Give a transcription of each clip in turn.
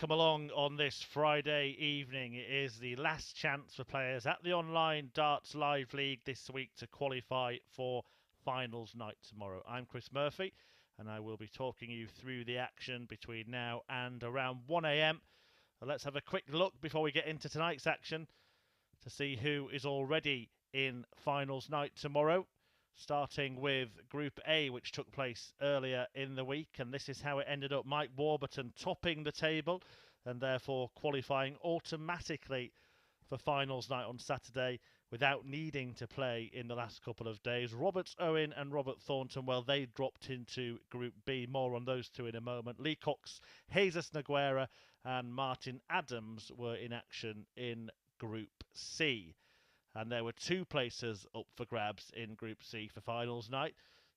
welcome along on this Friday evening. It is the last chance for players at the online Darts Live League this week to qualify for finals night tomorrow. I'm Chris Murphy and I will be talking you through the action between now and around 1 a.m. Let's have a quick look before we get into tonight's action to see who is already in finals night tomorrow. Starting with Group A, which took place earlier in the week, and this is how it ended up. Mike Warburton topping the table and therefore qualifying automatically for finals night on Saturday without needing to play in the last couple of days. Robert Owen and Robert Thornton, well, they dropped into Group B. More on those two in a moment. Lee Cox, Jesus Nogueira and Martin Adams were in action in Group C. And there were two places up for grabs in Group C for finals night.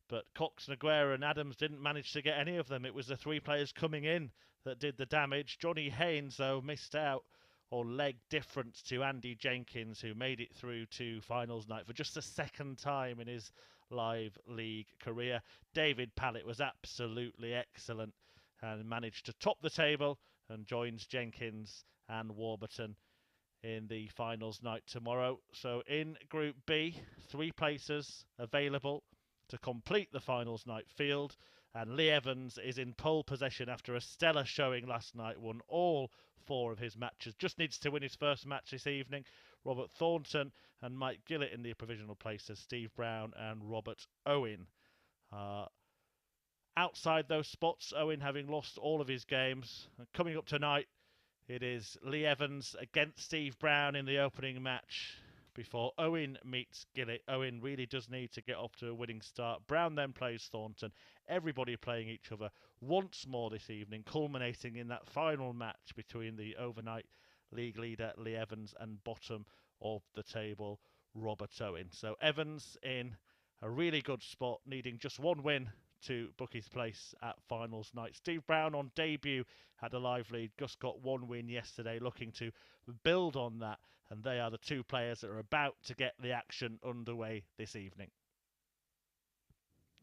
But Cox, Nogueira and Adams didn't manage to get any of them. It was the three players coming in that did the damage. Johnny Haynes, though, missed out or leg difference to Andy Jenkins, who made it through to finals night for just the second time in his live league career. David Pallett was absolutely excellent and managed to top the table and joins Jenkins and Warburton in the finals night tomorrow. So in Group B, three places available to complete the finals night field, and Lee Evans is in pole position after a stellar showing last night, won all four of his matches, just needs to win his first match this evening. Robert Thornton and Mike Gillet in the provisional places, Steve Brown and Robert Owen. Outside those spots, Owen having lost all of his games. Coming up tonight, it is Lee Evans against Steve Brown in the opening match before Owen meets Gillet. Owen really does need to get off to a winning start. Brown then plays Thornton. Everybody playing each other once more this evening, culminating in that final match between the overnight league leader Lee Evans and bottom of the table Robert Owen. So Evans in a really good spot, needing just one win to book his place at finals night. Steve Brown on debut had a live lead, just got one win yesterday, looking to build on that, and they are the two players that are about to get the action underway this evening.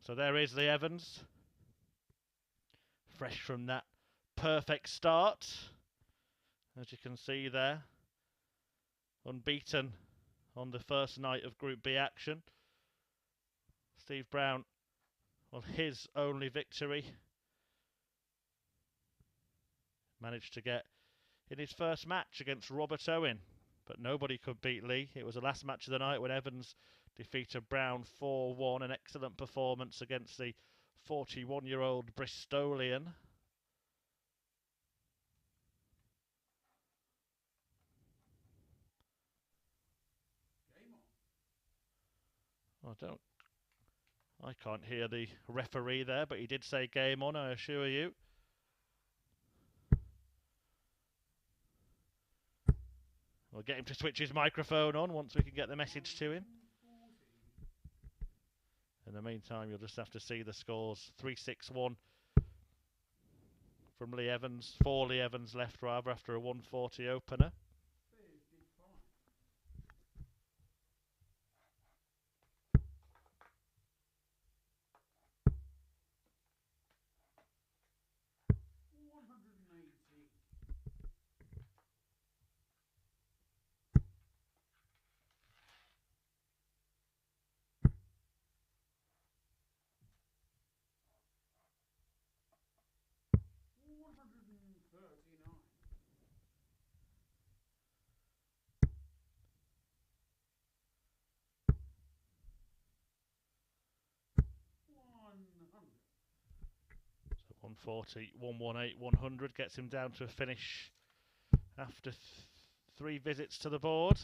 So there is Lee Evans, fresh from that perfect start, as you can see there, unbeaten on the first night of Group B action. Steve Brown, well, his only victory, managed to get in his first match against Robert Owen, but nobody could beat Lee. It was the last match of the night when Evans defeated Brown 4-1, an excellent performance against the 41-year-old Bristolian. I can't hear the referee there, but he did say game on, I assure you. We'll get him to switch his microphone on once we can get the message to him. In the meantime, you'll just have to see the scores. 3-6-1 from Lee Evans. 4 Lee Evans left, rather, after a 140 opener. So 140, 118, 100 gets him down to a finish after three visits to the board.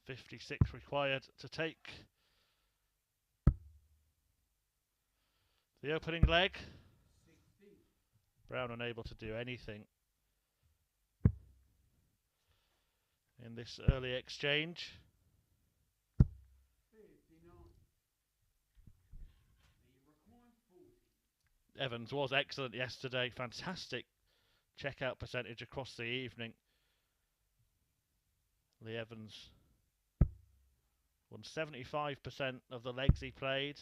And 56 required to take the opening leg. Brown unable to do anything in this early exchange. Evans was excellent yesterday. Fantastic checkout percentage across the evening. Lee Evans won 75% of the legs he played.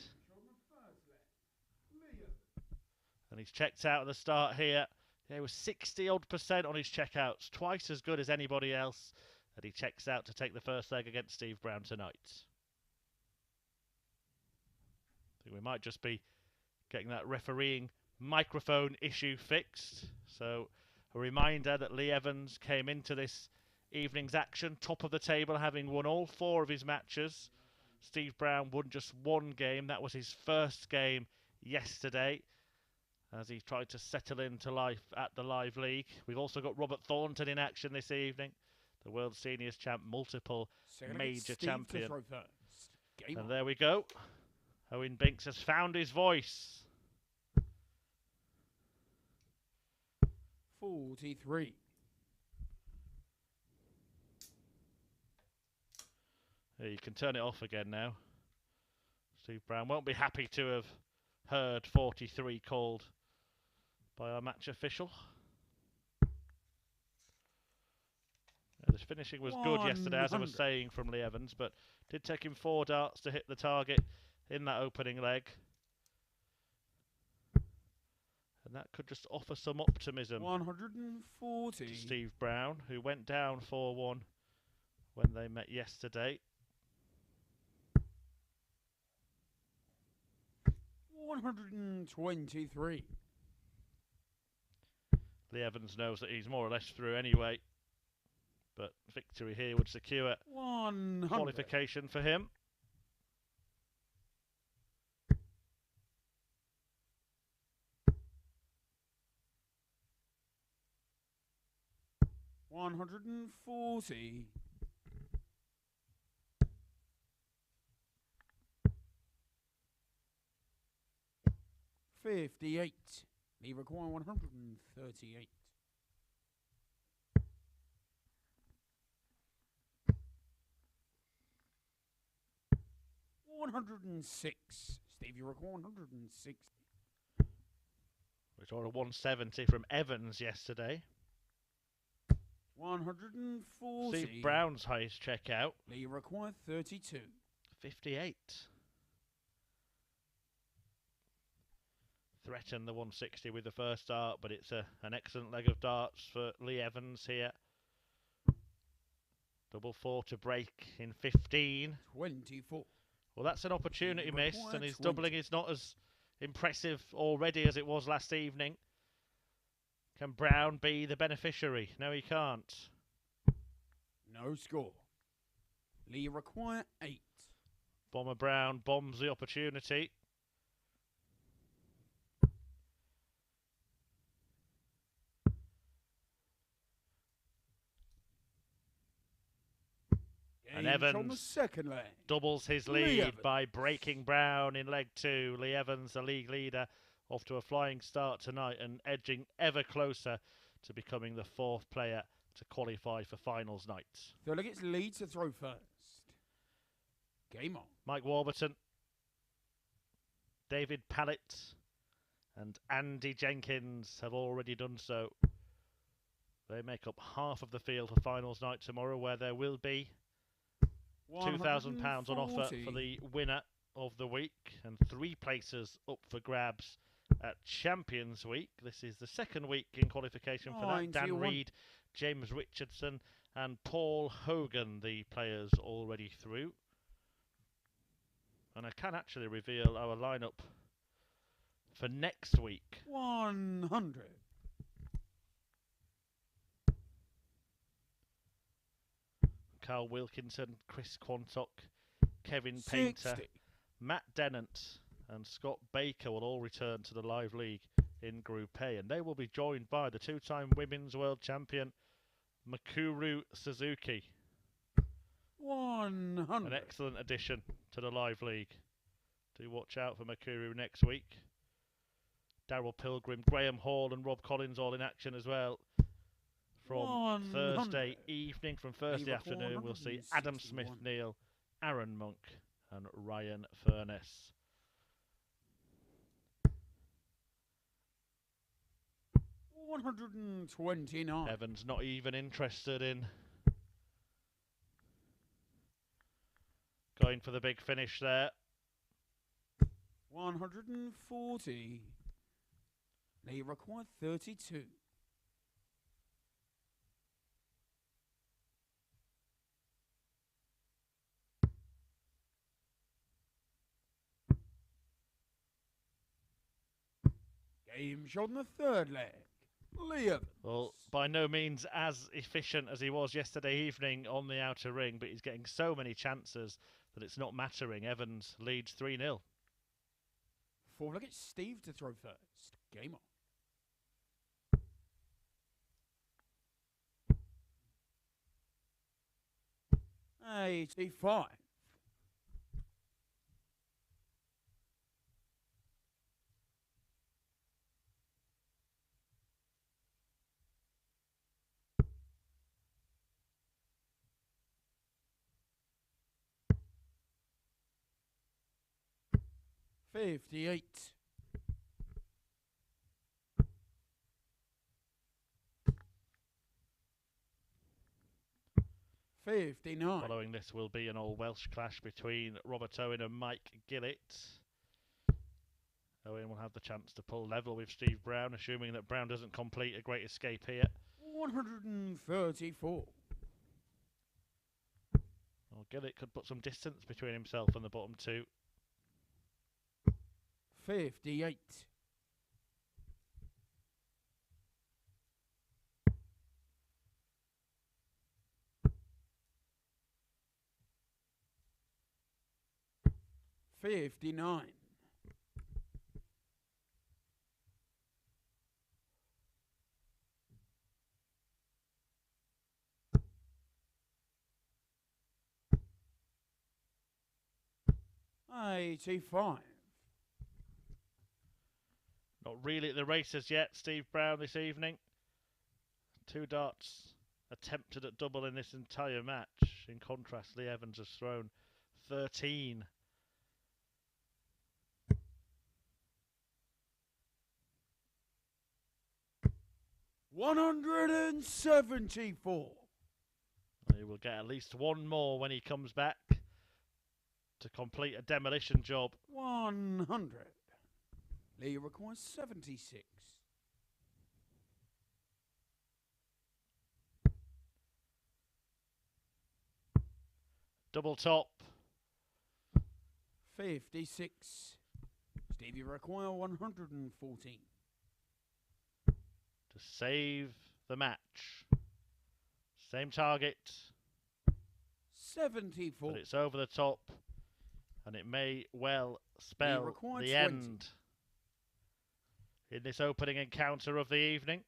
And he's checked out at the start here. He was 60-odd% on his checkouts, twice as good as anybody else. And he checks out to take the first leg against Steve Brown tonight. I think we might just be getting that refereeing microphone issue fixed. So a reminder that Lee Evans came into this evening's action top of the table, having won all 4 of his matches. Steve Brown won just 1 game. That was his first game yesterday, as he tried to settle into life at the Live League. We've also got Robert Thornton in action this evening, the World Seniors champ, multiple major champion. And there we go. Owen Binks has found his voice. 43. Yeah, you can turn it off again now. Steve Brown won't be happy to have heard 43 called by our match official. Yeah, this finishing was good yesterday, as I was saying, from Lee Evans, but did take him 4 darts to hit the target in that opening leg. And that could just offer some optimism 140 to Steve Brown, who went down 4-1 when they met yesterday. 123. Lee Evans knows that he's more or less through anyway, but victory here would secure 100. Qualification for him. $140. 58. They require 138. $106. Steve, you require 160. We saw a 170 from Evans yesterday. 140. Steve Brown's highest checkout. They require 32. 58. Threatened the 160 with the first dart, but it's an excellent leg of darts for Lee Evans here. Double 4 to break in 15. 24. Well, that's an opportunity missed, and his doubling is not as impressive already as it was last evening. Can Brown be the beneficiary? No, he can't. No score. Lee require 8. Bomber Brown bombs the opportunity. And Evans on the second leg doubles his lead by breaking Brown in leg 2. Lee Evans, the league leader, off to a flying start tonight and edging ever closer to becoming the 4th player to qualify for finals night. So look, it's Lee to throw first. Game on. Mike Warburton, David Pallett and Andy Jenkins have already done so. They make up half of the field for finals night tomorrow, where there will be £2,000 on offer for the winner of the week, and 3 places up for grabs at Champions Week. This is the 2nd week in qualification for that. Dan Reed, James Richardson and Paul Hogan, the players already through. And I can actually reveal our lineup for next week. 100. Carl Wilkinson, Chris Quantock, Kevin Painter, 60. Matt Dennant and Scott Baker will all return to the Live League in Group A, and they will be joined by the 2-time Women's World Champion Mikuru Suzuki. 100. An excellent addition to the Live League. Do watch out for Mikuru next week. Daryl Pilgrim, Graham Hall and Rob Collins all in action as well From 100. Thursday evening, from Thursday afternoon, we'll see Adam 161. Smith-Neal, Aaron Monk and Ryan Furness. $129. Evans not even interested in going for the big finish there. 140. They require 32. Game shot in the third leg. Lee Evans. Well, by no means as efficient as he was yesterday evening on the outer ring, but he's getting so many chances that it's not mattering. Evans leads 3-0. Look at Steve to throw first. Game on. $85. $58. $59. Following this will be an all Welsh clash between Robert Owen and Mike Gillet. Owen will have the chance to pull level with Steve Brown, assuming that Brown doesn't complete a great escape here. 134. Well, Gillet could put some distance between himself and the bottom two. 58. $59. $85. Not really at the races yet, Steve Brown this evening. 2 darts attempted at double in this entire match. In contrast, Lee Evans has thrown 13. $174. He will get at least one more when he comes back to complete a demolition job. 100. Lee requires 76. Double top. 56. Stevie require 114. To save the match. Same target. 74. But it's over the top. And it may well spell the 20. end in this opening encounter of the evening.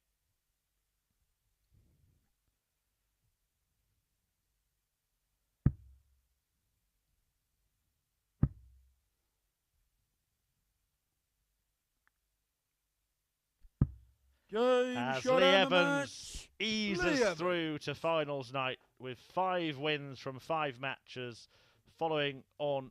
As Lee Evans eases through to finals night with 5 wins from 5 matches, following on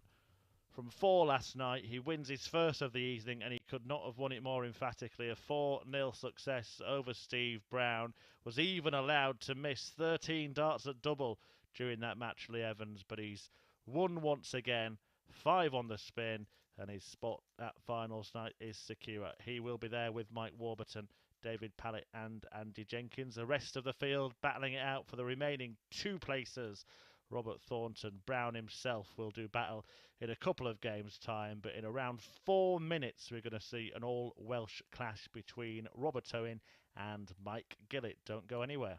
from 4 last night. He wins his first of the evening, and he could not have won it more emphatically. A 4-0 success over Steve Brown. Was even allowed to miss 13 darts at double during that match, Lee Evans, but he's won once again, 5 on the spin, and his spot at finals night is secure. He will be there with Mike Warburton, David Pallett and Andy Jenkins. The rest of the field battling it out for the remaining 2 places. Robert Thornton, Brown himself will do battle in a couple of games' time, but in around 4 minutes we're going to see an all-Welsh clash between Robert Owen and Mike Gillet. Don't go anywhere.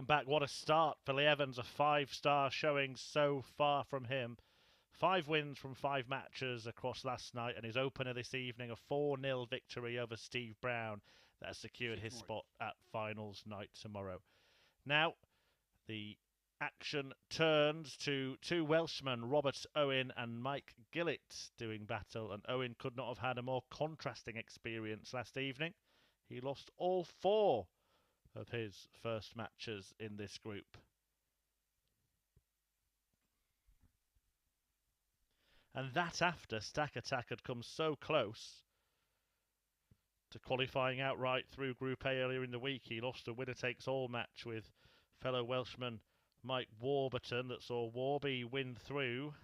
welcome back. What a start for Lee Evans, a 5-star showing so far from him. 5 wins from 5 matches across last night, and his opener this evening, a 4-0 victory over Steve Brown that has secured his spot at finals night tomorrow. Now, the action turns to 2 Welshmen, Robert Owen and Mike Gillet, doing battle, and Owen could not have had a more contrasting experience last evening. He lost all 4 of his first matches in this group. And that after Stack Attack had come so close to qualifying outright through Group A earlier in the week. He lost a winner-takes-all match with fellow Welshman Mike Warburton that saw Warby win through.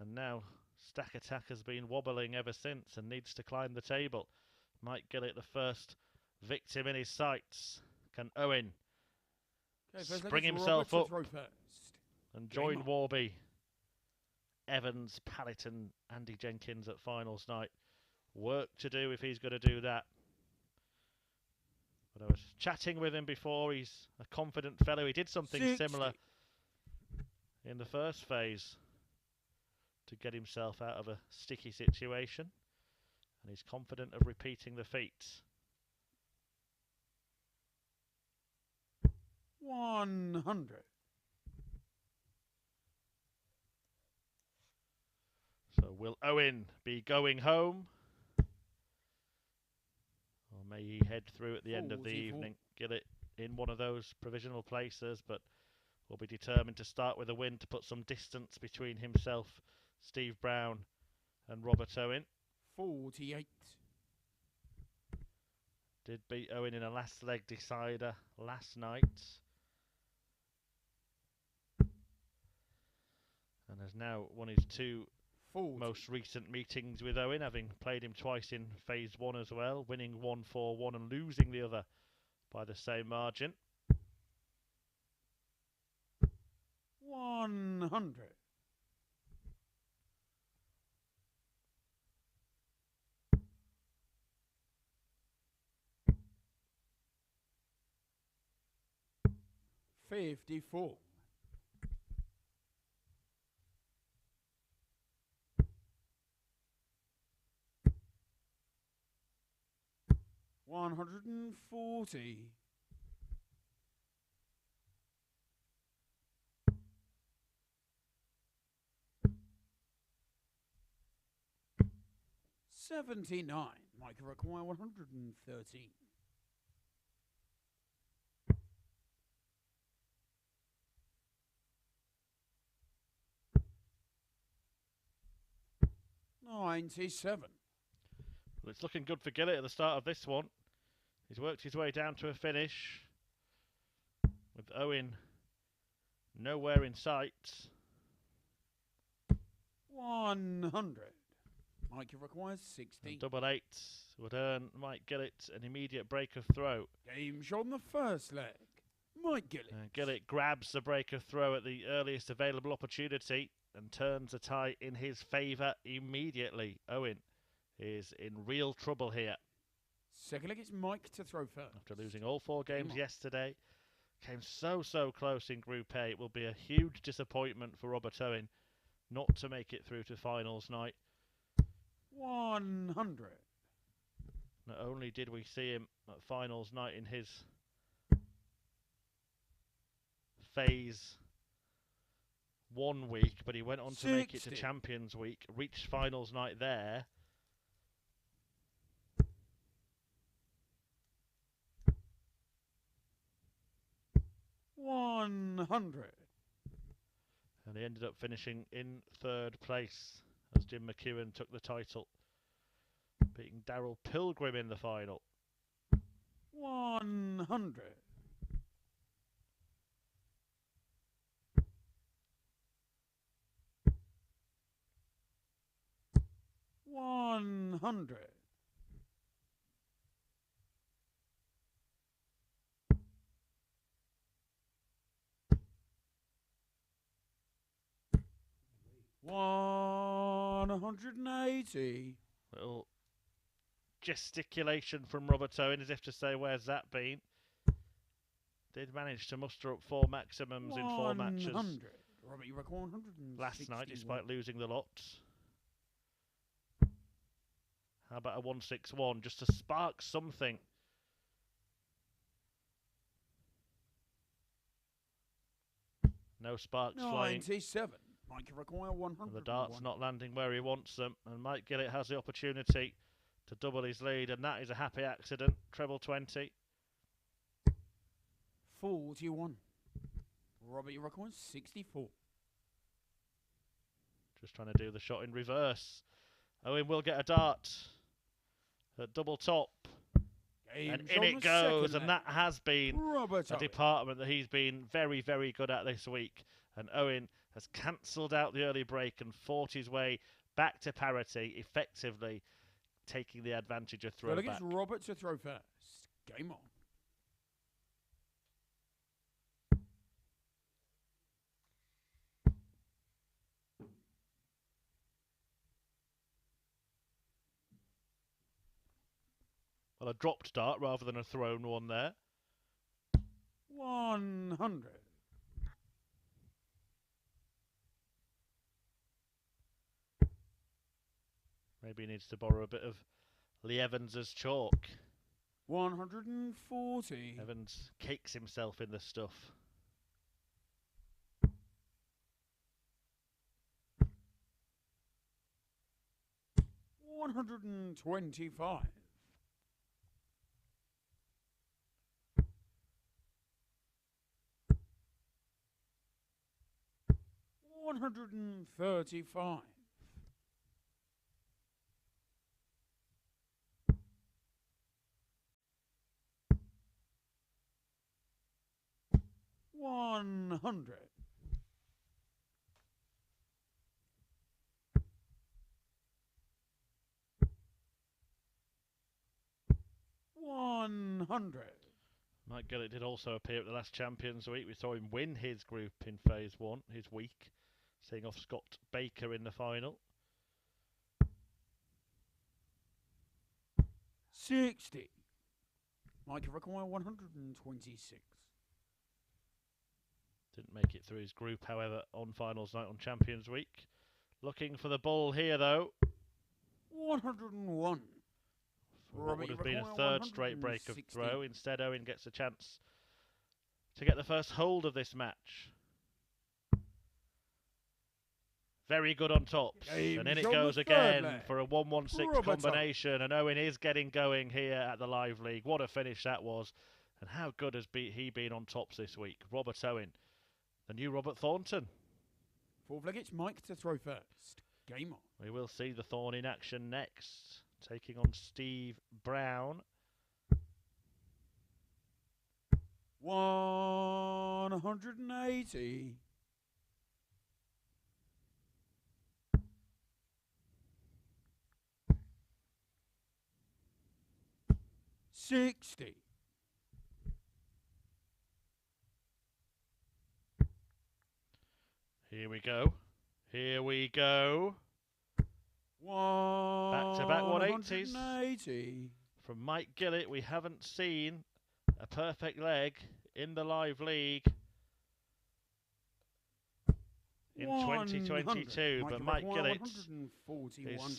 And now Stack Attack has been wobbling ever since and needs to climb the table. Mike Gillet, the first victim in his sights. Can Owen spring himself up and join Warby, Evans, Pallett and Andy Jenkins at finals night? Work to do if he's going to do that. But I was chatting with him before. He's a confident fellow. He did something similar in the first phase to get himself out of a sticky situation. And he's confident of repeating the feat. 100. So will Owen be going home? Or may he head through at the end of the evening? Gillet in one of those provisional places, but will be determined to start with a win to put some distance between himself, Steve Brown and Robert Owen. 48. Did beat Owen in a last leg decider last night. And has now won his 2 most recent meetings with Owen, having played him twice in phase 1 as well, winning 1-4-1 and losing the other by the same margin. 100. $54. 140. 79. Might require 113. 97. Well, it's looking good for Gillet at the start of this one. He's worked his way down to a finish with Owen nowhere in sight. 100. Mike requires 60. Double 8 would earn Mike Gillet an immediate break of throw. Game shot on the first leg. Mike Gillet. Gillet grabs the break of throw at the earliest available opportunity and turns the tie in his favour immediately. Owen is in real trouble here. Second leg, it's Mike to throw first. After losing all 4 games yesterday, came so close in Group A. It will be a huge disappointment for Robert Owen not to make it through to finals night. 100. Not only did we see him at finals night in his phase 1 week, but he went on to make it to Champions Week, reached finals night there. $100. And he ended up finishing in 3rd place as Jim McEwen took the title, beating Darryl Pilgrim in the final. 100. 100. 180. Little gesticulation from Robert Owen as if to say, where's that been? did manage to muster up 4 maximums in 4 matches 100. Robert, you reckon 161. last night, despite losing the lot. How about a 161 just to spark something? No sparks flying. 97. Mike, you reckon 100. The darts not landing where he wants them, and Mike Gillet has the opportunity to double his lead, and that is a happy accident. Treble 20. 41. Robert, you reckon 64. Just trying to do the shot in reverse. Owen will get a dart at double top. And in it goes, and that has been a department that he's been very, very good at this week. And Owen has cancelled out the early break and fought his way back to parity, effectively taking the advantage of throwback. Against Robert to throw first. Game on. Well, a dropped dart rather than a thrown one there. 100. Maybe he needs to borrow a bit of Lee Evans' chalk. 140. Evans cakes himself in the stuff. $125. 135. 100. 100. Mike Gillet did also appear at the last Champions Week. We saw him win his group in Phase 1, his week, seeing off Scott Baker in the final. 60. Mike require 126. Didn't make it through his group, however, on finals night on Champions Week. Looking for the bull here, though. 101. What would have been a third straight break of throw. Instead, Owen gets a chance to get the first hold of this match. Very good on tops. And in it goes again for a 1-1-6 combination. And Owen is getting going here at the Live League. What a finish that was. And how good has he been on tops this week? Robert Owen, the new Robert Thornton. Fourth leg, it's Mike to throw first. Game on. We will see the Thorn in action next. Taking on Steve Brown. 180. 60. 'Here we go. Here we go. Back-to-back 180s. From Mike Gillet, we haven't seen a perfect leg in the Live League in 2022, but Mike Gillet is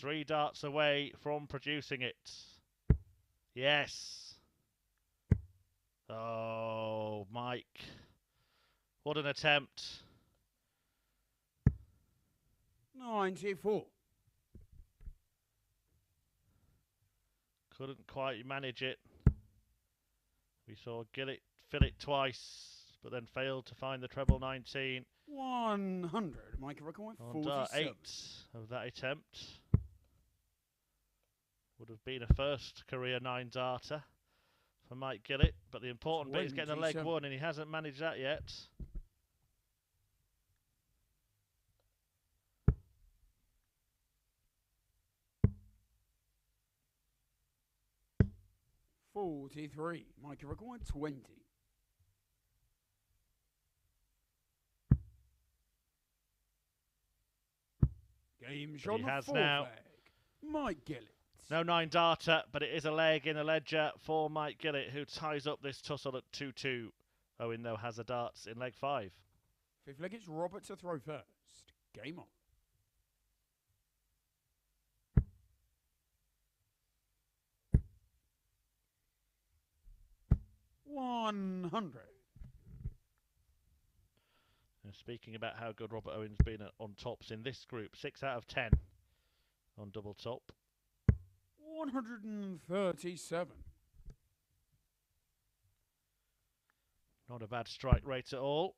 3 darts away from producing it. Yes. Oh, Mike. What an attempt. 94. Couldn't quite manage it. We saw Gillet fill it twice, but then failed to find the treble 19. 100. Mike record On 47. 8 of that attempt. Would have been a first career 9 darter for Mike Gillet, but the important bit is getting the leg 1, and he hasn't managed that yet. $43. Mike record 20. Game shot. He has now. Mike Gillet. No 9 darter, but it is a leg in the ledger for Mike Gillet, who ties up this tussle at 2-2. Owen, though, has a darts in leg 5. Fifth leg, it's Robert to throw first. Game on. 100. And speaking about how good Robert Owen's been on tops in this group, 6 out of 10 on double top. 137. Not a bad strike rate at all.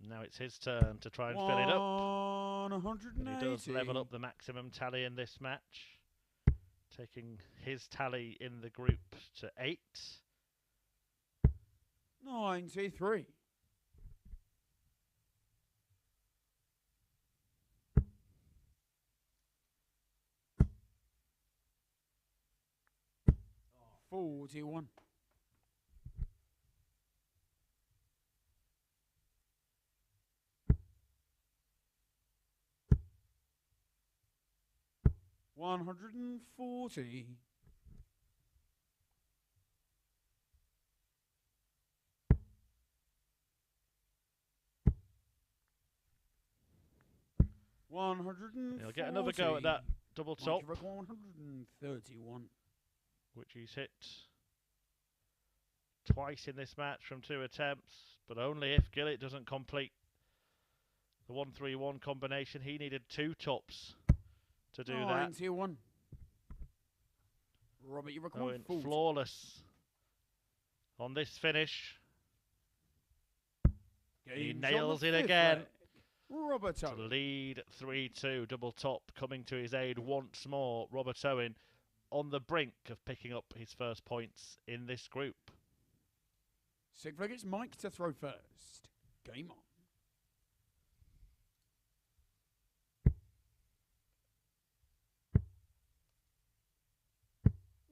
Now it's his turn to try and fill it up. 180. And he does level up the maximum tally in this match, taking his tally in the group to 8. 93. 41. 140. 140. He'll get another go at that double top, 131. which he's hit twice in this match from 2 attempts, but only if Gillet doesn't complete the 1-3-1 combination. He needed 2 tops to do 91. that. Robert, you Owen record flawless on this finish. He nails it again Robert to Owen. lead 3-2. Double top coming to his aid once more. Robert Owen on the brink of picking up his first points in this group. Sixth leg, it's Mike to throw first. Game on.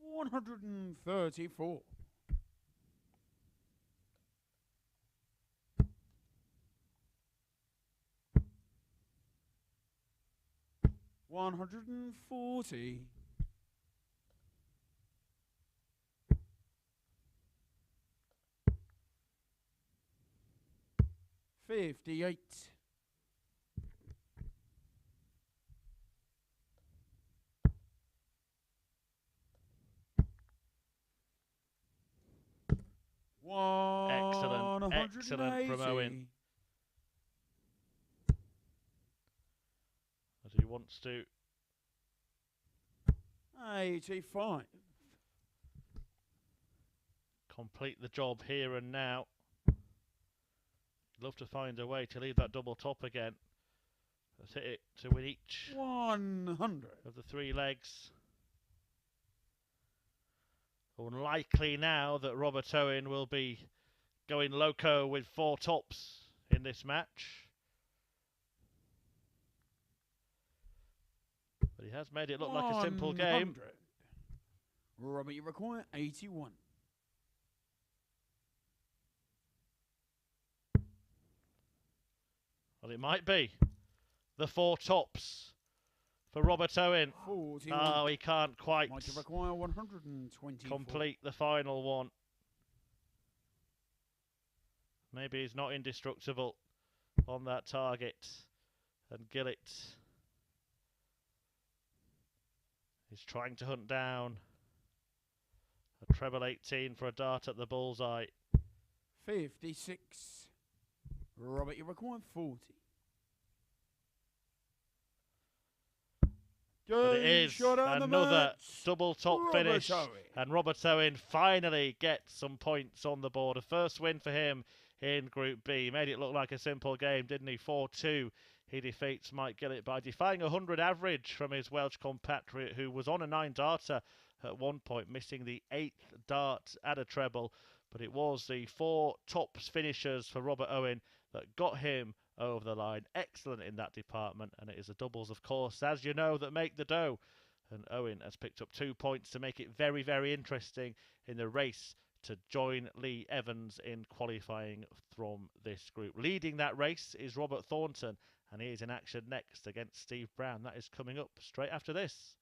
134. 140. 58. Excellent from Owen. As he wants to 85. complete the job here and now. Love to find a way to leave that double top again. Let's hit it to win each 100. of the 3 legs. Unlikely now that Robert Owen will be going loco with 4 tops in this match. But he has made it look like a simple game. 100. Robert, you require 81. Well, it might be the 4 tops for Robert Owen. 41. Oh, he can't quite Might require 120. complete the final one. Maybe he's not indestructible on that target. And Gillet is trying to hunt down a treble 18 for a dart at the bullseye. 56. Robert, you require 40. But it is another double top finish. Owen. And Robert Owen finally gets some points on the board. A first win for him in Group B. Made it look like a simple game, didn't he? 4-2. He defeats Mike Gillet by defying 100 average from his Welsh compatriot, who was on a 9-darter at one point, missing the 8th dart at a treble. But it was the 4 tops finishers for Robert Owen that got him over the line. Excellent in that department. And it is the doubles, of course, as you know, that make the dough. And Owen has picked up 2 points to make it very, very interesting in the race to join Lee Evans in qualifying from this group. Leading that race is Robert Thornton, and he is in action next against Steve Brown. That is coming up straight after this.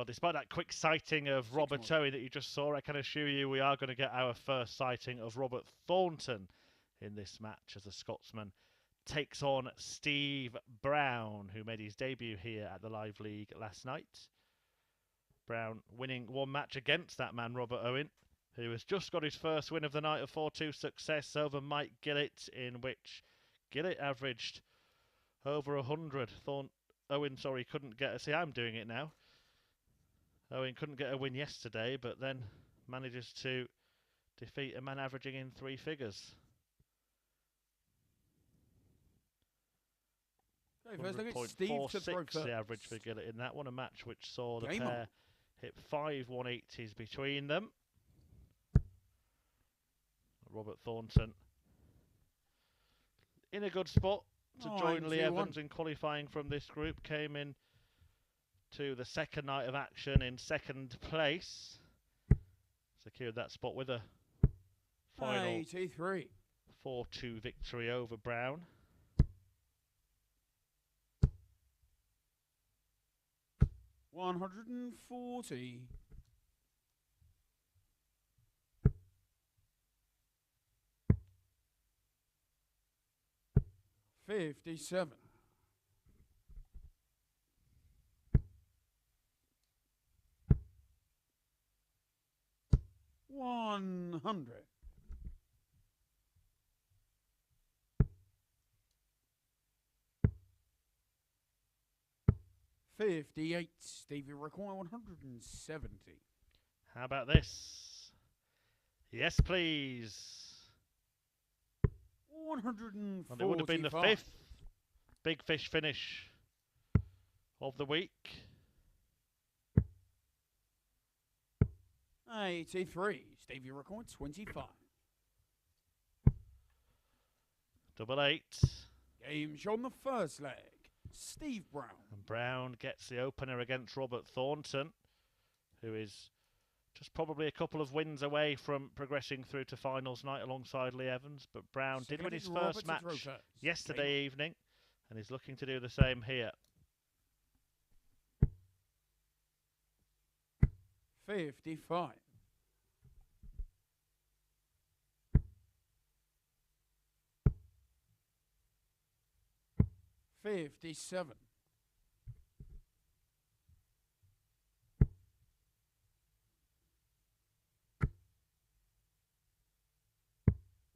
despite that quick sighting of Robert Owen that you just saw, I can assure you we are going to get our first sighting of Robert Thornton in this match as a Scotsman takes on Steve Brown, who made his debut here at the Live League last night. Brown winning one match against that man, Robert Owen, who has just got his first win of the night, of 4-2 success over Mike Gillet, in which Gillet averaged over 100. Owen, sorry, couldn't get a... See, I'm doing it now. Owen couldn't get a win yesterday, but then manages to defeat a man averaging in 3 figures. Okay, first look at Steve to throw first. The average for Gillet in that one, a match which saw the pair hit 5 180s between them. Robert Thornton in a good spot to join Lee Evans in qualifying from this group. Came in to the second night of action in second place. Secured that spot with a final 83 4-2 victory over Brown. $140. 57. 100. 58. Stevie require 170. How about this? Yes, please. 145. And it would have been the 5th big fish finish of the week. 83. Stevie record 25. Double 8. Game shown the first leg. Steve Brown. And Brown gets the opener against Robert Thornton, who is just probably a couple of wins away from progressing through to finals night alongside Lee Evans. But Brown did win his first match yesterday evening, and he's looking to do the same here. 55. 57.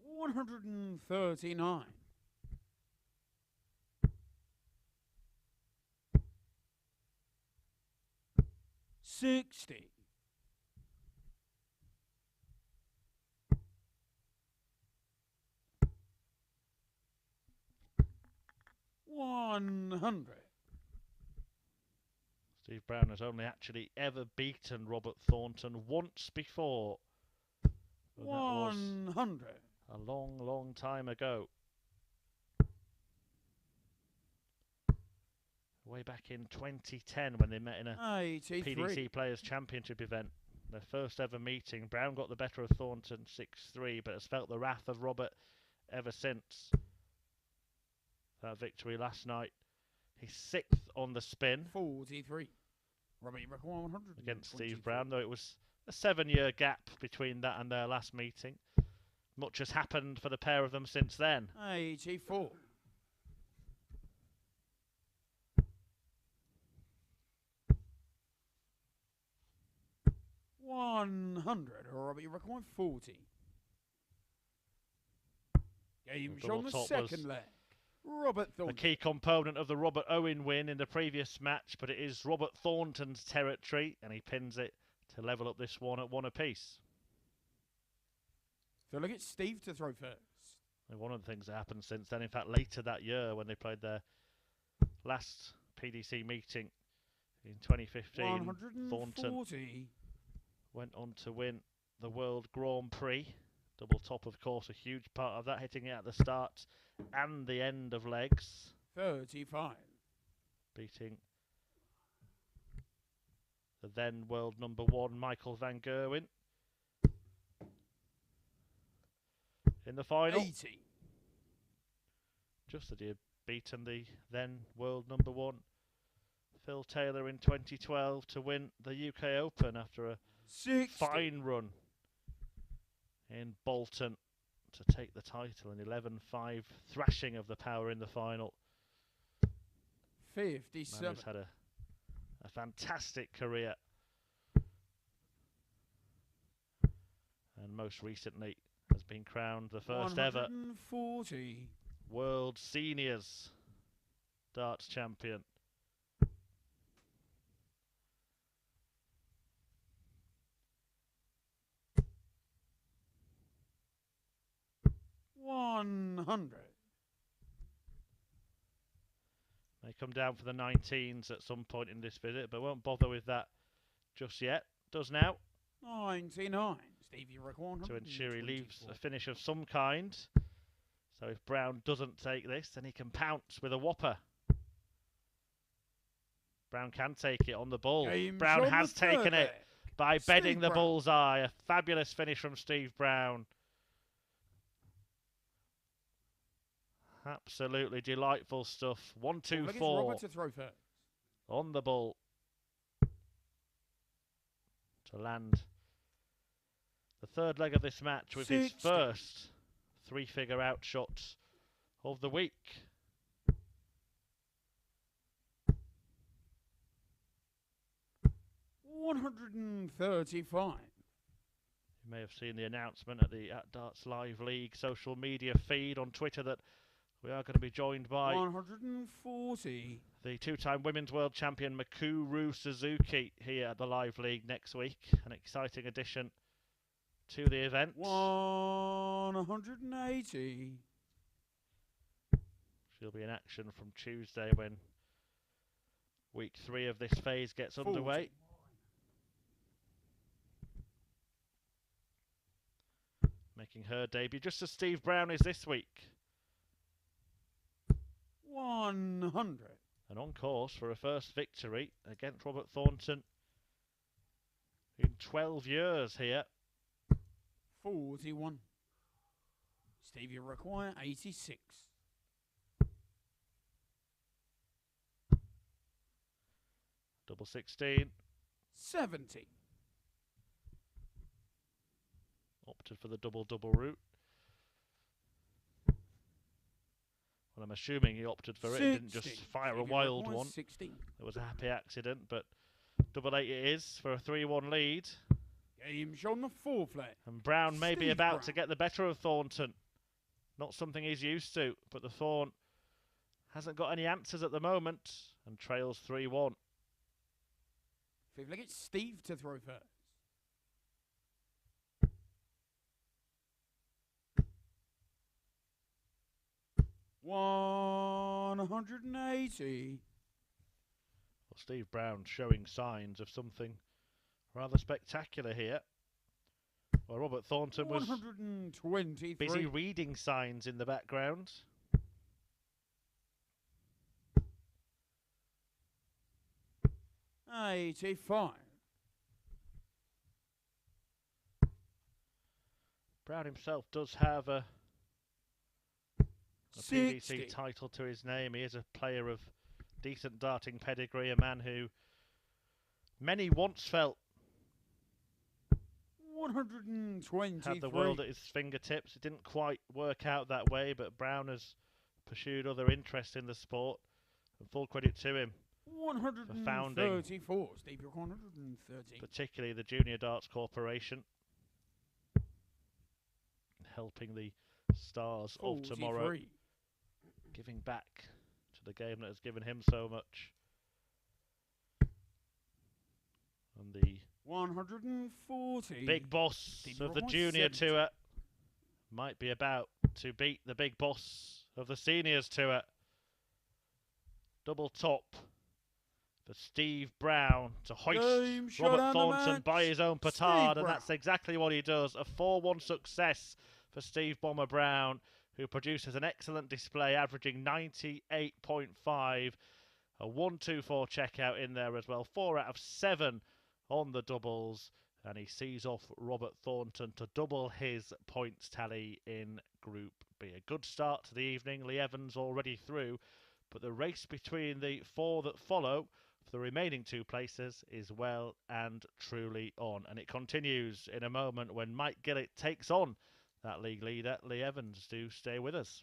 139. 60. 100. Steve Brown has only actually ever beaten Robert Thornton once before. 100. A long, long time ago. Way back in 2010 when they met in a 83. PDC Players Championship event. Their first ever meeting. Brown got the better of Thornton 6-3, but has felt the wrath of Robert ever since that victory last night. He's 6th on the spin. 43. Robbie record 100 against Steve Brown, though it was a 7-year gap between that and their last meeting. Much has happened for the pair of them since then. 84. 100. Robbie record 40. Game shown the second leg. Robert Thornton. A key component of the Robert Owen win in the previous match, but it is Robert Thornton's territory, and he pins it to level up this one at 1 apiece. So look at Steve to throw first. And one of the things that happened since then, in fact, later that year when they played their last PDC meeting in 2015, Thornton went on to win the World Grand Prix. Double top, of course, a huge part of that, hitting it at the start and the end of legs. 35. Beating the then world number 1, Michael van Gerwen, in the final. 80. Just as he had beaten the then world number 1 Phil Taylor in 2012 to win the UK Open after a 60. fine run in Bolton to take the title, an 11-5 thrashing of the Power in the final. 57. Man who's had a fantastic career, and most recently has been crowned the first ever 140. World Seniors Darts champion. $100. May come down for the 19s at some point in this visit, but won't bother with that just yet. Does now. 99. Stevie Rick 100. To ensure he leaves a finish of some kind. So if Brown doesn't take this, then he can pounce with a whopper. Brown can take it on the bull. Game Brown from has the taken third it leg. by bedding Steve the Brown. bullseye. A fabulous finish from Steve Brown. Absolutely delightful stuff. 1-2-4 Robert to throw first. on the bull to land the third leg of this match with his 60. first three-figure outshot of the week. $135. You may have seen the announcement at the @Darts Live League social media feed on Twitter that we are going to be joined by 140. the two-time Women's World Champion Mikuru Suzuki here at the Live League next week. An exciting addition to the event. 180. She'll be in action from Tuesday when week 3 of this phase gets underway. 40. Making her debut just as Steve Brown is this week. 100. And on course for a first victory against Robert Thornton in 12 years here. 41. Stevie require 86. Double 16. 70. Opted for the double-double route. Well, I'm assuming he opted for it and didn't just 60. fire a Stevie wild requires one. 60. It was a happy accident, but double 8 it is for a 3-1 lead. Game shot on the fourth leg. And Brown may be Steve about Brown. to get the better of Thornton. Not something he's used to, but the Thorn hasn't got any answers at the moment and trails 3-1. Fifth leg, it's Steve to throw first. $180. Well, Steve Brown showing signs of something rather spectacular here. Well, Robert Thornton was 123. busy reading signs in the background. $85. Brown himself does have a 60. PDC title to his name. He is a player of decent darting pedigree, a man who many once felt 123. had the world at his fingertips. It didn't quite work out that way, but Brown has pursued other interests in the sport, and full credit to him, 134. Steve, you're 130. particularly the Junior Darts Corporation, helping the stars of tomorrow, 43. giving back to the game that has given him so much. And the 140. big boss Steve of the Ross, Junior 70. Tour might be about to beat the big boss of the Seniors Tour. Double top for Steve Brown to hoist Game shot Robert and a Thornton match. by his own Steve petard, and Brown. that's exactly what he does. A 4-1 success for Steve Bomber Brown, who produces an excellent display, averaging 98.5. A 1-2-4 checkout in there as well. 4 out of 7 on the doubles. And he sees off Robert Thornton to double his points tally in Group B. A good start to the evening. Lee Evans already through. But the race between the 4 that follow, for the remaining 2 places is well and truly on. And it continues in a moment when Mike Gillet takes on that league leader, Lee Evans. Do stay with us.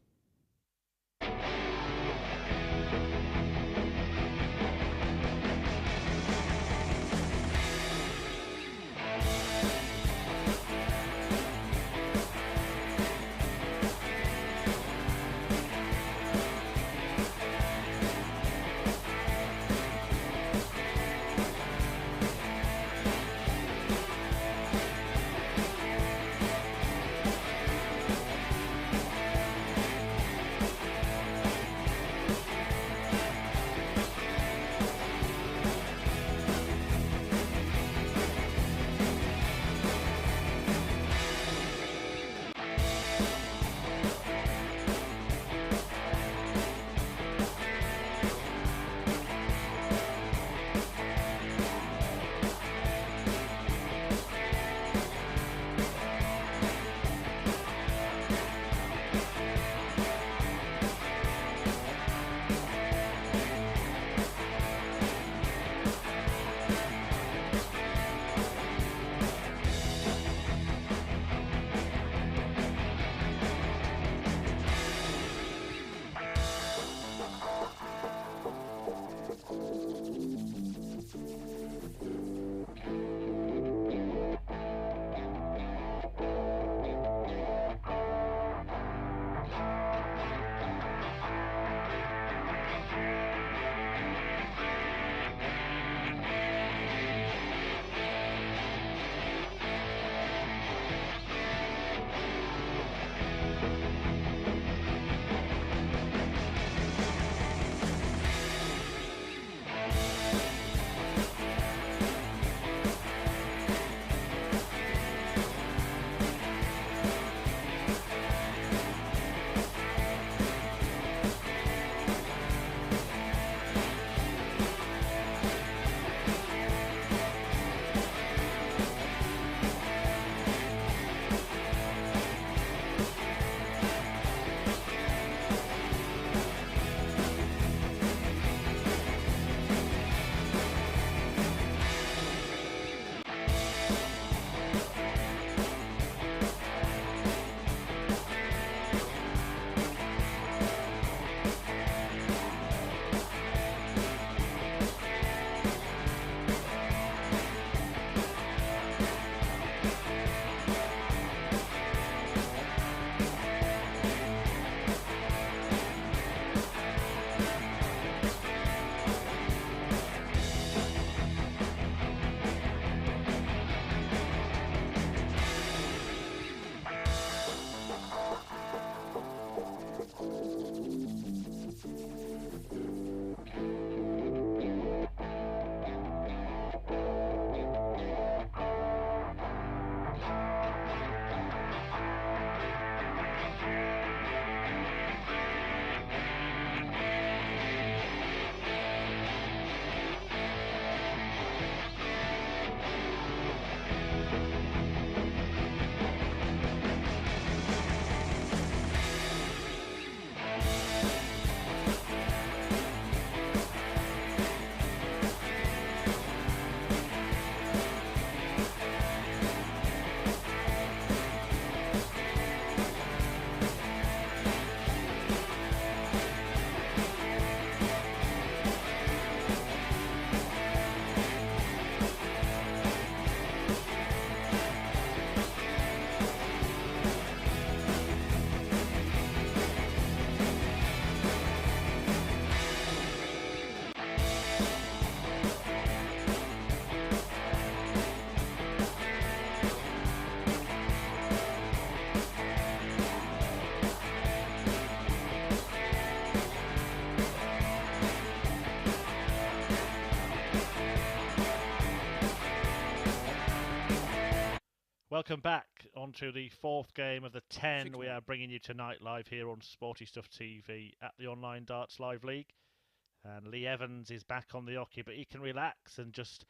Welcome back onto the 4th game of the 10 we are bringing you tonight live here on Sporty Stuff TV at the Online Darts Live League. And Lee Evans is back on the hockey, but he can relax and just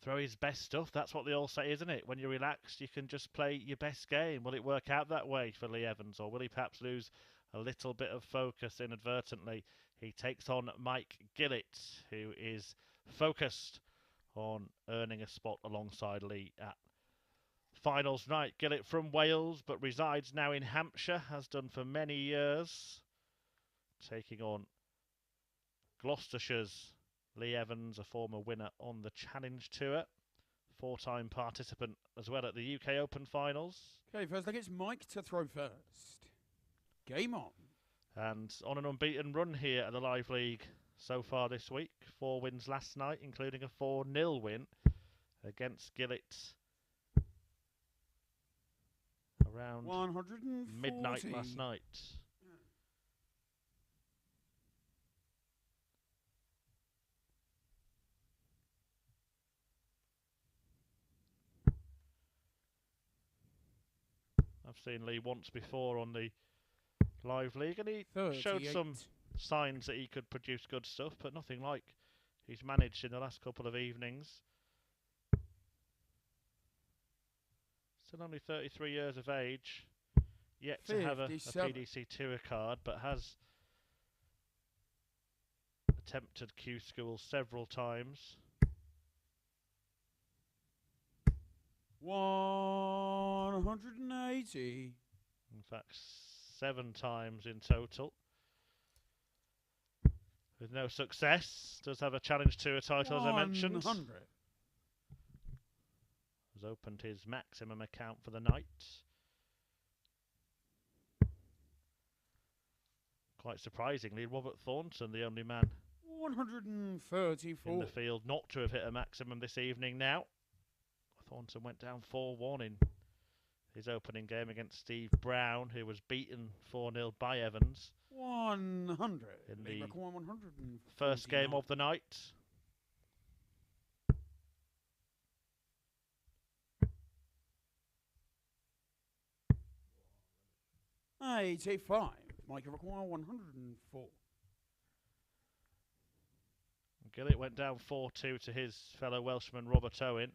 throw his best stuff. That's what they all say, isn't it? When you're relaxed, you can just play your best game. Will it work out that way for Lee Evans, or will he perhaps lose a little bit of focus inadvertently? He takes on Mike Gillet, who is focused on earning a spot alongside Lee at finals night. Gillet from Wales, but resides now in Hampshire, has done for many years, taking on Gloucestershire's Lee Evans, a former winner on the Challenge Tour, four-time participant as well at the UK Open finals. Okay, first leg, it's Mike to throw first. Game on. And on an unbeaten run here at the Live League so far this week. 4 wins last night, including a 4-0 win against Gillet around midnight last night. I've seen Lee once before on the Live League, and he 38. showed some signs that he could produce good stuff, but nothing like he's managed in the last couple of evenings. Still only 33 years of age, yet to have a PDC Tour card, but has attempted Q School several times. 180. In fact, 7 times in total. With no success. Does have a Challenge Tour title, as I mentioned. 100. Has opened his maximum account for the night. Quite surprisingly, Robert Thornton, the only man 134 in the field not to have hit a maximum this evening now. Thornton went down 4-1 in his opening game against Steve Brown, who was beaten 4-0 by Evans 100 in the first game of the night. $85. Mike require 104. Gillet went down 4-2 to his fellow Welshman Robert Owen,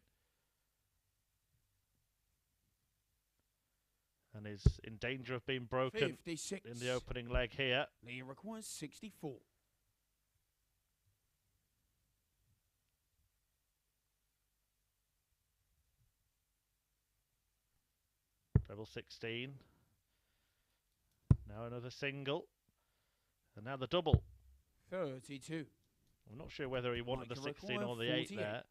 and is in danger of being broken 56. in the opening leg here. Lee requires 64. Treble 16. Now another single. And now the double. 32. I'm not sure whether he wanted the 16 or the 8 there,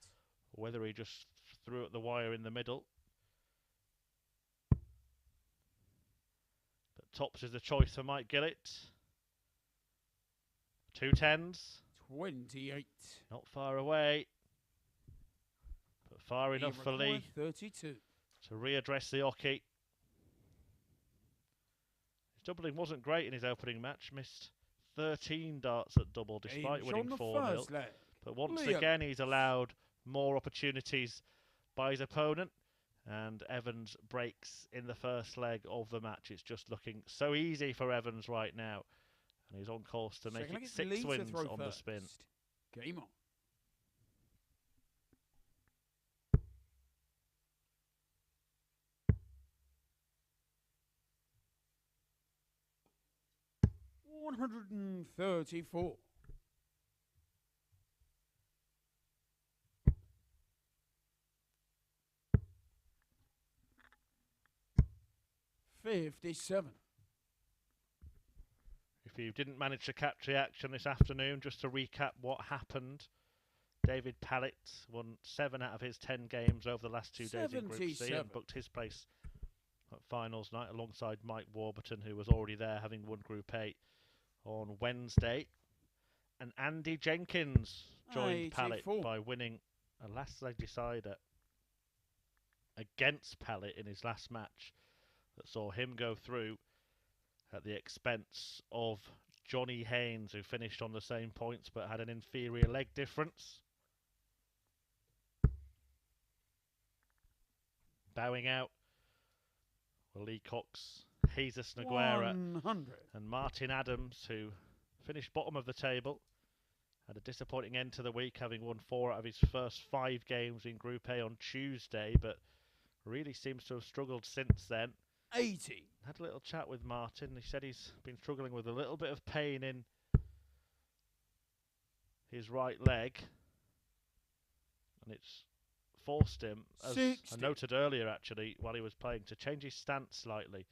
or whether he just threw at the wire in the middle. But tops is the choice for Mike Gillet. 2 10s. 28. Not far away, but far enough for Lee 32. to readdress the hockey. His doubling wasn't great in his opening match. Missed 13 darts at double despite winning 4-0. But once again, he's allowed more opportunities by his opponent. And Evans breaks in the first leg of the match. It's just looking so easy for Evans right now. And he's on course to make it 6 wins on the spin. Game on. $134. $57. If you didn't manage to catch the action this afternoon, just to recap what happened. David Pallett won 7 out of his 10 games over the last 2 days in Group C and booked his place at finals night alongside Mike Warburton, who was already there, having won Group A on Wednesday. And Andy Jenkins joined Pallett by winning a last leg decider against Pallett in his last match that saw him go through at the expense of Johnny Haynes, who finished on the same points but had an inferior leg difference. Bowing out were Lee Cox, Jesus Naguera 100. and Martin Adams, who finished bottom of the table. Had a disappointing end to the week, having won 4 out of his first 5 games in Group A on Tuesday, but really seems to have struggled since then. 80. Had a little chat with Martin. He said he's been struggling with a little bit of pain in his right leg. And it's forced him, as 60. I noted earlier actually, while he was playing, to change his stance slightly.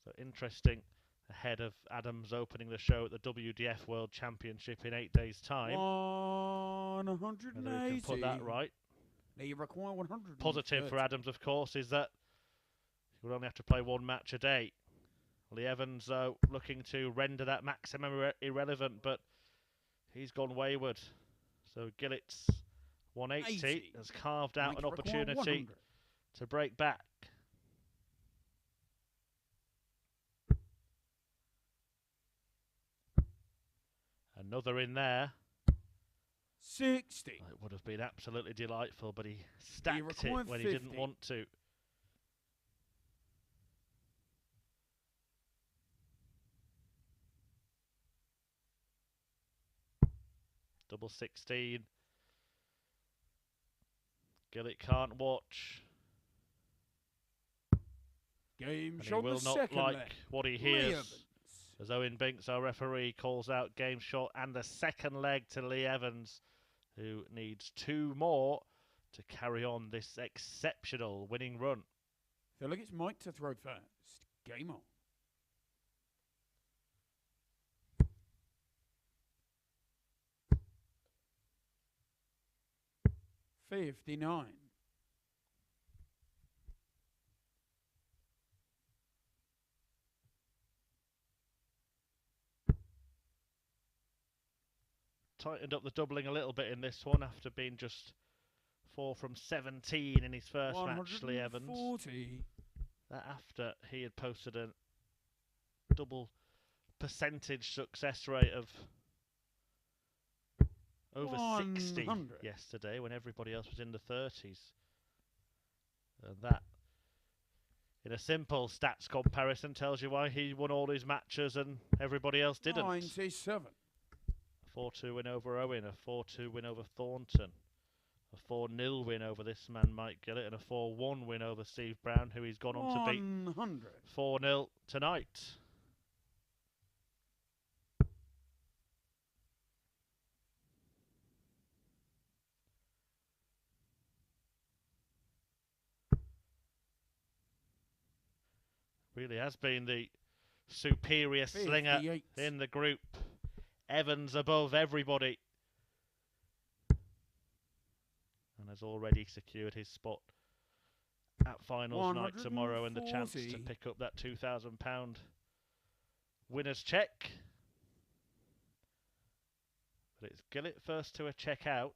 So interesting, ahead of Adams opening the show at the WDF World Championship in 8 days' time. 180. Whether he can put that right. Now you require 100. Positive for Adams, of course, is that he will only have to play one match a day. Lee Evans, though, looking to render that maximum irrelevant, but he's gone wayward. So Gillet's 180 80. has carved out Mike an opportunity to break back. Another in there. 60. It would have been absolutely delightful, but he stacked it when he didn't want to. Double 16. Gillet can't watch. Game And he shot will the not second like leg. what he Lee hears. Evans. As Owen Binks, our referee, calls out game shot and the second leg to Lee Evans, who needs 2 more to carry on this exceptional winning run. Feel like it's Mike to throw first. Game on. 59. Tightened up the doubling a little bit in this one after being just 4 from 17 in his first match, Lee Evans. 140. That after he had posted a double percentage success rate of over 60 yesterday when everybody else was in the 30s. And that, in a simple stats comparison, tells you why he won all his matches and everybody else didn't. 97. 4-2 win over Owen, a 4-2 win over Thornton, a 4-0 win over this man Mike Gillet, and a 4-1 win over Steve Brown, who he's gone on to beat 4-0 tonight. Really has been the superior slinger in the group. Evans above everybody. And has already secured his spot at finals night tomorrow and the chance to pick up that £2,000 winner's check. But it's Gillet first to a check out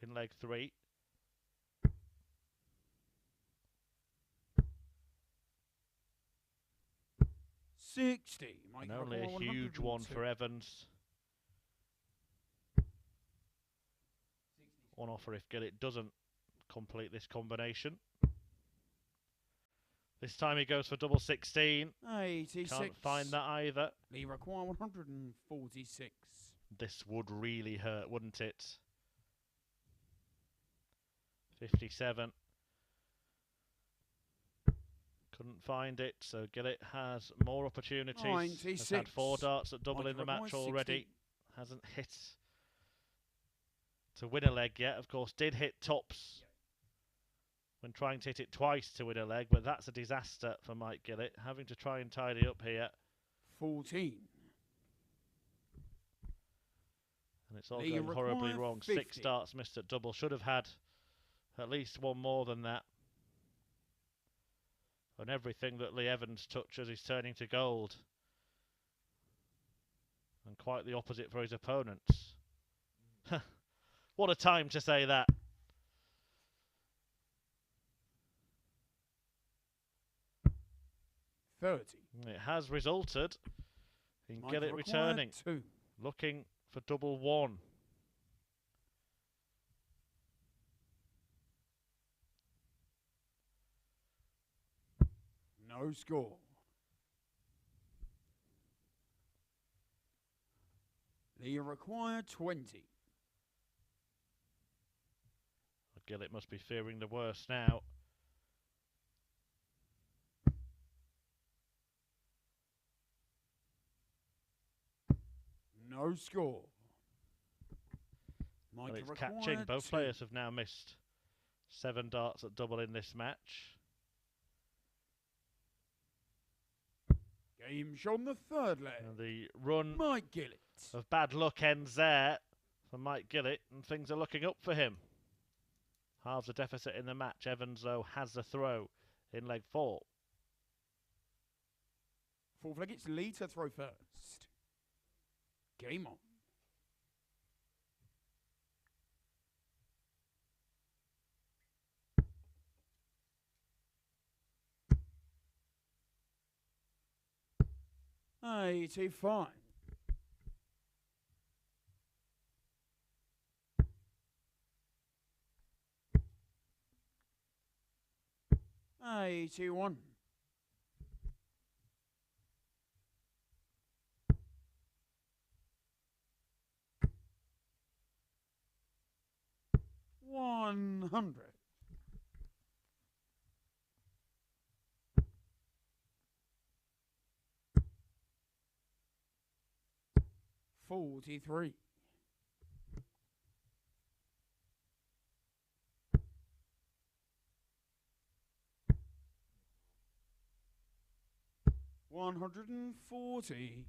in leg 3. And only a huge one for Evans. One offer if Gillet doesn't complete this combination. This time he goes for double 16. 86. Can't find that either. He require 146. This would really hurt, wouldn't it? 57. Couldn't find it, so Gillet has more opportunities. 96. Has had 4 darts at double in the match already. 60. Hasn't hit to win a leg yet. Of course, did hit tops when trying to hit it twice to win a leg, but that's a disaster for Mike Gillet, having to try and tidy up here. 14. And it's all going horribly wrong. 50. 6 darts missed at double. Should have had at least one more than that. And everything that Lee Evans touches is turning to gold. And quite the opposite for his opponents. What a time to say that. $30. It has resulted in Gillet returning. 2. Looking for double 1. No score. Lee require 20. Gillet must be fearing the worst now. No score. And Mike it's catching. Both 2. players have now missed 7 darts at double in this match. Game shown the third leg. And the run Mike Gillet. of bad luck ends there for Mike Gillet, and things are looking up for him. Halves the deficit in the match. Evans, though, has the throw in leg 4. Fourth leg, it's Lee to throw first. Game on. $85. $81. $100. $43. $140.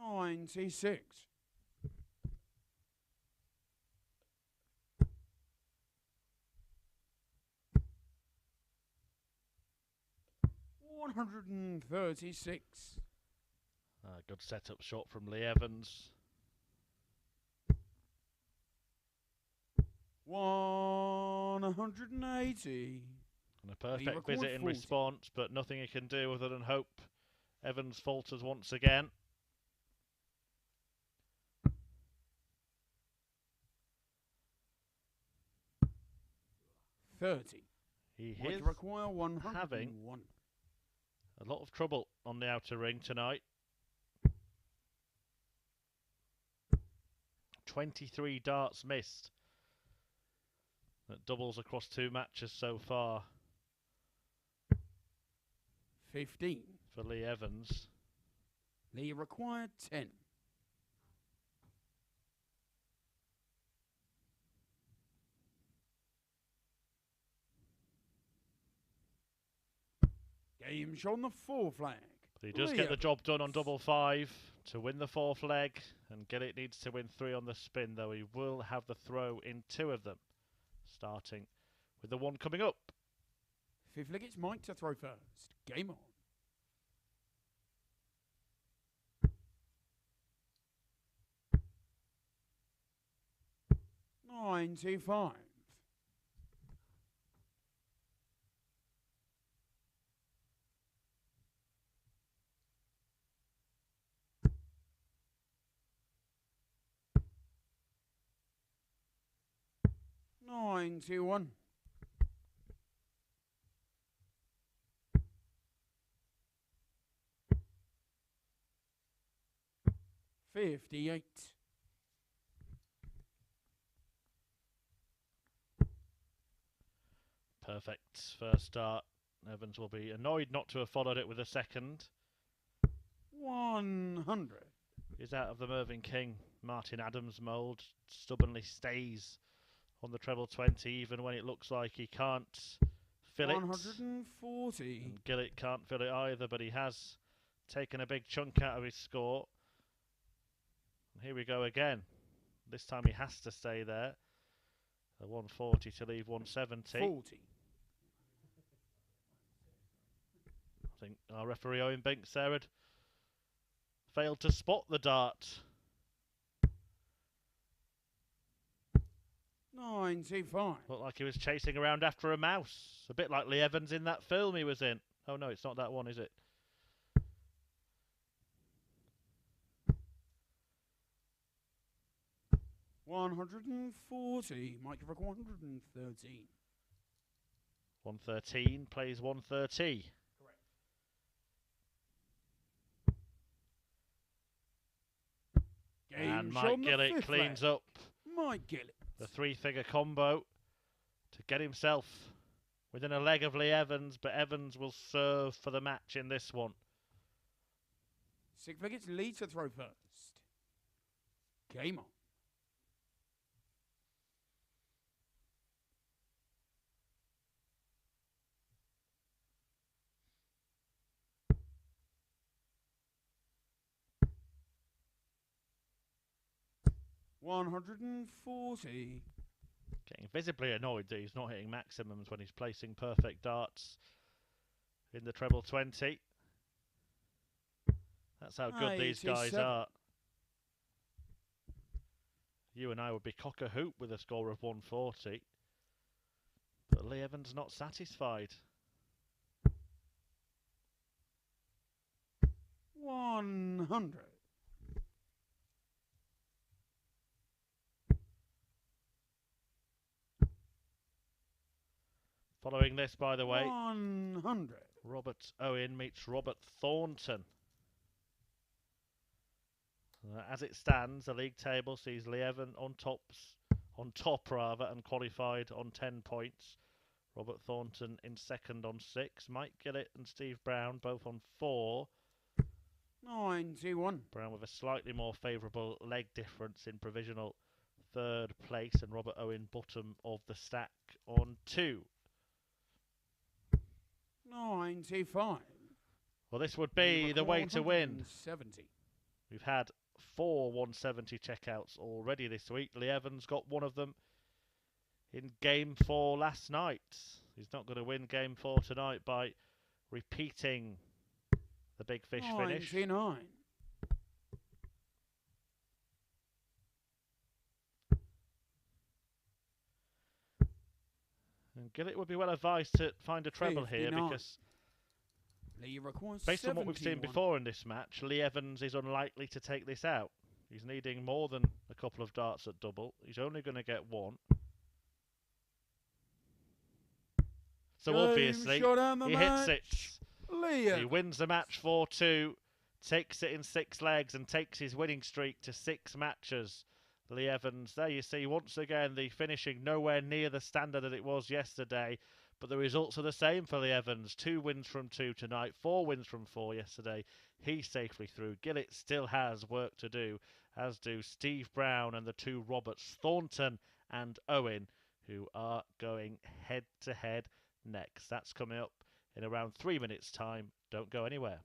$96. $136. Good setup shot from Lee Evans. $180. And a perfect visit in response, but nothing he can do other than hope. Evans falters once again. $30. He Might is require 101. having a lot of trouble on the outer ring tonight. 23 darts missed. That doubles across 2 matches so far. 15. For Lee Evans. Lee required 10. Game shown the 4th flag. But he does get the job done on double 5 to win the 4th leg. And Gillet needs to win 3 on the spin, though he will have the throw in 2 of them. Starting with the one coming up. 5th leg, it's Mike to throw first. Game on. $95. $91. $58. Perfect first start. Evans will be annoyed not to have followed it with a second. 100. He's out of the Mervyn King, Martin Adams mould. Stubbornly stays on the treble 20, even when it looks like he can't fill it. 140. And Gillet can't fill it either, but he has taken a big chunk out of his score. And here we go again. This time he has to stay there. A 140 to leave 170. 40. I think our referee Owen Binks there had failed to spot the dart. 95. Looked like he was chasing around after a mouse. A bit like Lee Evans in that film he was in. Oh no, it's not that one, is it? $140. Mike for 113. 113 plays 130. Correct. And Mike Gillet cleans up Mike Gillet. the 3-figure combo to get himself within a leg of Lee Evans, but Evans will serve for the match in this one. Six wickets, Lee to throw first. Game on. $140. Getting visibly annoyed that he's not hitting maximums when he's placing perfect darts in the treble 20. That's how good these guys are. You and I would be cock a hoop with a score of 140. But Lee Evans not satisfied. 100. Following this, by the way, 100. Robert Owen meets Robert Thornton. As it stands, the league table sees Lee Evans on top, and qualified on 10 points. Robert Thornton in second on 6. Mike Gillet and Steve Brown both on 4. 91. Brown with a slightly more favourable leg difference in provisional third place, and Robert Owen bottom of the stack on 2. 95. Well, this would be the way to win. 70. We've had 4 170 checkouts already this week. Lee Evans got one of them in Game 4 last night. He's not going to win Game 4 tonight by repeating the big fish finish. 99. And Gillet would be well advised to find a treble 59. here, because Lee requires based on what we've seen 71. before in this match, Lee Evans is unlikely to take this out. He's needing more than a couple of darts at double. He's only going to get 1. So obviously, he hits it. He wins the match 4-2, takes it in 6 legs, and takes his winning streak to 6 matches. Lee Evans, there you see, once again, the finishing nowhere near the standard that it was yesterday. But the results are the same for Lee Evans. 2 wins from 2 tonight, 4 wins from 4 yesterday. He's safely through. Gillet still has work to do, as do Steve Brown and the 2 Roberts, Thornton and Owen, who are going head-to-head next. That's coming up in around 3 minutes' time. Don't go anywhere.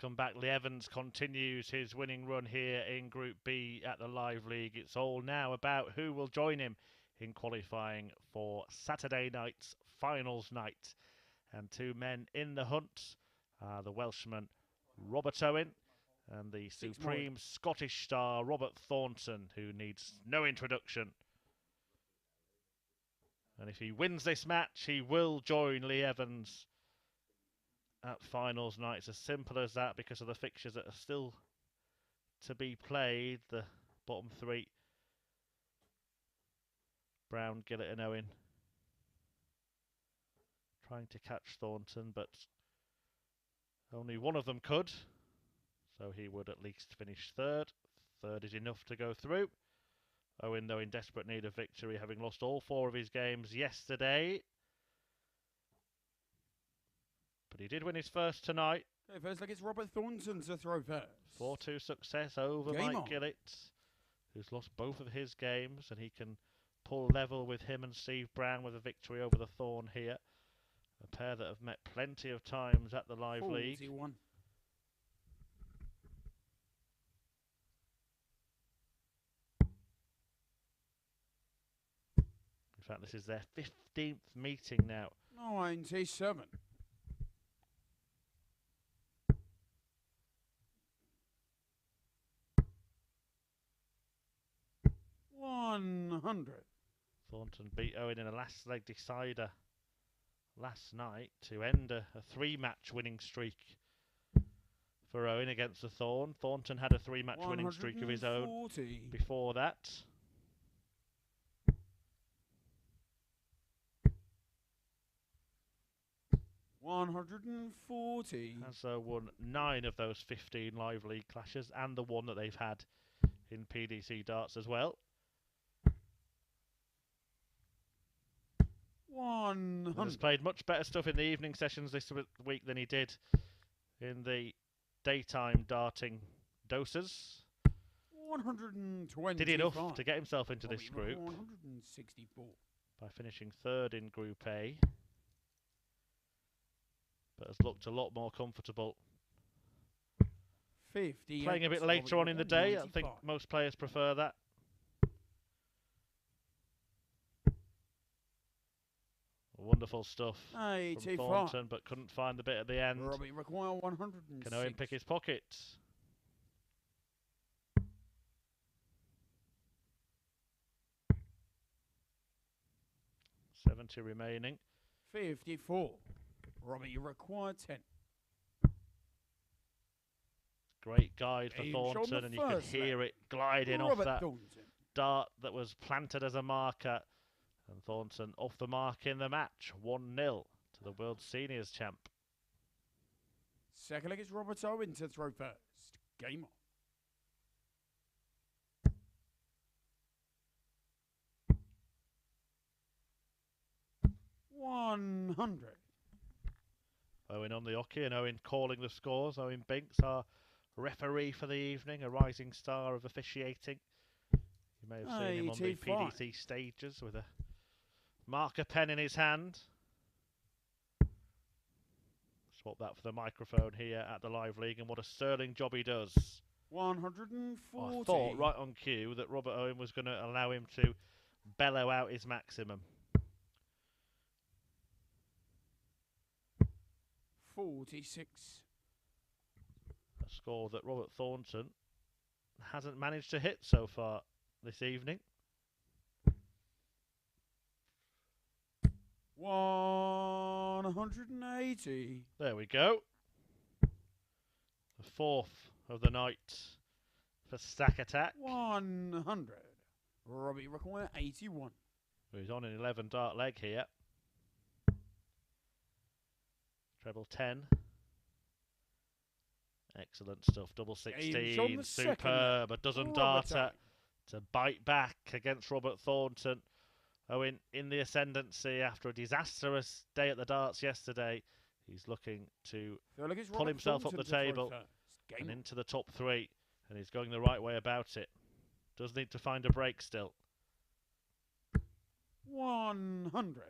welcome back. Lee Evans continues his winning run here in Group B at the Live League. It's all now about who will join him in qualifying for Saturday night's finals night. And two men in the hunt are the Welshman Robert Owen and the supreme Scottish star Robert Thornton, who needs no introduction. And if he wins this match, he will join Lee Evans at finals night. It's as simple as that because of the fixtures that are still to be played. The bottom three, Brown, Gillet and Owen, trying to catch Thornton, but only one of them could. So he would at least finish third. Third is enough to go through. Owen, though, in desperate need of victory, having lost all 4 of his games yesterday. But he did win his first tonight. Okay, first leg, it's Robert Thornton to throw first. 4-2 success over Mike Gillet, who's lost both of his games, and he can pull level with him and Steve Brown with a victory over the Thorn here. A pair that have met plenty of times at the Live League. 41. In fact, this is their 15th meeting now. 97. 100. Thornton beat Owen in a last leg decider last night to end a 3-match winning streak for Owen against the Thorn. Thornton had a 3-match winning streak of his own before that. $140. Has won 9 of those 15 Live League clashes and the one that they've had in PDC darts as well. 100. He's played much better stuff in the evening sessions this week than he did in the daytime darting doses. 120. Did enough to get himself into this group 164 by finishing third in Group A, but has looked a lot more comfortable. 50. Playing a bit later on in the day, I think most players prefer that. Wonderful stuff from Thornton, but couldn't find the bit at the end. Robbie require 106. Can Owen pick his pockets? $70 remaining. 54. Robbie, you require 10. Great guide for Thornton, and you can hear it gliding off that dart that was planted as a marker. And Thornton off the mark in the match, 1-0 to the World Seniors champ. Second leg is Robert Owen to throw first. Game on. 100. Owen on the hockey and Owen calling the scores. Owen Binks, our referee for the evening, a rising star of officiating. You may have seen him on the PDC stages with a marker pen in his hand. Swap that for the microphone here at the Live League, and what a sterling job he does. 140. I thought right on cue that Robert Owen was going to allow him to bellow out his maximum. 46. A score that Robert Thornton hasn't managed to hit so far this evening. 180. There we go. The 4th of the night for Stack Attack. 100. Robbie require 81. He's on an 11 dart leg here. Treble 10. Excellent stuff. Double 16. Superb. A dozen darter to bite back against Robert Thornton. Owen in the ascendancy after a disastrous day at the darts yesterday. He's looking to pull himself up the table and into the top 3. And he's going the right way about it. Does need to find a break still. 100.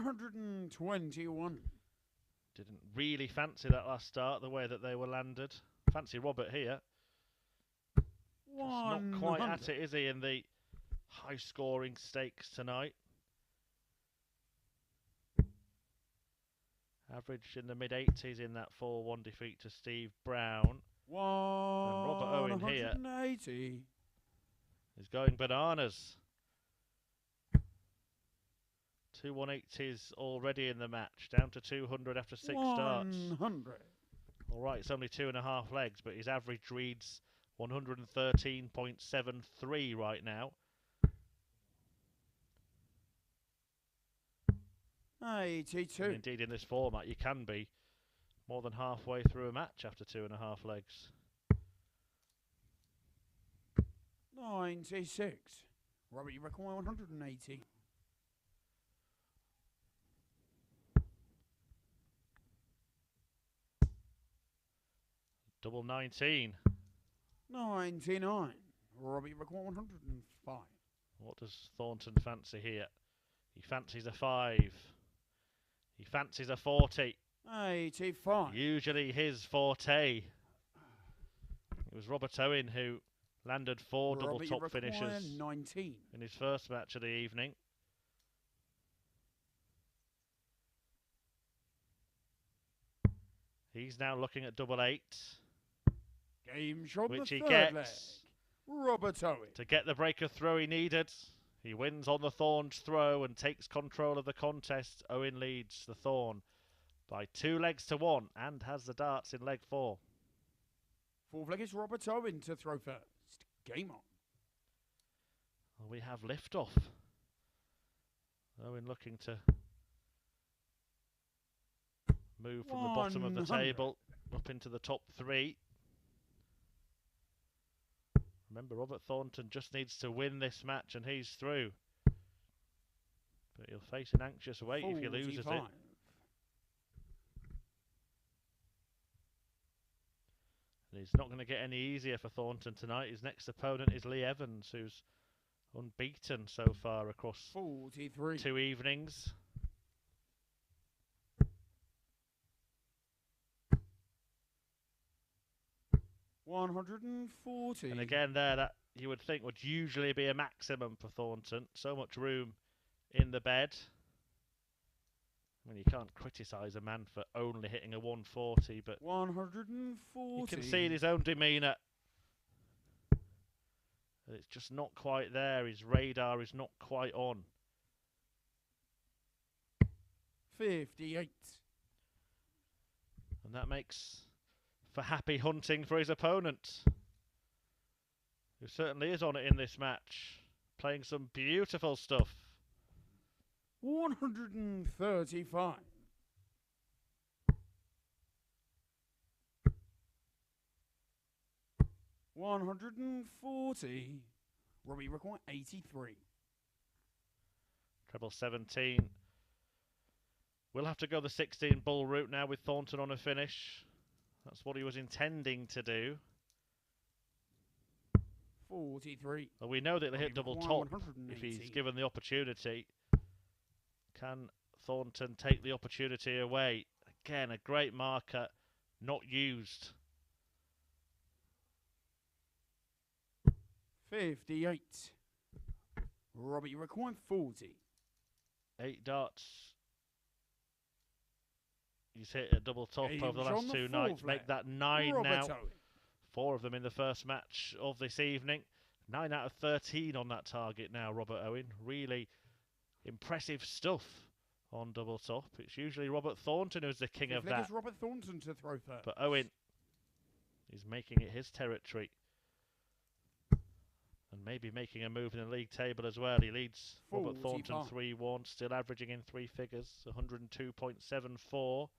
121. Didn't really fancy that last start, the way that they were landed. Fancy Robert here. Just not quite at it, is he, in the high-scoring stakes tonight? Average in the mid-80s in that 4-1 defeat to Steve Brown. And Robert Owen here is going bananas. 2 180s already in the match, down to 200 after 6 starts. 100. All right, it's only 2.5 legs, but his average reads 113.73 right now. 82. And indeed, in this format, you can be more than halfway through a match after 2.5 legs. 96. Robert, you reckon 180. Double 19. 99. Robert, you reckon 105. What does Thornton fancy here? He fancies a 5. He fancies a 40. 85. Usually his forte. It was Robert Owen who landed 4 double top finishes 19. in his first match of the evening. He's now looking at double 8. Game shot, which the he third gets. leg. Robert Owen. To get the breaker throw he needed. He wins on the Thorn's throw and takes control of the contest. Owen leads the Thorn by 2 legs to 1 and has the darts in leg 4. Fourth leg is Robert Owen to throw first. Game on. Well, we have liftoff. Owen looking to move from the bottom of the table up into the top 3. Remember, Robert Thornton just needs to win this match and he's through. But he'll face an anxious wait if he loses it. And he's not going to get any easier for Thornton tonight. His next opponent is Lee Evans, who's unbeaten so far across 43. 2 evenings. $140. And again there, that you would think would usually be a maximum for Thornton. So much room in the bed. I mean, you can't criticise a man for only hitting a 140, but 140. you can see in his own demeanour that it's just not quite there. His radar is not quite on. 58. And that makes for happy hunting for his opponent, who certainly is on it in this match, playing some beautiful stuff. 135. 140. Robbie require 83. Treble 17. We'll have to go the 16 bull route now with Thornton on a finish. That's what he was intending to do. 43. Well, we know that he'll hit double top if he's given the opportunity. Can Thornton take the opportunity away? Again, a great marker, not used. 58. Robbie required 40. 8 darts. He's hit a double top over the last 2 nights. Make that 9 now. 4 of them in the first match of this evening. 9 out of 13 on that target now, Robert Owen. Really impressive stuff on double top. It's usually Robert Thornton who's the king of that. Robert Thornton to throw first. But Owen is making it his territory. And maybe making a move in the league table as well. He leads Robert Thornton 3-1, still averaging in 3 figures, 102.74.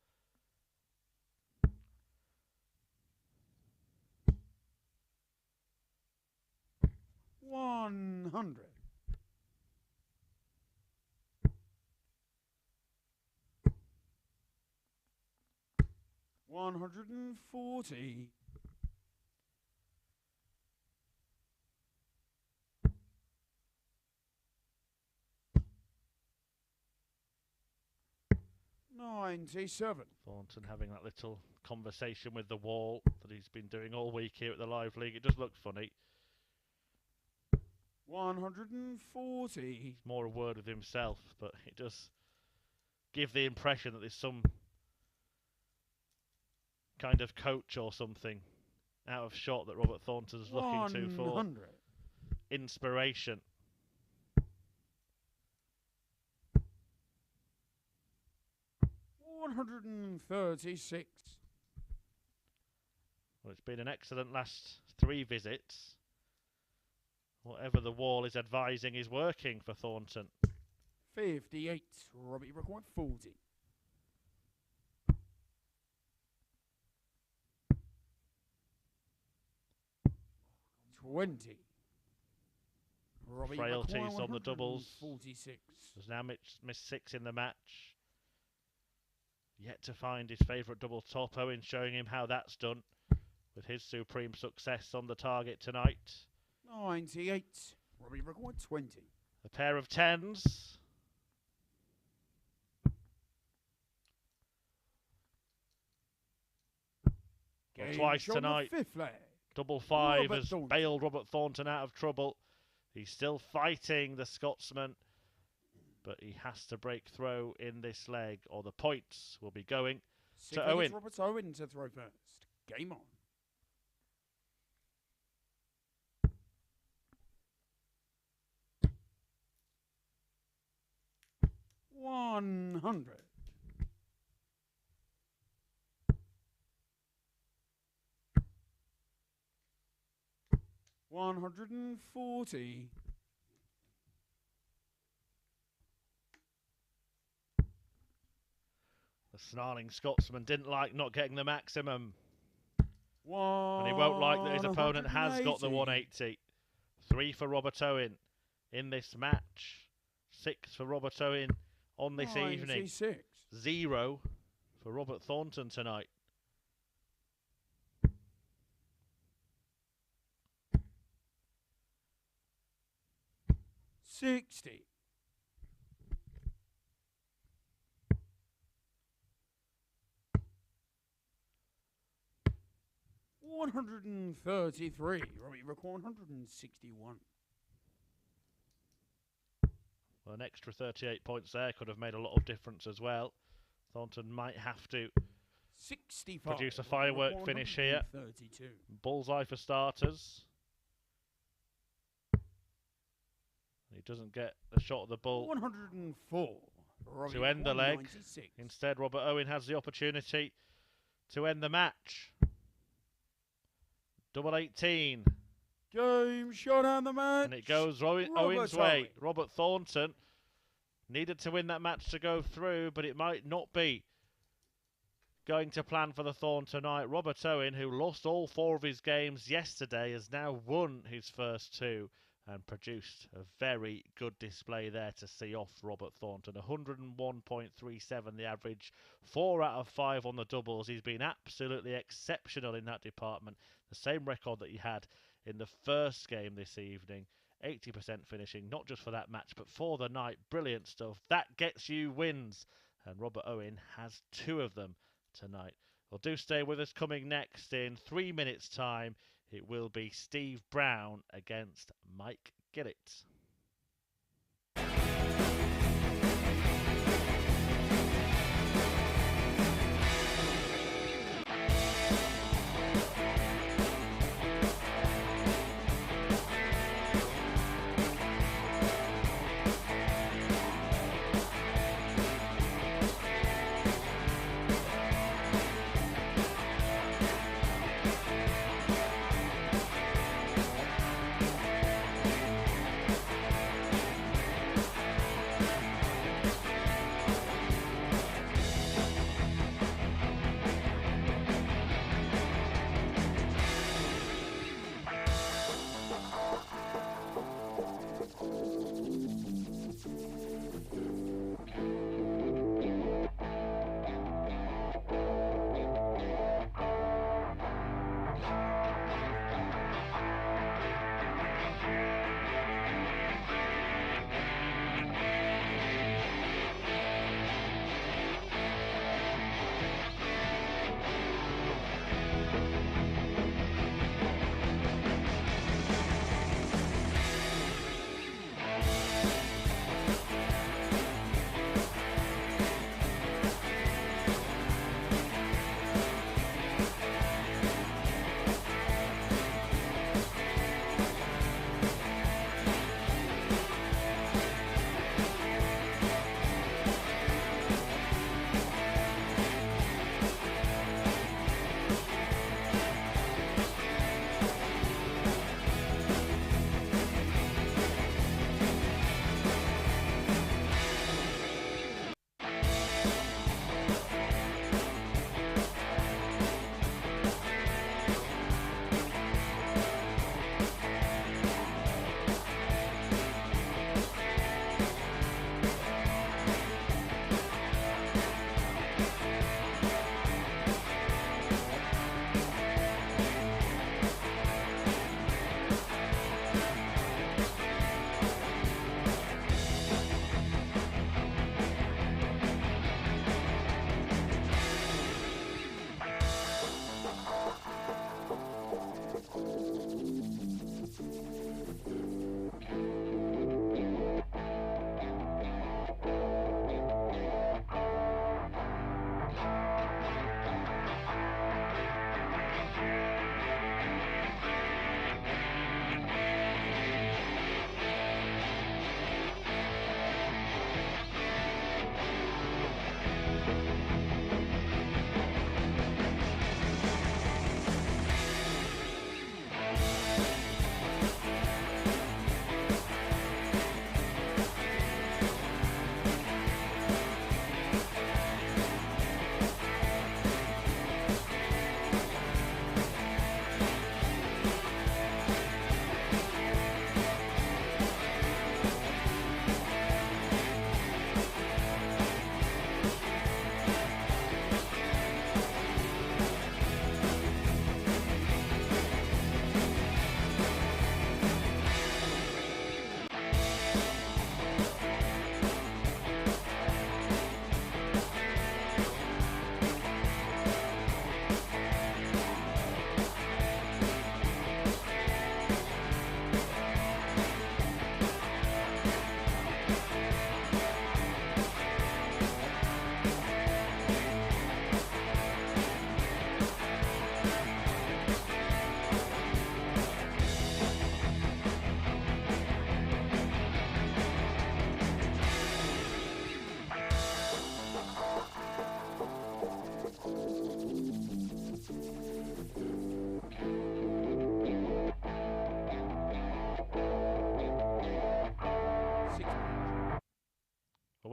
$100. 140. 97. Thornton having that little conversation with the wall that he's been doing all week here at the Live League. It does look funny. 140. It's more a word with himself, but it does give the impression that there's some kind of coach or something out of shot that Robert Thornton's looking to for 100. inspiration. 136. Well, it's been an excellent last 3 visits. Whatever the wall is advising is working for Thornton. 58. Robbie required 40. 20. Robbie Frailties on the doubles. 46. Has now missed 6 in the match. Yet to find his favourite double top. Owen showing him how that's done with his supreme success on the target tonight. 98. Robbie required 20. A pair of 10s. Well, twice tonight. Fifth leg. Double 5 Robert has Thornton. bailed Robert Thornton out of trouble. He's still fighting the Scotsman, but he has to break throw in this leg, or the points will be going to Owen. Robert Owen to throw first. Game on. 100. 140. The snarling Scotsman didn't like not getting the maximum. And he won't like that his opponent has got the 180. 3 for Robert Owen in this match. 6 for Robert Owen on this evening. 0 for Robert Thornton tonight. 60. 133. Robbie record 161. Well, an extra 38 points there could have made a lot of difference as well. Thornton might have to 65. produce a firework finish here. 32. Bullseye for starters. He doesn't get a shot at the bull 104. Robbie to end the leg. 196. Instead, Robert Owen has the opportunity to end the match. Double 18. Game shot on the match. And it goes Owen's way. Robert Thornton needed to win that match to go through, but it might not be going to plan for the Thorn tonight. Robert Owen, who lost all 4 of his games yesterday, has now won his first 2 and produced a very good display there to see off Robert Thornton. 101.37 the average, 4 out of 5 on the doubles. He's been absolutely exceptional in that department. The same record that he had in the first game this evening. 80% finishing, not just for that match, but for the night. Brilliant stuff. That gets you wins. And Robert Owen has 2 of them tonight. Well, do stay with us. Coming next in 3 minutes' time, it will be Steve Brown against Mike Gillet.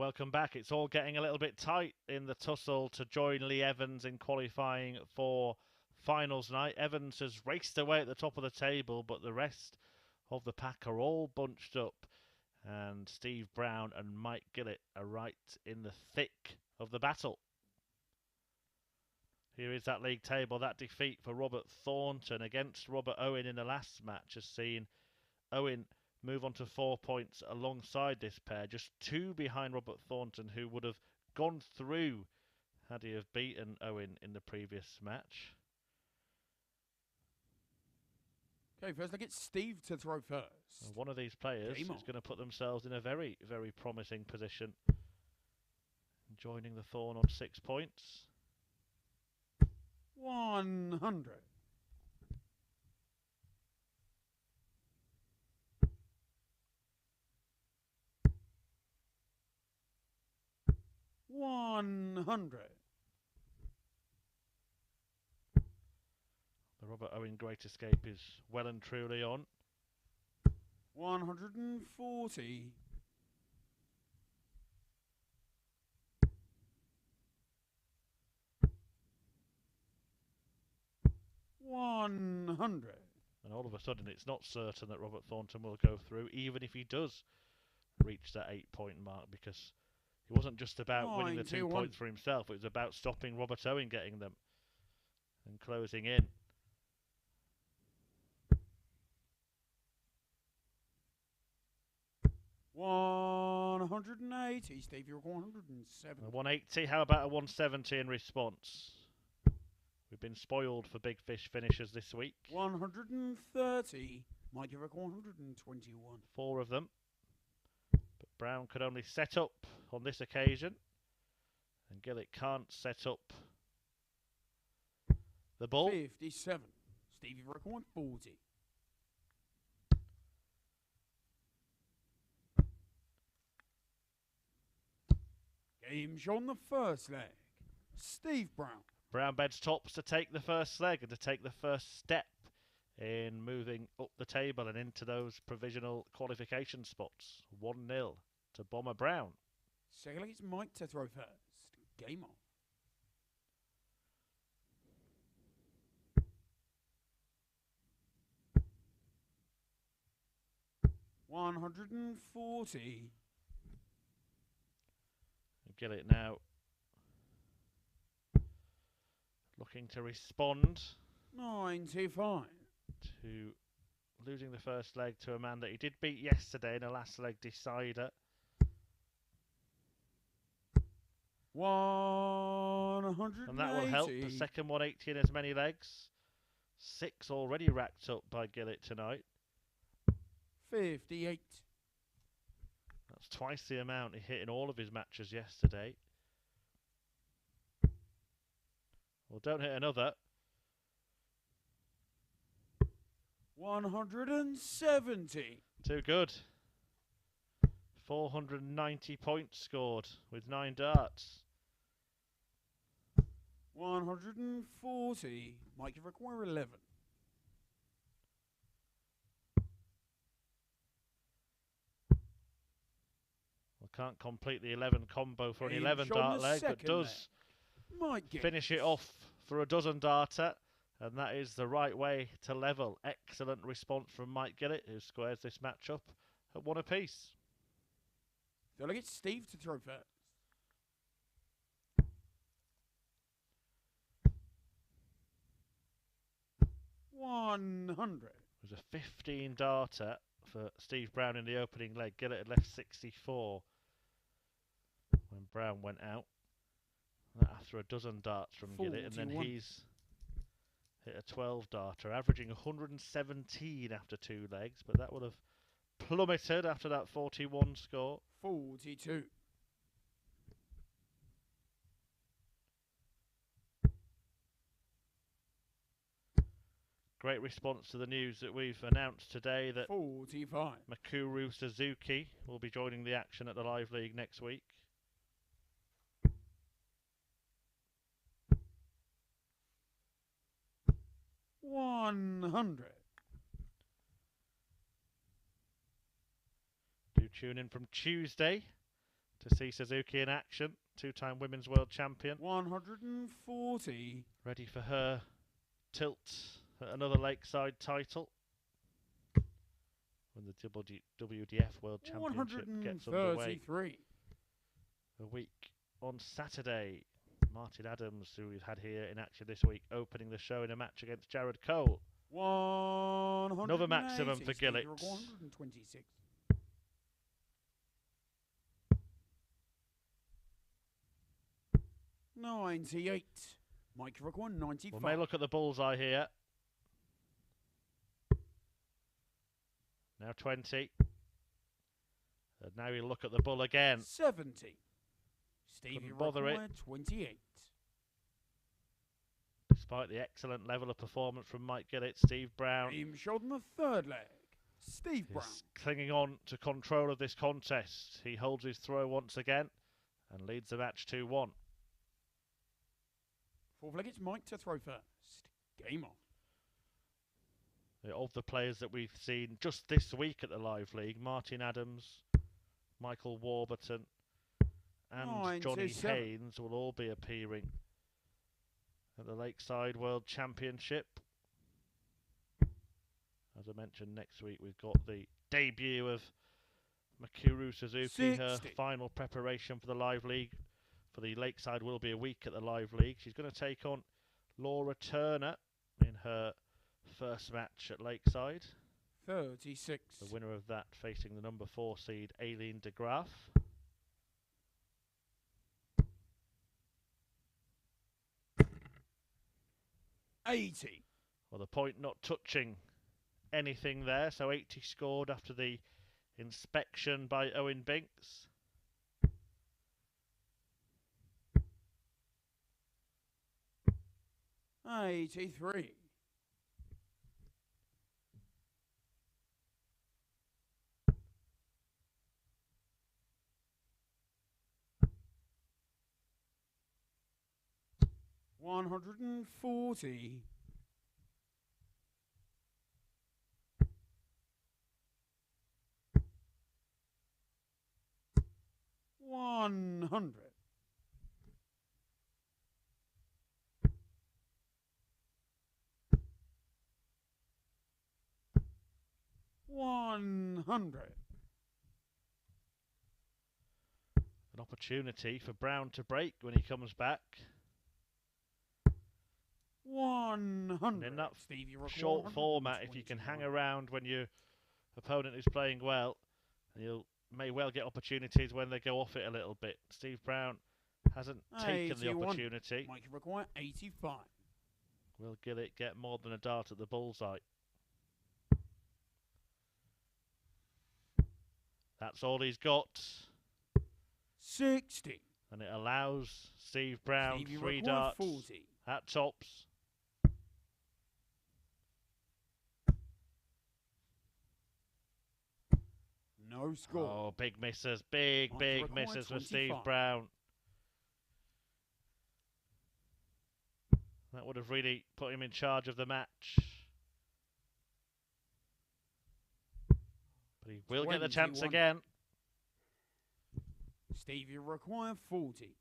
Welcome back. It's all getting a little bit tight in the tussle to join Lee Evans in qualifying for finals night. Evans has raced away at the top of the table, but the rest of the pack are all bunched up. And Steve Brown and Mike Gillet are right in the thick of the battle. Here is that league table. That defeat for Robert Thornton against Robert Owen in the last match has seen Owen move on to 4 points alongside this pair, just 2 behind Robert Thornton, who would have gone through had he have beaten Owen in the previous match. Okay, first I get Steve to throw first. One of these players is going to put themselves in a very, very promising position. Joining the Thorn on 6 points. 100. 100. The Robert Owen Great Escape is well and truly on. 140. 100. And all of a sudden it's not certain that Robert Thornton will go through, even if he does reach that 8-point mark, because it wasn't just about winning the 2 points for himself, it was about stopping Robert Owen getting them and closing in. $180, Steve, you're 170. 180, how about a 170 in response? We've been spoiled for big fish finishers this week. 130, Mike, you're 121. 4 of them. But Brown could only set up on this occasion. And Gillet can't set up the ball. 57, Steve, you're 140. Game's on the first leg. Steve Brown. Brown beds tops to take the first leg and to take the first step in moving up the table and into those provisional qualification spots. 1-0 to Bomber Brown. Second leg, it's Mike to throw first. Game on. 140. Gillet now looking to respond 95. to losing the first leg to a man that he did beat yesterday in a last leg decider. 180. And that will help. The second 180 in as many legs. 6 already racked up by Gillet tonight. 58. That's twice the amount he hit in all of his matches yesterday. Well, don't hit another. 170. Too good. 490 points scored with 9 darts. 140. Mike, you require 11. Well, can't complete the 11 combo for an 11 dart leg, but does finish it off for a dozen darter. And that is the right way to level. Excellent response from Mike Gillet, who squares this match up at 1 apiece. So I get Steve to throw first. $100. It was a 15 darter for Steve Brown in the opening leg. Gillet had left 64 when Brown went out. That after a dozen darts from Gillet, and then he's hit a 12 darter, averaging 117 after 2 legs, but that would have plummeted after that 41 score. 42. Great response to the news that we've announced today that 45. Makuru Suzuki will be joining the action at the Live League next week. $100. Do tune in from Tuesday to see Suzuki in action. Two-time Women's World Champion. 140. Ready for her tilt at another Lakeside title. When the WDF World Championship gets underway. 133. A week on Saturday. Martin Adams, who we've had here in action this week, opening the show in a match against Jared Cole. 180. Another maximum for Gillet. 126. 98. Mike Rook 95. We may look at the bullseye here. Now 20. And now we look at the bull again. 70. Stevie Couldn't bother it. 28. Despite the excellent level of performance from Mike Gillet, Steve Brown Team showed on the third leg. Steve Brown. is clinging on to control of this contest. He holds his throw once again and leads the match 2-1. Fourth leg, it's Mike to throw first. Game on. Of the players that we've seen just this week at the Live League, Martin Adams, Michael Warburton and Johnny 97. Haynes will all be appearing at the Lakeside World Championship. As I mentioned, next week we've got the debut of Mikuru Suzuki, 60. her final preparation for the Live League. For the Lakeside will be a week at the Live League. She's going to take on Laura Turner in her first match at Lakeside. 36. The winner of that facing the number 4 seed Aileen de Graaf. $80. Well, the point not touching anything there, so 80 scored after the inspection by Owen Binks. $83. $140. $100. $100. An opportunity for Brown to break when he comes back. 100. And in that short format, if you can hang around when your opponent is playing well, you may well get opportunities when they go off it a little bit. Steve Brown hasn't taken the 81. opportunity. Mike require 85. Will Gillet get more than a dart at the bullseye? That's all he's got. 60. And it allows Steve Brown Stevie 3 require darts 40. at tops. No score. Oh, big misses. Big required misses for 25. Steve Brown. That would have really put him in charge of the match. But he will get the chance 21. again. Stevie require 40.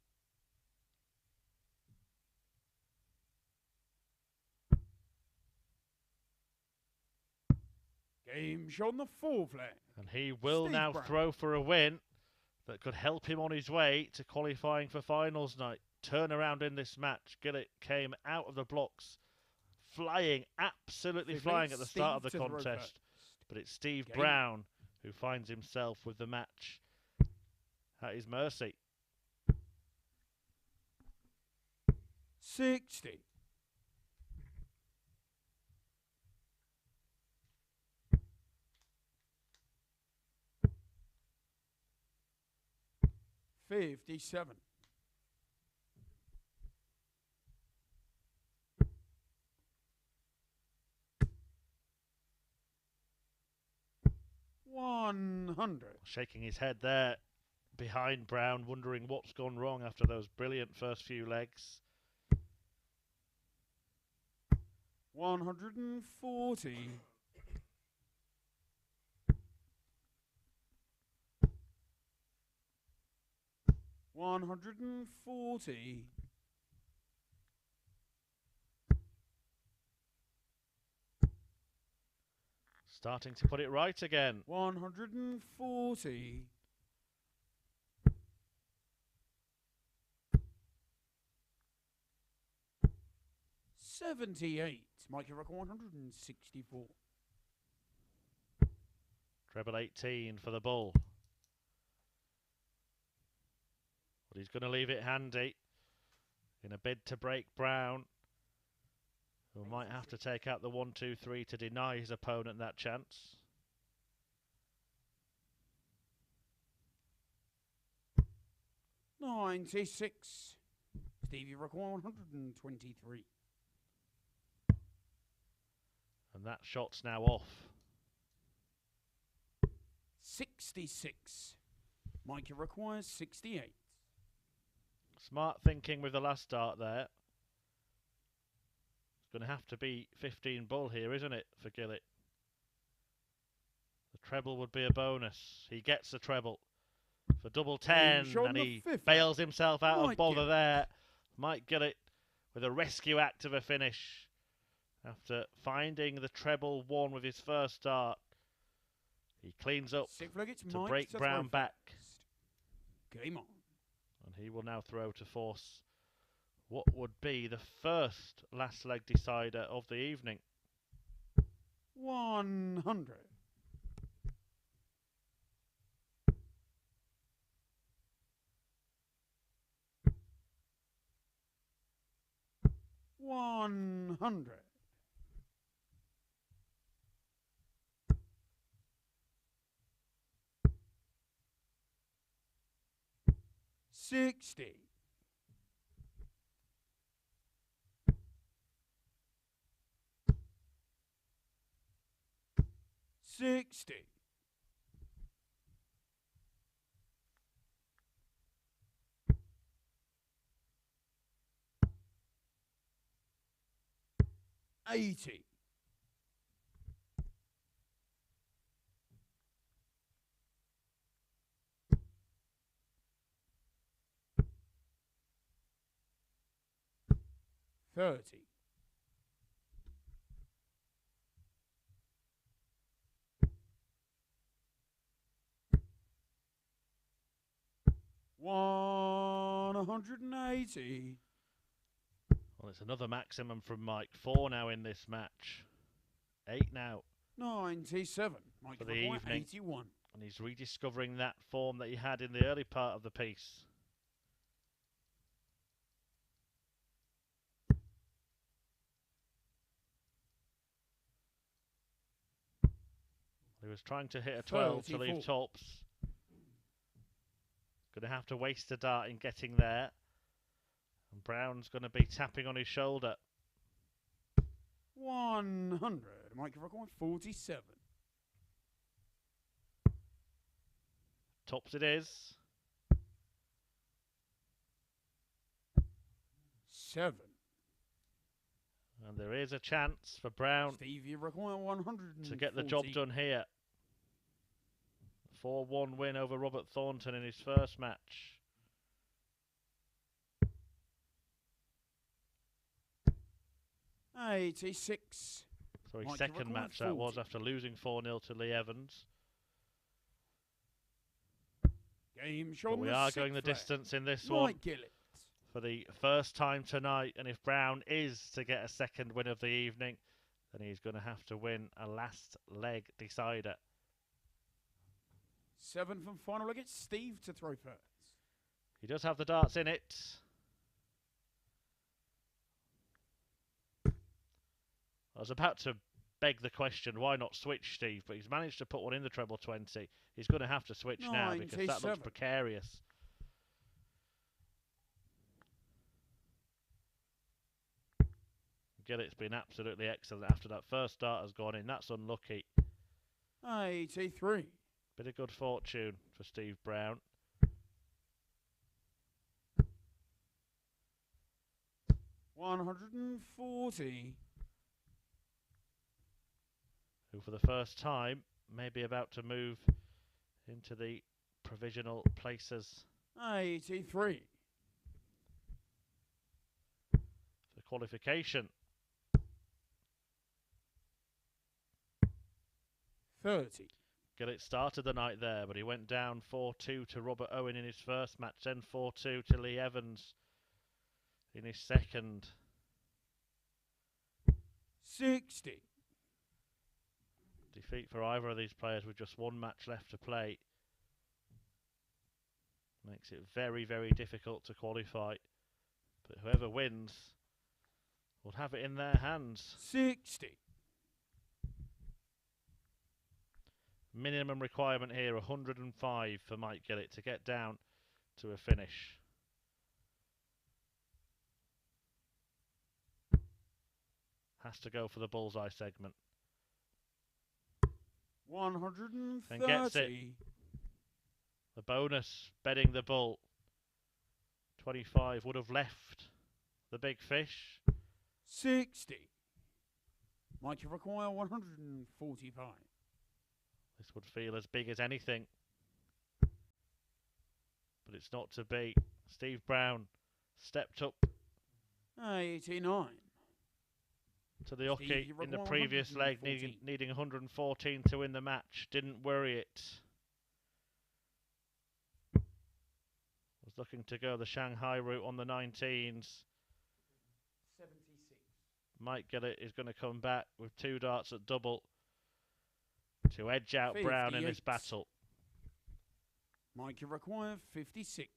Game shot on the fourth leg. And he will Steve now Brown. throw for a win that could help him on his way to qualifying for finals night. Turnaround in this match. Gillet came out of the blocks flying, absolutely Fifth flying leg, at the start of the Steve to throw contest. first. But it's Steve Game. Brown who finds himself with the match at his mercy. 60. $57. $100. Shaking his head there behind Brown, wondering what's gone wrong after those brilliant first few legs. 140. 140. Starting to put it right again. 140. 78. Mike, you reckon 164. Treble 18 for the bull. But he's going to leave it handy in a bid to break Brown, who might have to take out the 1, 2, 3 to deny his opponent that chance. $96. Steve, you reckon 123. And that shot's now off. 66. Mike, you requires 68. Smart thinking with the last dart there. It's going to have to be 15 bull here, isn't it, for Gillet? The treble would be a bonus. He gets the treble for double 10, and he bails himself out of bother there. Mike Gillet with a rescue act of a finish after finding the treble 1 with his first dart. He cleans up to break Brown back. Game on. And he will now throw to force what would be the first last leg decider of the evening. 100. 100. 60. 60. 80. 30. 180. Well, it's another maximum from Mike. 4 now in this match. 8 now. 97. Mike for the evening. 81. And he's rediscovering that form that he had in the early part of the piece. He was trying to hit a 12 to leave tops. Going to have to waste a dart in getting there. And Brown's going to be tapping on his shoulder. 100. Mike, you're 47. Tops it is. 7. And there is a chance for Brown Steve, you require 100 to get the job done here. 4-1 win over Robert Thornton in his first match. $86. So his second match that was after losing 4-0 to Lee Evans. Game but we are going the distance in this one Gillet. for the first time tonight. And if Brown is to get a second win of the evening, then he's going to have to win a last leg decider. 7 from final leg. It's Steve to throw first. He does have the darts in it. I was about to beg the question, why not switch, Steve? But he's managed to put one in the treble 20. He's going to have to switch now because that looks precarious. Gillet's been absolutely excellent after that first dart has gone in. That's unlucky. 83. Bit of good fortune for Steve Brown. $140. Who for the first time may be about to move into the provisional places. 83. For qualification. 30. Gillet started the night there, but he went down 4-2 to Robert Owen in his first match, then 4-2 to Lee Evans in his second. 60. Defeat for either of these players with just one match left to play makes it very, very difficult to qualify. But whoever wins will have it in their hands. 60. Minimum requirement here, 105 for Mike Gillet to get down to a finish. Has to go for the bullseye segment. 130. And gets it. The bonus, betting the bull. 25 would have left the big fish. 60. Mike, you require 145. This would feel as big as anything. But it's not to be. Steve Brown stepped up 89. to the hockey in the previous leg, needing 114 to win the match. Didn't worry it. Was looking to go the Shanghai route on the 19s. 76. Mike Gillet is going to come back with 2 darts at double to edge out 58. Brown in this battle. Mike, you require 56.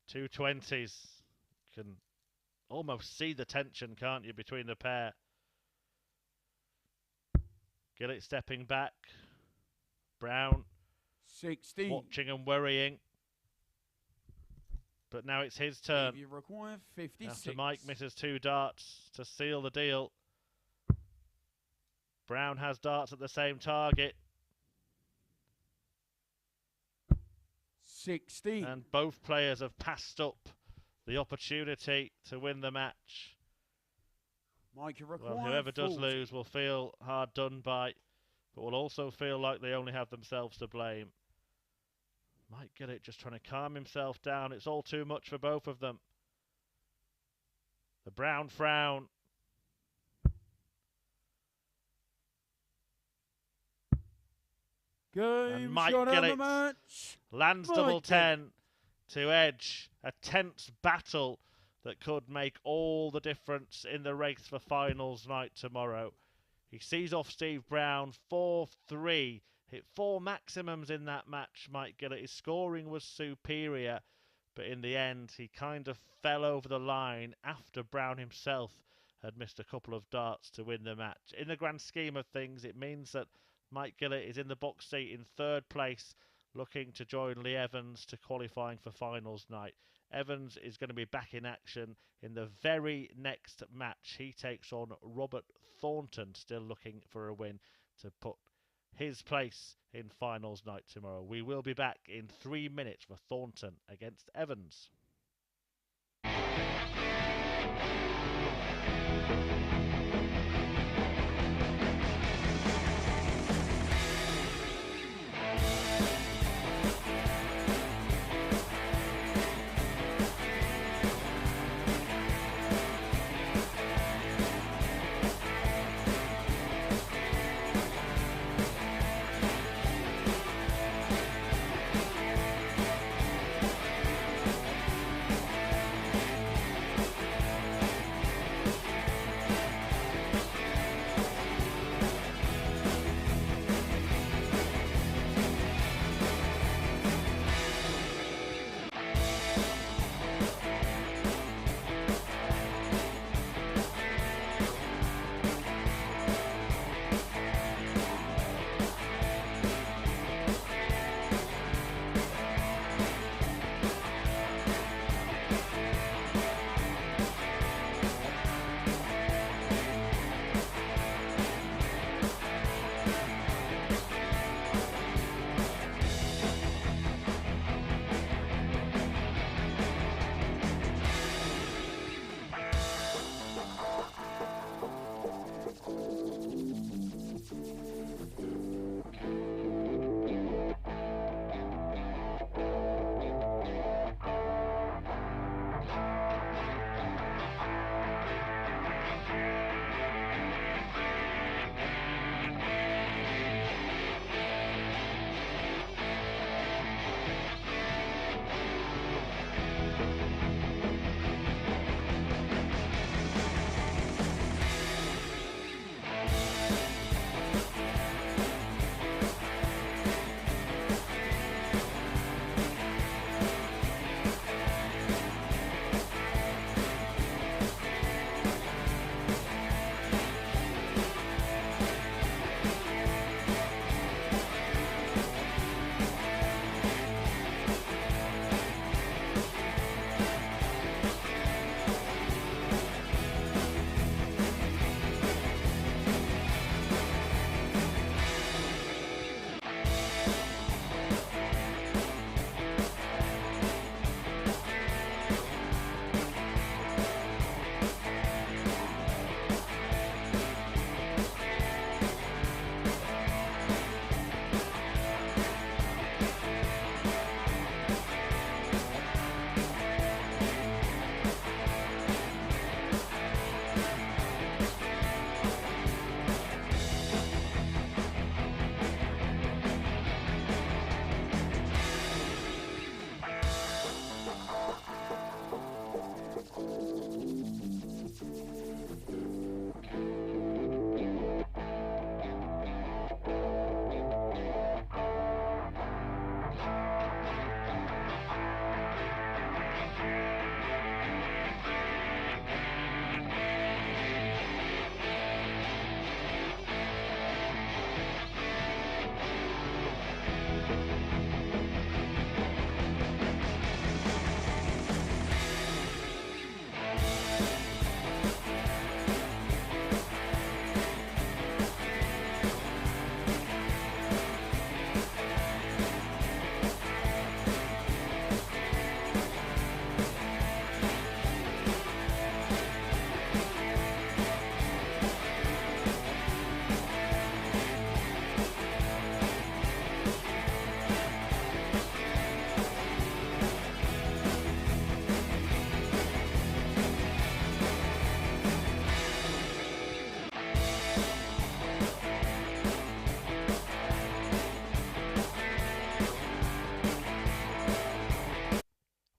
Two 20s. Can almost see the tension, can't you, between the pair. Gillet stepping back. Brown 60. watching and worrying. But now it's his turn. You require 56. After Mike misses 2 darts to seal the deal. Brown has darts at the same target. 60. And both players have passed up the opportunity to win the match. Mike, you require Well, whoever does 40. lose will feel hard done by, but will also feel like they only have themselves to blame. Mike Gillet just trying to calm himself down. It's all too much for both of them. The Brown frown. Game Mike shot of the Gillet match. lands Mike double Gillet. 10 to edge a tense battle that could make all the difference in the race for finals night tomorrow. He sees off Steve Brown 4-3. Hit 4 maximums in that match, Mike Gillet. His scoring was superior, but in the end, he kind of fell over the line after Brown himself had missed a couple of darts to win the match. In the grand scheme of things, it means that Mike Gillet is in the box seat in 3rd place, looking to join Lee Evans to qualifying for finals night. Evans is going to be back in action in the very next match. He takes on Robert Thornton, still looking for a win to put his place in finals night tomorrow. We will be back in 3 minutes for Thornton against Evans.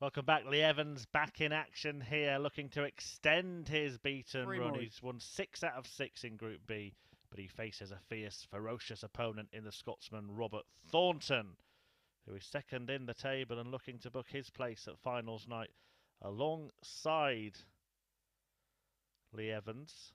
Welcome back. Lee Evans back in action here, looking to extend his beaten Three run. more. He's won 6 out of 6 in Group B, but he faces a fierce, ferocious opponent in the Scotsman Robert Thornton, who is second in the table and looking to book his place at finals night alongside Lee Evans.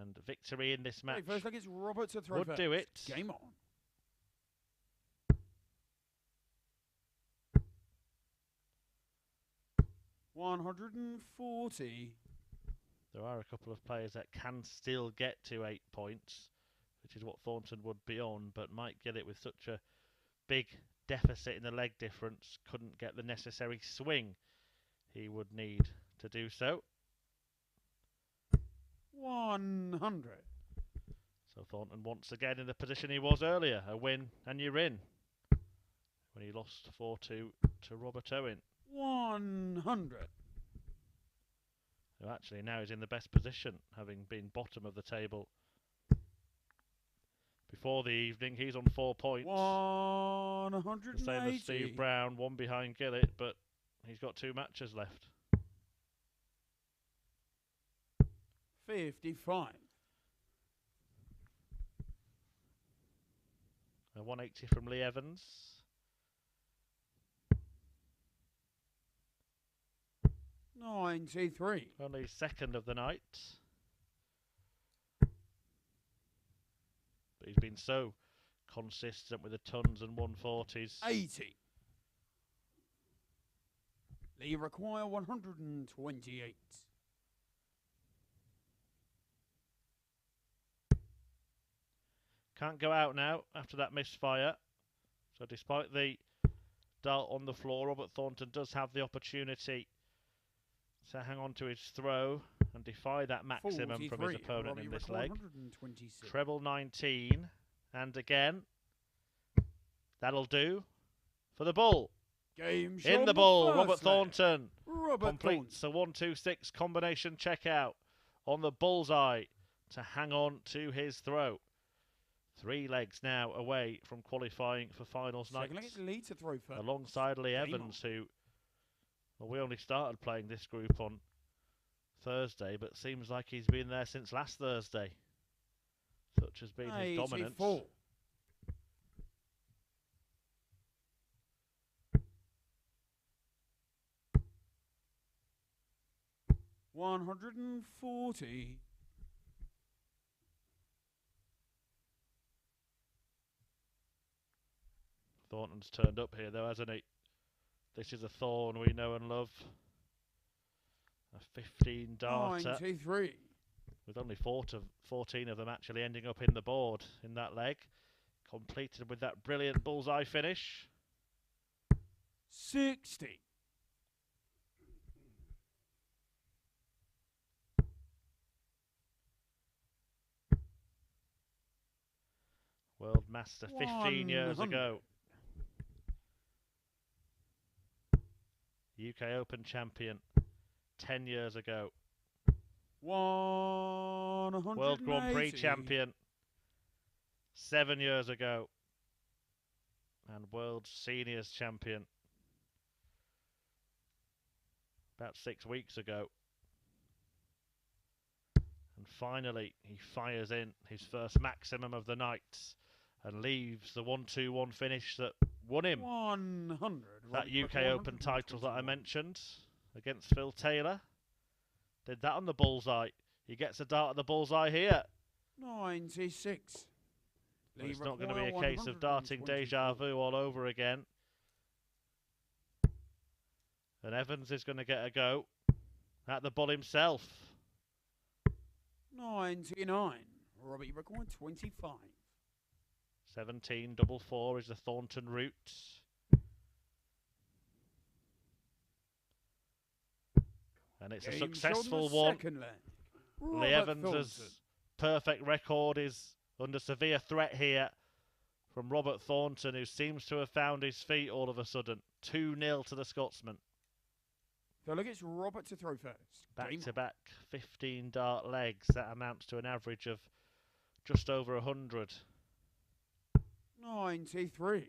And victory in this match First leg is Robert to throw would first. do it. Game on. $140. There are a couple of players that can still get to 8 points, which is what Thornton would be on, but Mike Gillet, with such a big deficit in the leg difference, couldn't get the necessary swing he would need to do so. 100. So Thornton once again in the position he was earlier, a win and you're in, when he lost 4-2 to Robert Owen. 100. Who actually now is in the best position, having been bottom of the table before the evening. He's on 4 points. 180. The same as Steve Brown, one behind Gillet, but he's got 2 matches left. 55. A 180 from Lee Evans. 93. Only second of the night. But he's been so consistent with the tons and 140s. 80. Lee require 128. Can't go out now after that misfire. So despite the dart on the floor, Robert Thornton does have the opportunity to hang on to his throw and defy that maximum from his opponent in this leg. Treble 19, and again, that'll do for the bull. Game in the bull, Robert Thornton completes a 1-2-6 combination checkout on the bullseye to hang on to his throw. 3 legs now away from qualifying for finals night, Lee to throw first. alongside Lee Evans, who, well, we only started playing this group on Thursday, but seems like he's been there since last Thursday. Such has been his dominance. 140. Thornton's turned up here, though, hasn't he? This is a thorn we know and love. A 15 darter. 93. With only 14 of them actually ending up in the board in that leg. Completed with that brilliant bullseye finish. 60. World Master 15 years ago. UK Open champion 10 years ago. 180. World Grand Prix champion 7 years ago. And World Seniors champion about 6 weeks ago. And finally, he fires in his first maximum of the night and leaves the 1-2-1 finish that won him 100. that UK Open title that I mentioned against Phil Taylor. Did that on the bullseye. He gets a dart at the bullseye here. 96. But it's not going to be a case of darting deja vu all over again. And Evans is going to get a go at the bull himself. 99. Robbie required 25. 17 double 4 is the Thornton route. And it's a successful one. Lee Evans' perfect record is under severe threat here from Robert Thornton, who seems to have found his feet all of a sudden. 2-0 to the Scotsman. Delegates Robert to throw first. Back to back 15 dart legs. That amounts to an average of just over 100. 93.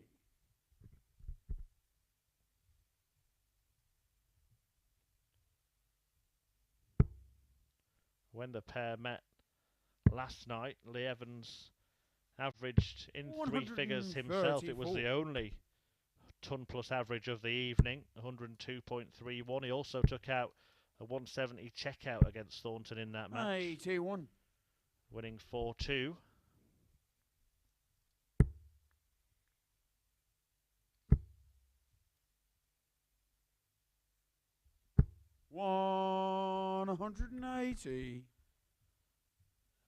When the pair met last night, Lee Evans averaged in 3 figures himself. It was the only ton plus average of the evening, 102.31. He also took out a 170 checkout against Thornton in that match. 81. Winning 4-2. $180.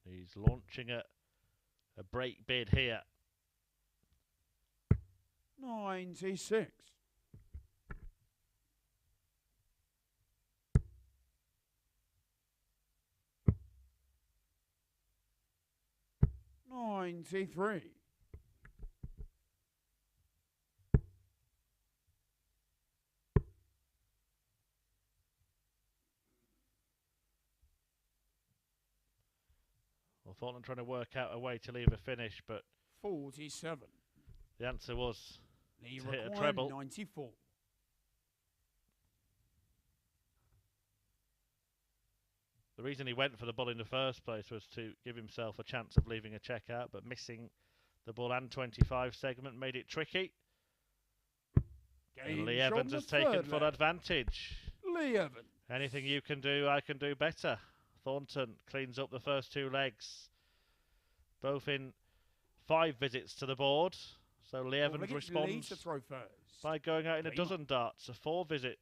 He's launching a break bid here. 96. 93. Well, Thornton trying to work out a way to leave a finish, but 47. the answer was Lee to hit a required treble. 94. The reason he went for the bull in the first place was to give himself a chance of leaving a checkout, but missing the bull and 25 segment made it tricky. And Lee Evans has taken full advantage. Lee Evans. Anything you can do, I can do better. Thornton cleans up the first 2 legs, both in 5 visits to the board. So Lee Evans responds to throw first. by going out in a dozen darts, a 4-visit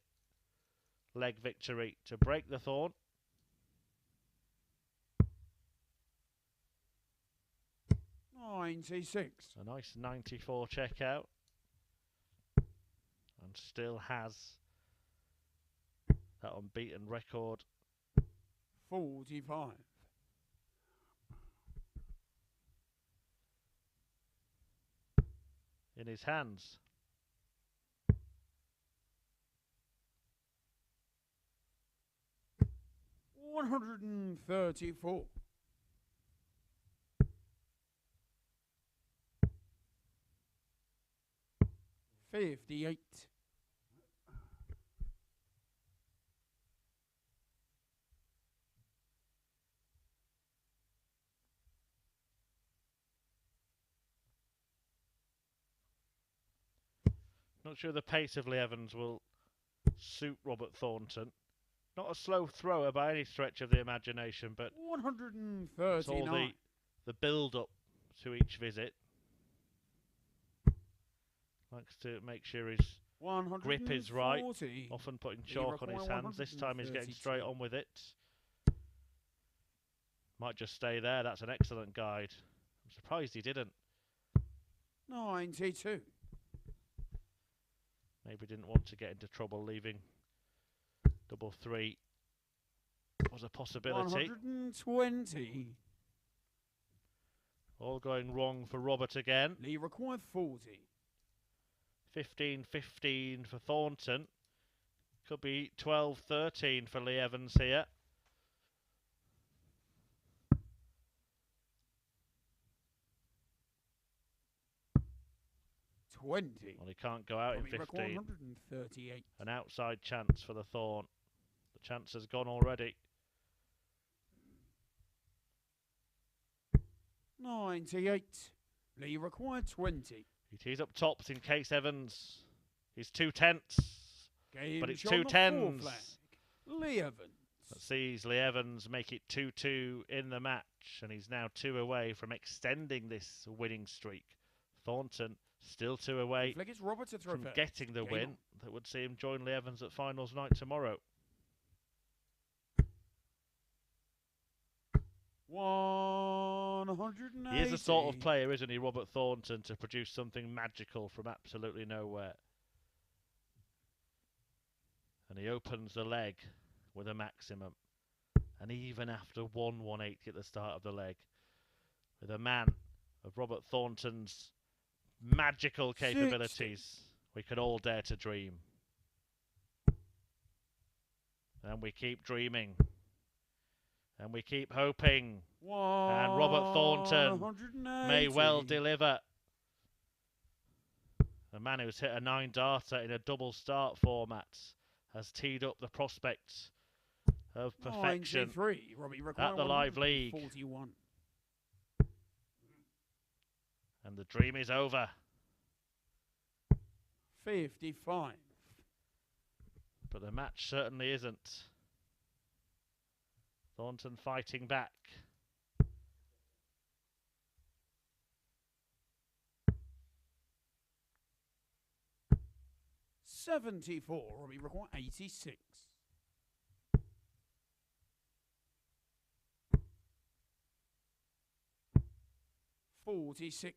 leg victory to break the Thorn. 96. A nice 94 checkout. And still has that unbeaten record. 45. In his hands. $134. 58. Not sure the pace of Lee Evans will suit Robert Thornton. Not a slow thrower by any stretch of the imagination, but 139. it's all the build-up to each visit. Likes to make sure his grip is right, often putting chalk on his hands. This time he's getting straight on with it. Might just stay there. That's an excellent guide. I'm surprised he didn't. 92. Maybe didn't want to get into trouble, leaving double 3 was a possibility. 120. All going wrong for Robert again. Lee required 40. 15-15 for Thornton. Could be 12-13 for Lee Evans here. Well, he can't go out in 15. 138. An outside chance for the Thorn. The chance has gone already. 98. Lee required 20. He tees up tops in case Evans. He's 2 tenths. But it's 2 tens. Lee Evans. That sees Lee Evans make it 2-2 in the match. And he's now 2 away from extending this winning streak. Thornton still 2 away from getting the win that would see him join Lee Evans at finals night tomorrow. 180. He is the sort of player, isn't he, Robert Thornton, to produce something magical from absolutely nowhere. And he opens the leg with a maximum. And even after 180 at the start of the leg, with a man of Robert Thornton's magical capabilities, 60. we could all dare to dream. And we keep dreaming. And we keep hoping. And Robert Thornton may well deliver. The man who's hit a 9-darter in a double start format has teed up the prospect of perfection at the live league. 41. And the dream is over. 55. But the match certainly isn't. Thornton fighting back. $74. We require 86. $46.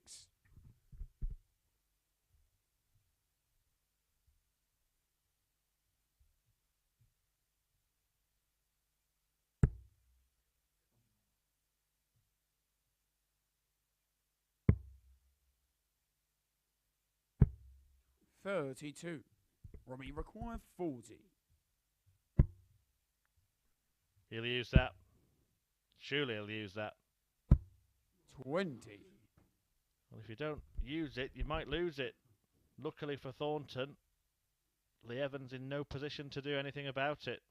$32. Robbie require 40. He'll use that. Surely he'll use that. 20. Well, if you don't use it, you might lose it. Luckily for Thornton, Lee Evans in no position to do anything about it.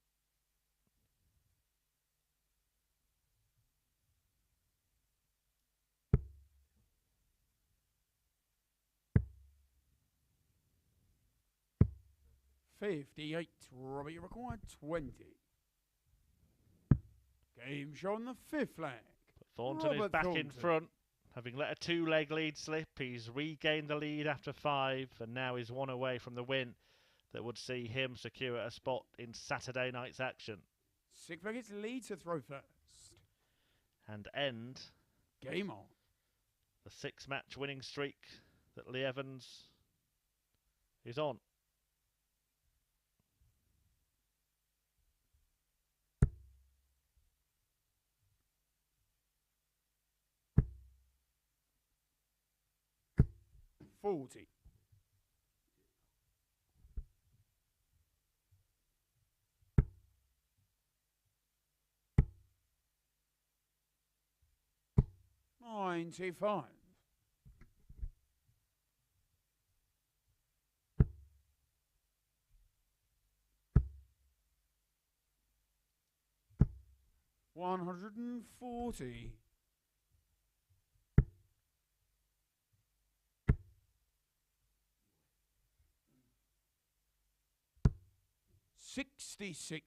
$58. Robbie required 20. Game show on the 5th flag. But Thornton is back in front. Having let a 2-leg lead slip, he's regained the lead after 5 and now is 1 away from the win that would see him secure a spot in Saturday night's action. 6 flag gets lead to throw first. And end game on. The 6-match winning streak that Lee Evans is on. $40. $95. $140. $66.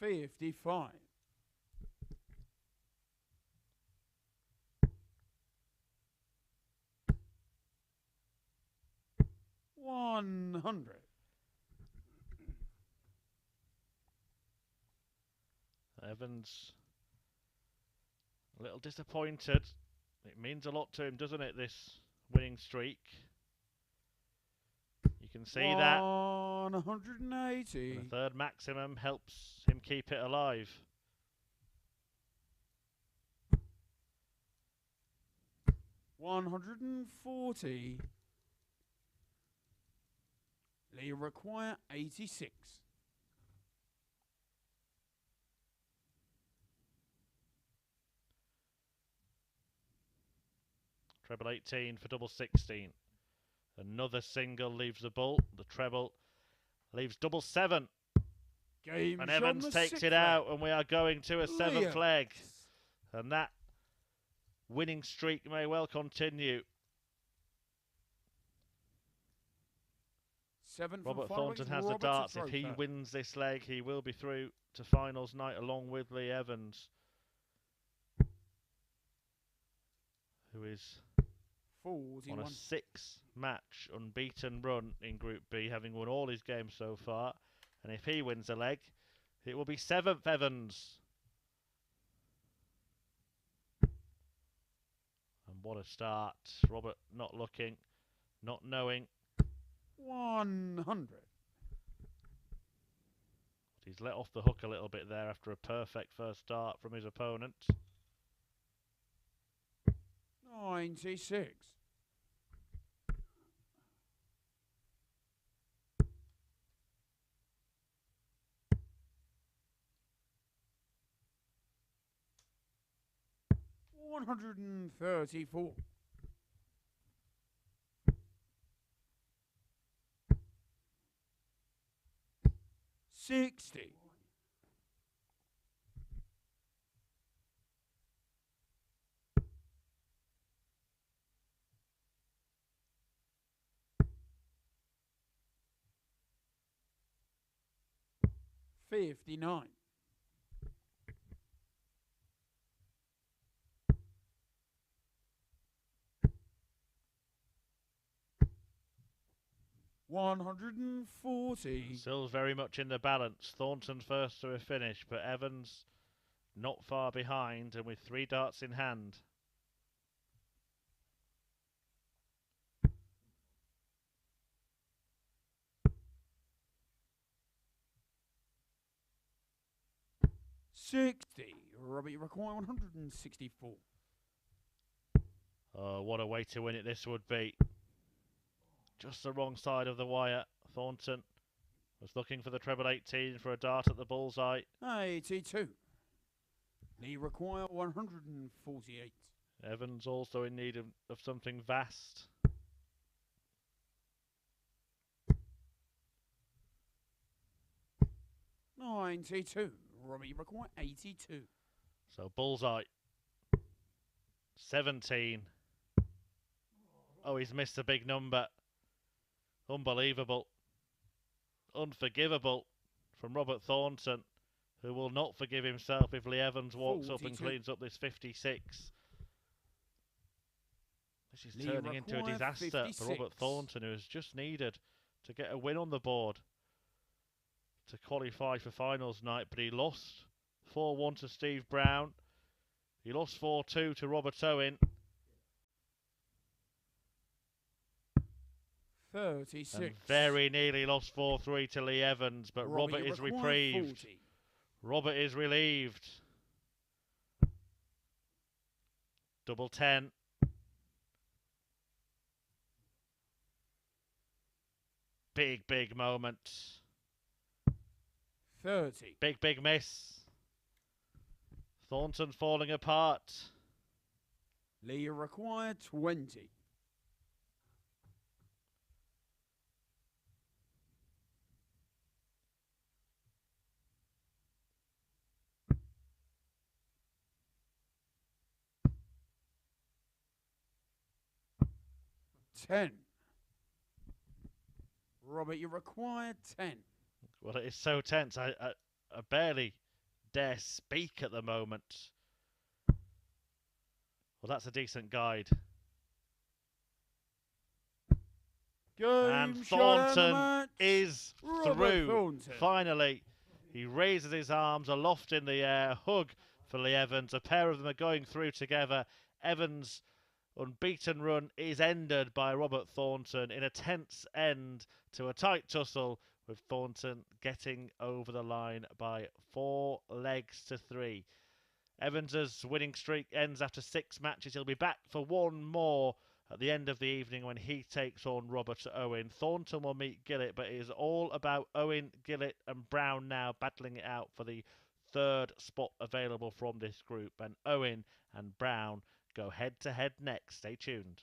$55. $100. Evans a little disappointed. It means a lot to him, doesn't it, this winning streak? You can see that. 180. The third maximum helps him keep it alive. $140. Lee require 86. Treble 18 for double 16. Another single leaves the bull. The treble leaves double 7. Game and Evans takes it out, and we are going to a 7th leg. And that winning streak may well continue. Robert Thornton has the darts. If he wins this leg, he will be through to finals night along with Lee Evans, who is 41. on a 6-match unbeaten run in Group B, having won all his games so far. And if he wins a leg, it will be 7th Evans. And what a start. Robert not looking, not knowing. 100. He's let off the hook a little bit there after a perfect first start from his opponent. 96. $134. 60. 59. 140. Still very much in the balance. Thornton first to a finish, but Evans not far behind and with 3 darts in hand. $60. Robbie, you require 164. Oh, what a way to win it this would be. Just the wrong side of the wire. Thornton was looking for the treble 18 for a dart at the bullseye. 82. Lee require 148. Evans also in need of something vast. $92. Robbie, you require 82. So bullseye. 17. Oh, he's missed a big number. Unbelievable. Unforgivable from Robert Thornton, who will not forgive himself if Lee Evans walks 42. up and cleans up this 56. This is Lee turning into a require disaster 56. for Robert Thornton, who has just needed to get a win on the board to qualify for finals night, but he lost 4-1 to Steve Brown. He lost 4-2 to Robert Owen. 36. And very nearly lost 4-3 to Lee Evans, but Robbie, Robert you is require reprieved. 40. Robert is relieved. Double 10. Big, big moment. 30. Big, big miss. Thornton falling apart. Lee, you require 20. $10. Robert, you require 10. Well, it is so tense. I barely dare speak at the moment. Well, that's a decent guide. Game And shot and Thornton match. is Robert through. Thornton. Finally, he raises his arms aloft in the air. Hug for Lee Evans. A pair of them are going through together. Evans' unbeaten run is ended by Robert Thornton in a tense end to a tight tussle, with Thornton getting over the line by 4 legs to 3. Evans's winning streak ends after 6 matches. He'll be back for one more at the end of the evening when he takes on Robert Owen. Thornton will meet Gillet, but it is all about Owen, Gillet and Brown now battling it out for the 3rd spot available from this group. And Owen and Brown go head to head next. Stay tuned.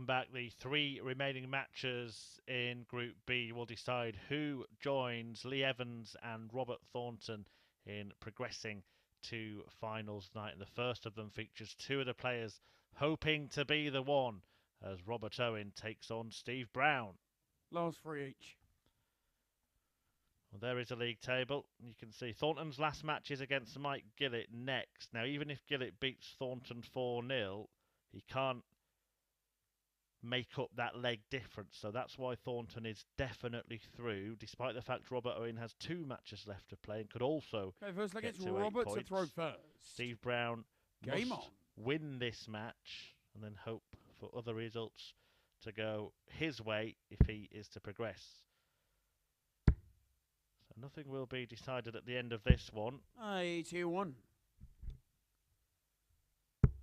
come back, the 3 remaining matches in Group B will decide who joins Lee Evans and Robert Thornton in progressing to finals night. And the first of them features 2 of the players hoping to be the one, as Robert Owen takes on Steve Brown. Last 3 each. Well, there is a league table. You can see Thornton's last match is against Mike Gillet next. Now, even if Gillet beats Thornton 4-0, he can't make up that leg difference. So that's why Thornton is definitely through, despite the fact Robert Owen has 2 matches left to play and could also First leg, get it's to Robert 8 to points. throw first. Steve Brown Game must on. win this match and then hope for other results to go his way if he is to progress. So nothing will be decided at the end of this one. 81.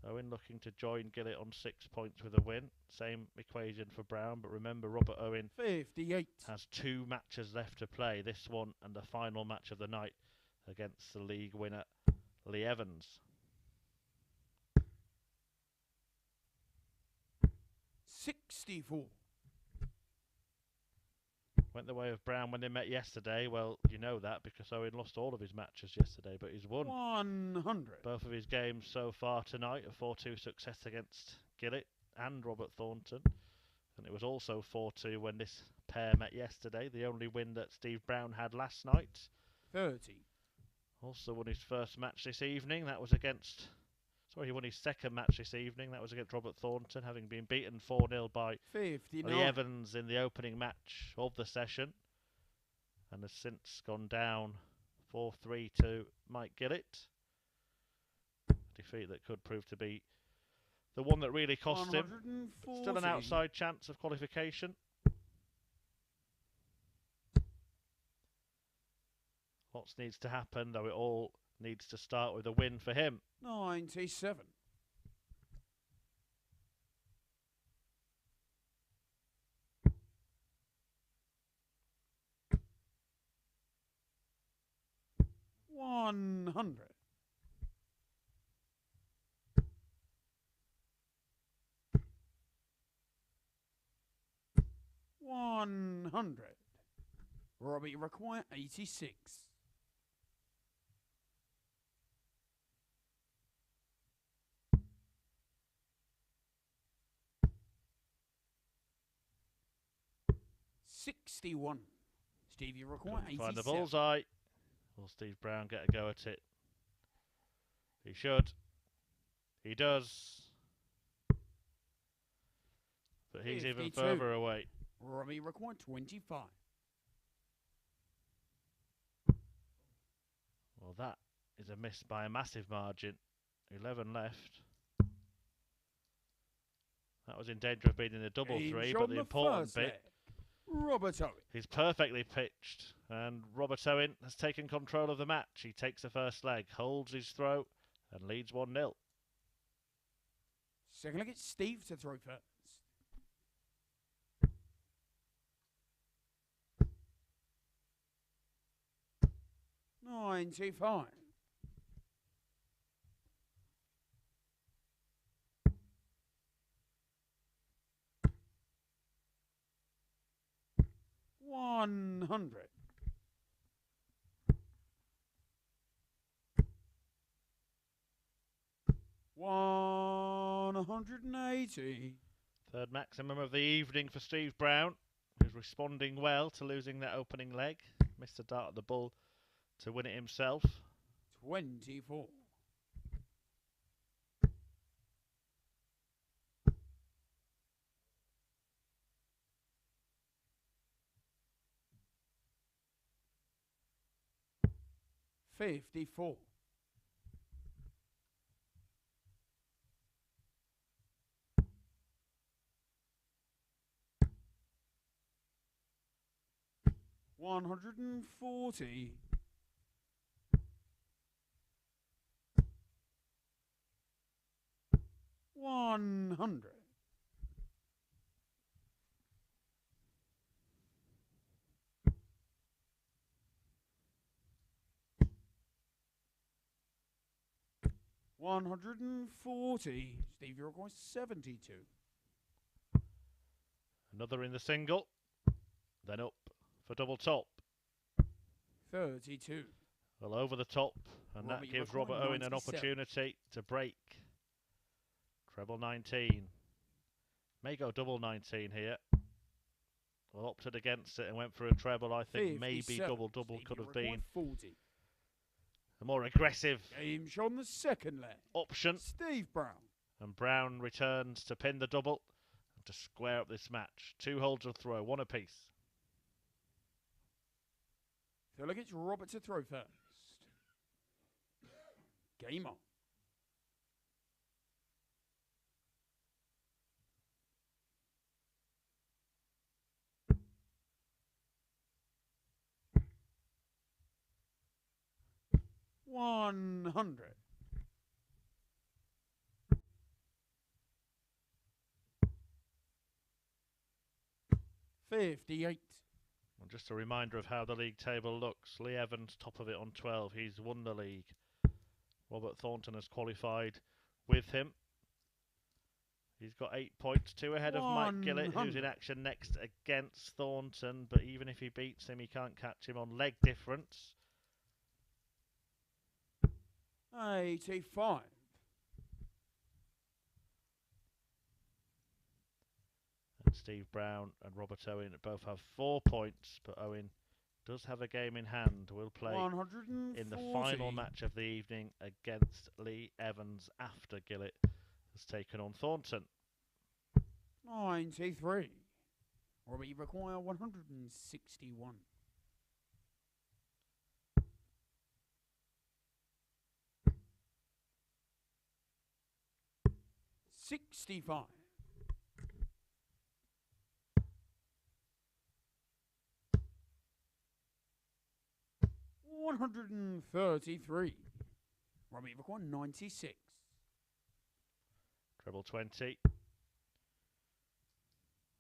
Owen looking to join Gillet on 6 points with a win. Same equation for Brown, but remember Robert Owen 58. has 2 matches left to play. This one and the final match of the night against the league winner Lee Evans. 64. Went the way of Brown when they met yesterday. Well, you know that because Owen lost all of his matches yesterday, but he's won 100. both of his games so far tonight. A 4-2 success against Gillet and Robert Thornton. And it was also 4-2 when this pair met yesterday. The only win that Steve Brown had last night. 30. Also won his first match this evening. That was against... Sorry, he won his second match this evening. That was against Robert Thornton, having been beaten 4-0 by 59. Lee Evans in the opening match of the session. And has since gone down 4-3 to Mike Gillet. A defeat that could prove to be the one that really cost him. Still an outside chance of qualification. Lots needs to happen, though it all needs to start with a win for him. 97. $100. 100. Robbie require 86. 61. Stevie require 87. Find the bullseye. Will Steve Brown get a go at it? He should. He does. But he's 52. even further away. Robbie require 25. Well, that is a miss by a massive margin. 11 left. That was in danger of being in a double three, but the important bit, Robert Owen. he's perfectly pitched, and Robert Owen has taken control of the match. He takes the first leg, holds his throw, and leads 1-0. Second leg, it's Steve to throw first. 95. 100. 180. Third maximum of the evening for Steve Brown, who's responding well to losing that opening leg. Missed a dart at the bull to win it himself. 24. 54. 140. 100. 140. Steve, you're going 72. Another in the single. Then up for double top. 32. Well, over the top, and Robert, that you gives require Robert Owen an 97. opportunity to break. Treble 19. May go double 19 here. Well, opted against it and went for a treble. I think maybe 57. double-double Steve, could you have require been 40. a more aggressive Game shot on the second leg. option. Steve Brown. And Brown returns to pin the double and to square up this match. 2 holds of throw, 1 apiece. Feel like it's Robert to throw first. Game on. $100. 58. And just a reminder of how the league table looks. Lee Evans, top of it on 12. He's won the league. Robert Thornton has qualified with him. He's got 8 points, 2 ahead of Mike Gillet, who's in action next against Thornton. But even if he beats him, he can't catch him on leg difference. 85. And Steve Brown and Robert Owen both have 4 points, but Owen does have a game in hand. Will play 140. in the final match of the evening against Lee Evans after Gillet has taken on Thornton. 93. Robert, you require 161. $65. 133. Robert, you require 96. Treble 20.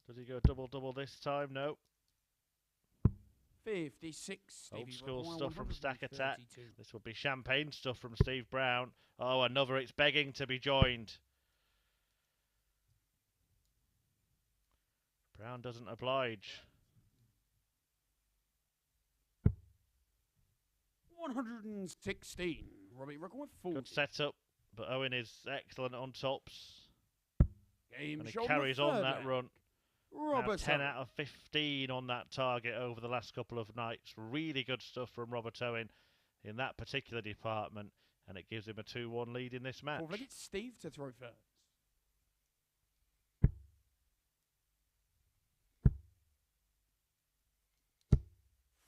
Does he go double-double this time? No. 56. Old Stevie school require stuff from Stack Attack. 132. This would be champagne stuff from Steve Brown. Oh, another. It's begging to be joined. Brown doesn't oblige. 116. Robert, you require 40. Good setup, but Owen is excellent on tops. Game And he shot carries the on third that leg. run. Now Robert 10 Owen. out of 15 on that target over the last couple of nights. Really good stuff from Robert Owen in that particular department, and it gives him a 2-1 lead in this match. Fourth leg, it's Steve to throw first.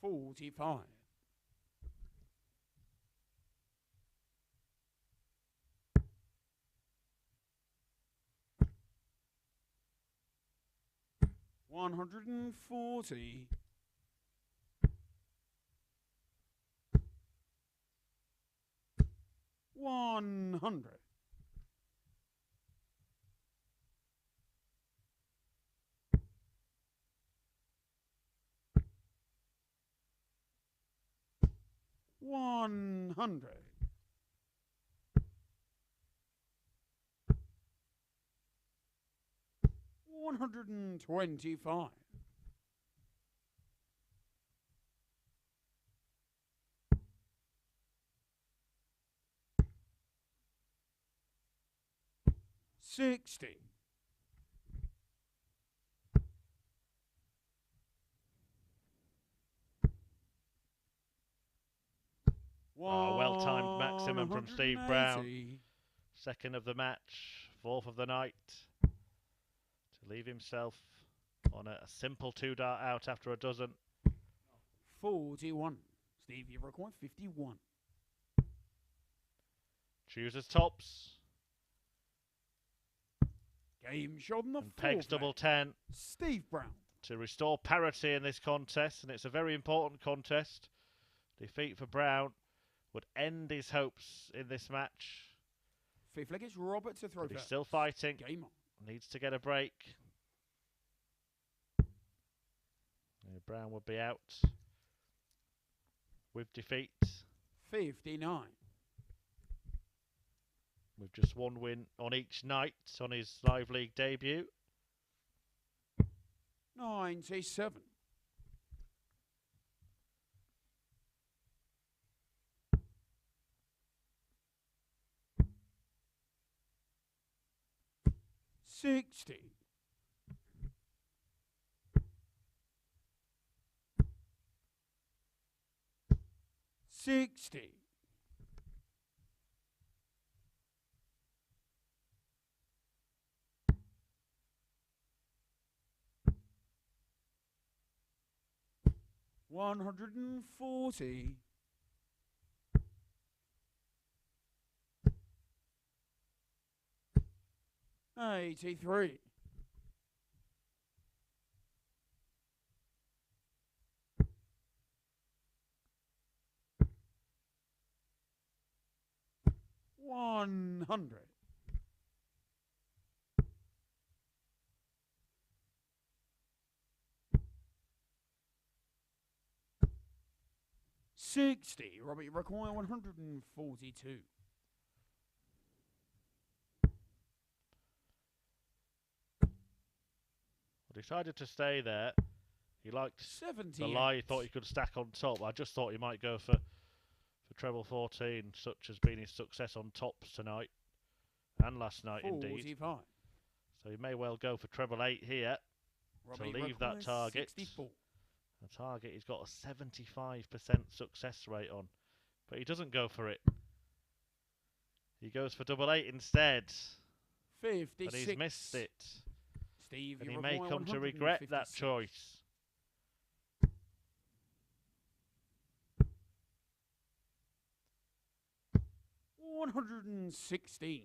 $45. 140. 100. 100. 125. 60. Oh, well-timed maximum from Steve Brown. 180. Second of the match, fourth of the night. To leave himself on a simple 2-dart out after a dozen. 41. Steve, you require 51. Chooses tops. Game shot on the And pegs fourth double leg. 10 Steve Brown. to restore parity in this contest. And it's a very important contest. Defeat for Brown would end his hopes in this match. Fifth leg is Robert to throw But he's first. still fighting. Game on. Needs to get a break. Brown would be out with defeat. 59. With just 1 win on each night on his live league debut. 97. 60. 60. 140. 83. 100. 60. Robert, you require 142. Decided to stay there. He liked 78. the lie. He thought he could stack on top. I just thought he might go for treble 14, such has been his success on tops tonight and last night 45. indeed. So he may well go for treble 8 here Robbie to leave that target. 64. The target he's got a 75% success rate on, but he doesn't go for it. He goes for double 8 instead. 56. But he's missed it. Steve, And you he may require come to regret that 156. choice. 116.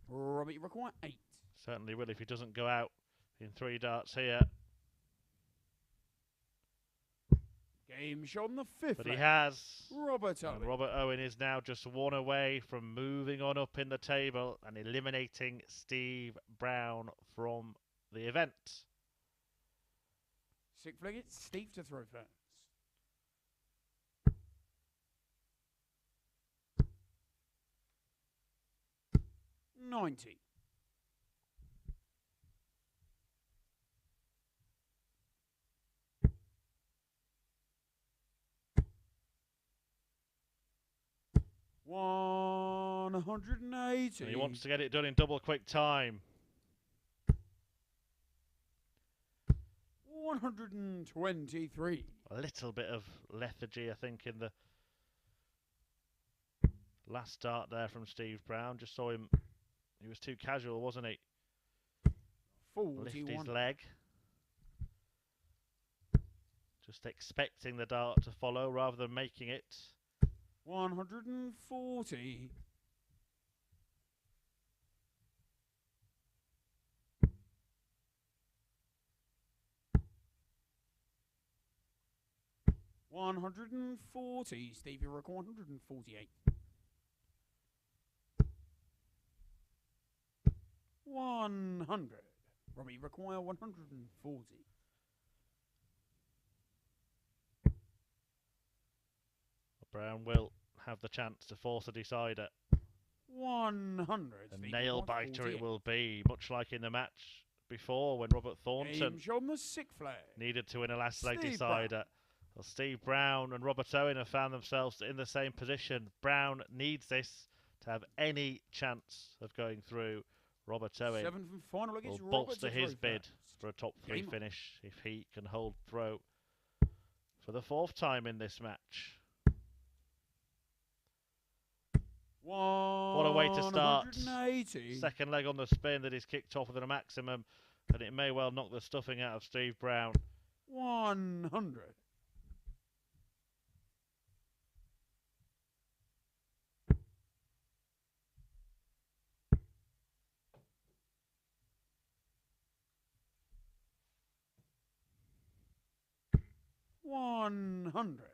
Robert, you require 8. Certainly will if he doesn't go out in 3 darts here. Game shot on the 5th. But he has. Robert Owen. And Robert Owen is now just one away from moving on up in the table and eliminating Steve Brown from the event. 6 frigates, Steve to throw first. $90. 180. And he wants to get it done in double quick time. 123. A little bit of lethargy, I think, in the last start there from Steve Brown. Just saw him. He was too casual, wasn't he? 41. Lift his leg. Just expecting the dart to follow rather than making it. 140. 140. Steve, you record 148. 100. Robbie, require 140. Brown will have the chance to force a decider. 100. A Steve, nail record biter 48. it will be, much like in the match before when Robert Thornton Game shot on the 6th flag. needed to win a last leg Steve decider. Brown. Well, Steve Brown and Robert Owen have found themselves in the same position. Brown needs this to have any chance of going through. Robert Owen 7th and final leg will is Robert bolster to throw his bid first. for a top 3 Game on. finish if he can hold throw for the 4th time in this match. What a way to start. 180. Second leg on the spin that is kicked off with a maximum, and it may well knock the stuffing out of Steve Brown. 100. 100.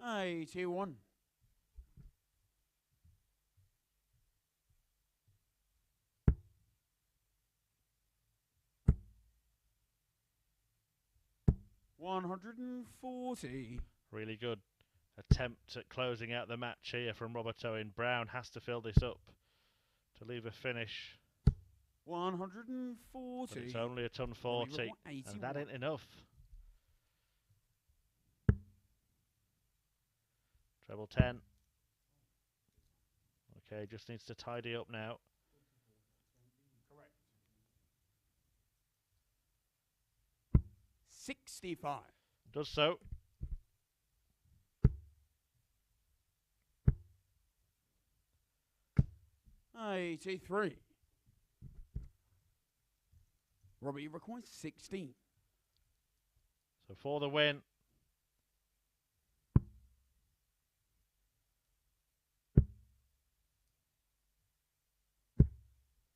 81. 140. Really good attempt at closing out the match here from Robert Owen. Brown has to fill this up to leave a finish. 140. But it's only a ton 40, and that ain't enough. Treble 10. Okay, just needs to tidy up now. Correct. 65. Does so. $83. Robbie requires 16. So for the win.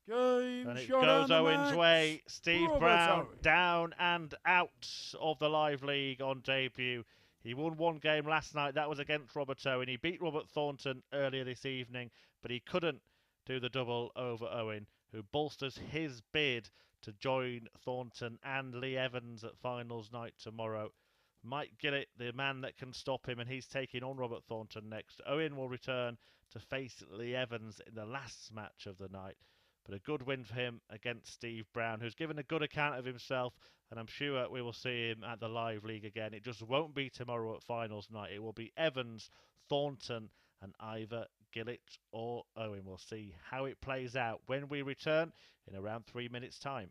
Game And it shot goes on the Owen's match. way. Steve Robert Brown Owen. down and out of the Live League on debut. He won one game last night. That was against Robert Owen. He beat Robert Thornton earlier this evening, but he couldn't do the double over Owen, who bolsters his bid to join Thornton and Lee Evans at finals night tomorrow. Mike Gillet, the man that can stop him, and he's taking on Robert Thornton next. Owen will return to face Lee Evans in the last match of the night. But a good win for him against Steve Brown, who's given a good account of himself, and I'm sure we will see him at the Live League again. It just won't be tomorrow at finals night. It will be Evans, Thornton, and either Gillet or Owen. We'll see how it plays out when we return in around 3 minutes' time.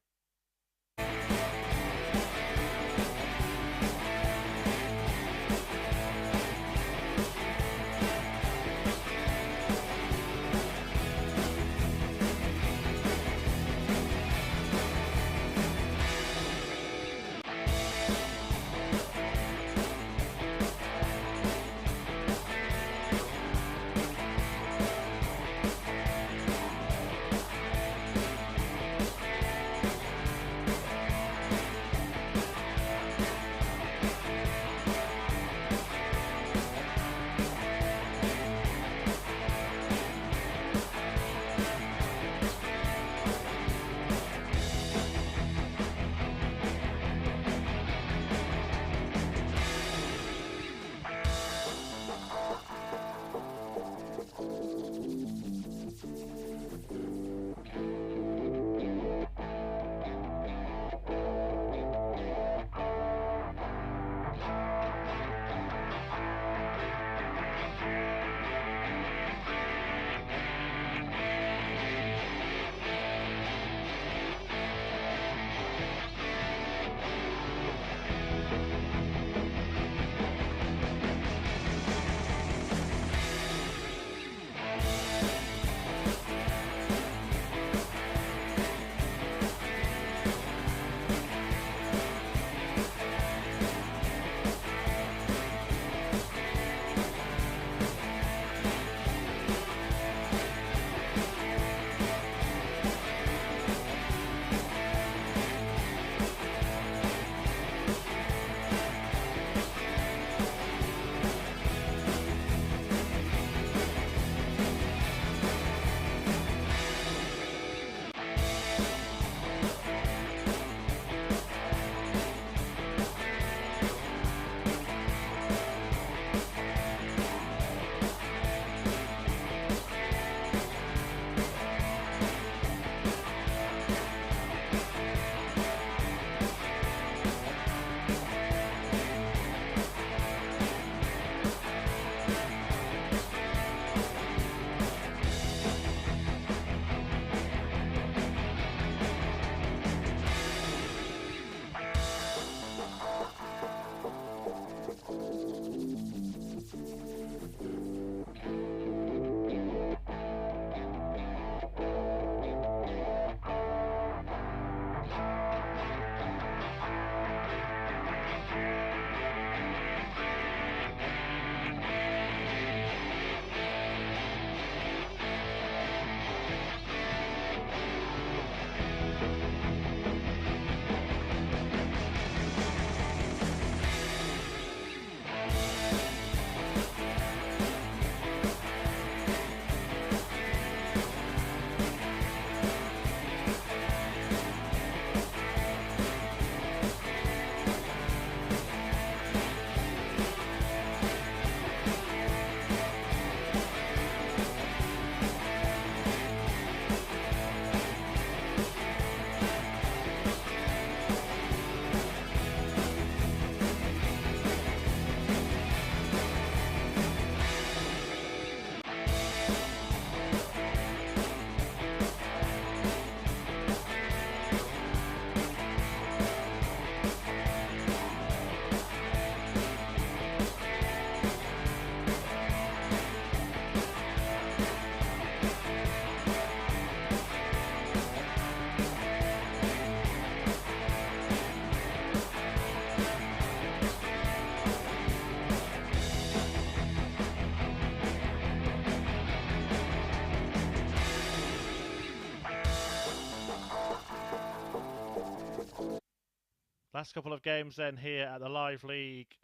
Last couple of games then here at the Live League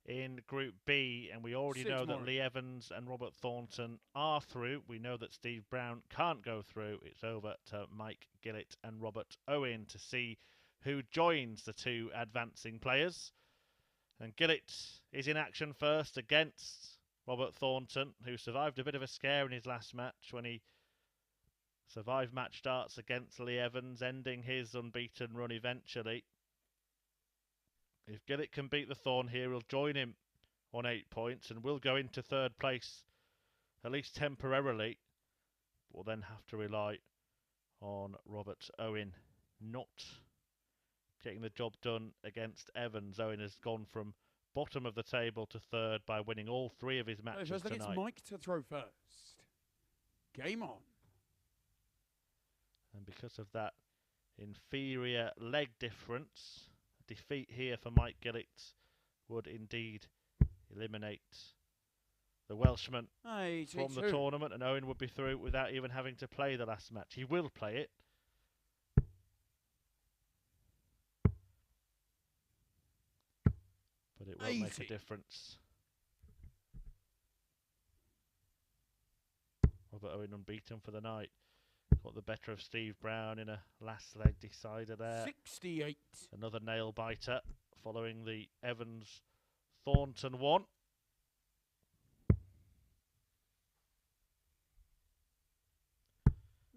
in Group B, and we already know that Lee Evans and Robert Thornton are through. We know that Steve Brown can't go through. It's over to Mike Gillet and Robert Owen to see who joins the two advancing players. And Gillet is in action first against Robert Thornton, who survived a bit of a scare in his last match when he survived match darts against Lee Evans, ending his unbeaten run eventually. If Gillet can beat the Thorn here, he'll join him on 8 points and will go into third place, at least temporarily. We'll then have to rely on Robert Owen not getting the job done against Evans. Owen has gone from bottom of the table to third by winning all 3 of his matches first tonight. It's Mike to throw first. Game on. And because of that inferior leg difference, defeat here for Mike Gillet would indeed eliminate the Welshman from the tournament, and Owen would be through without even having to play the last match. He will play it. But it won't make a difference. Robert Owen unbeaten for the night. Got the better of Steve Brown in a last leg decider there. 68. Another nail biter following the Evans Thornton one.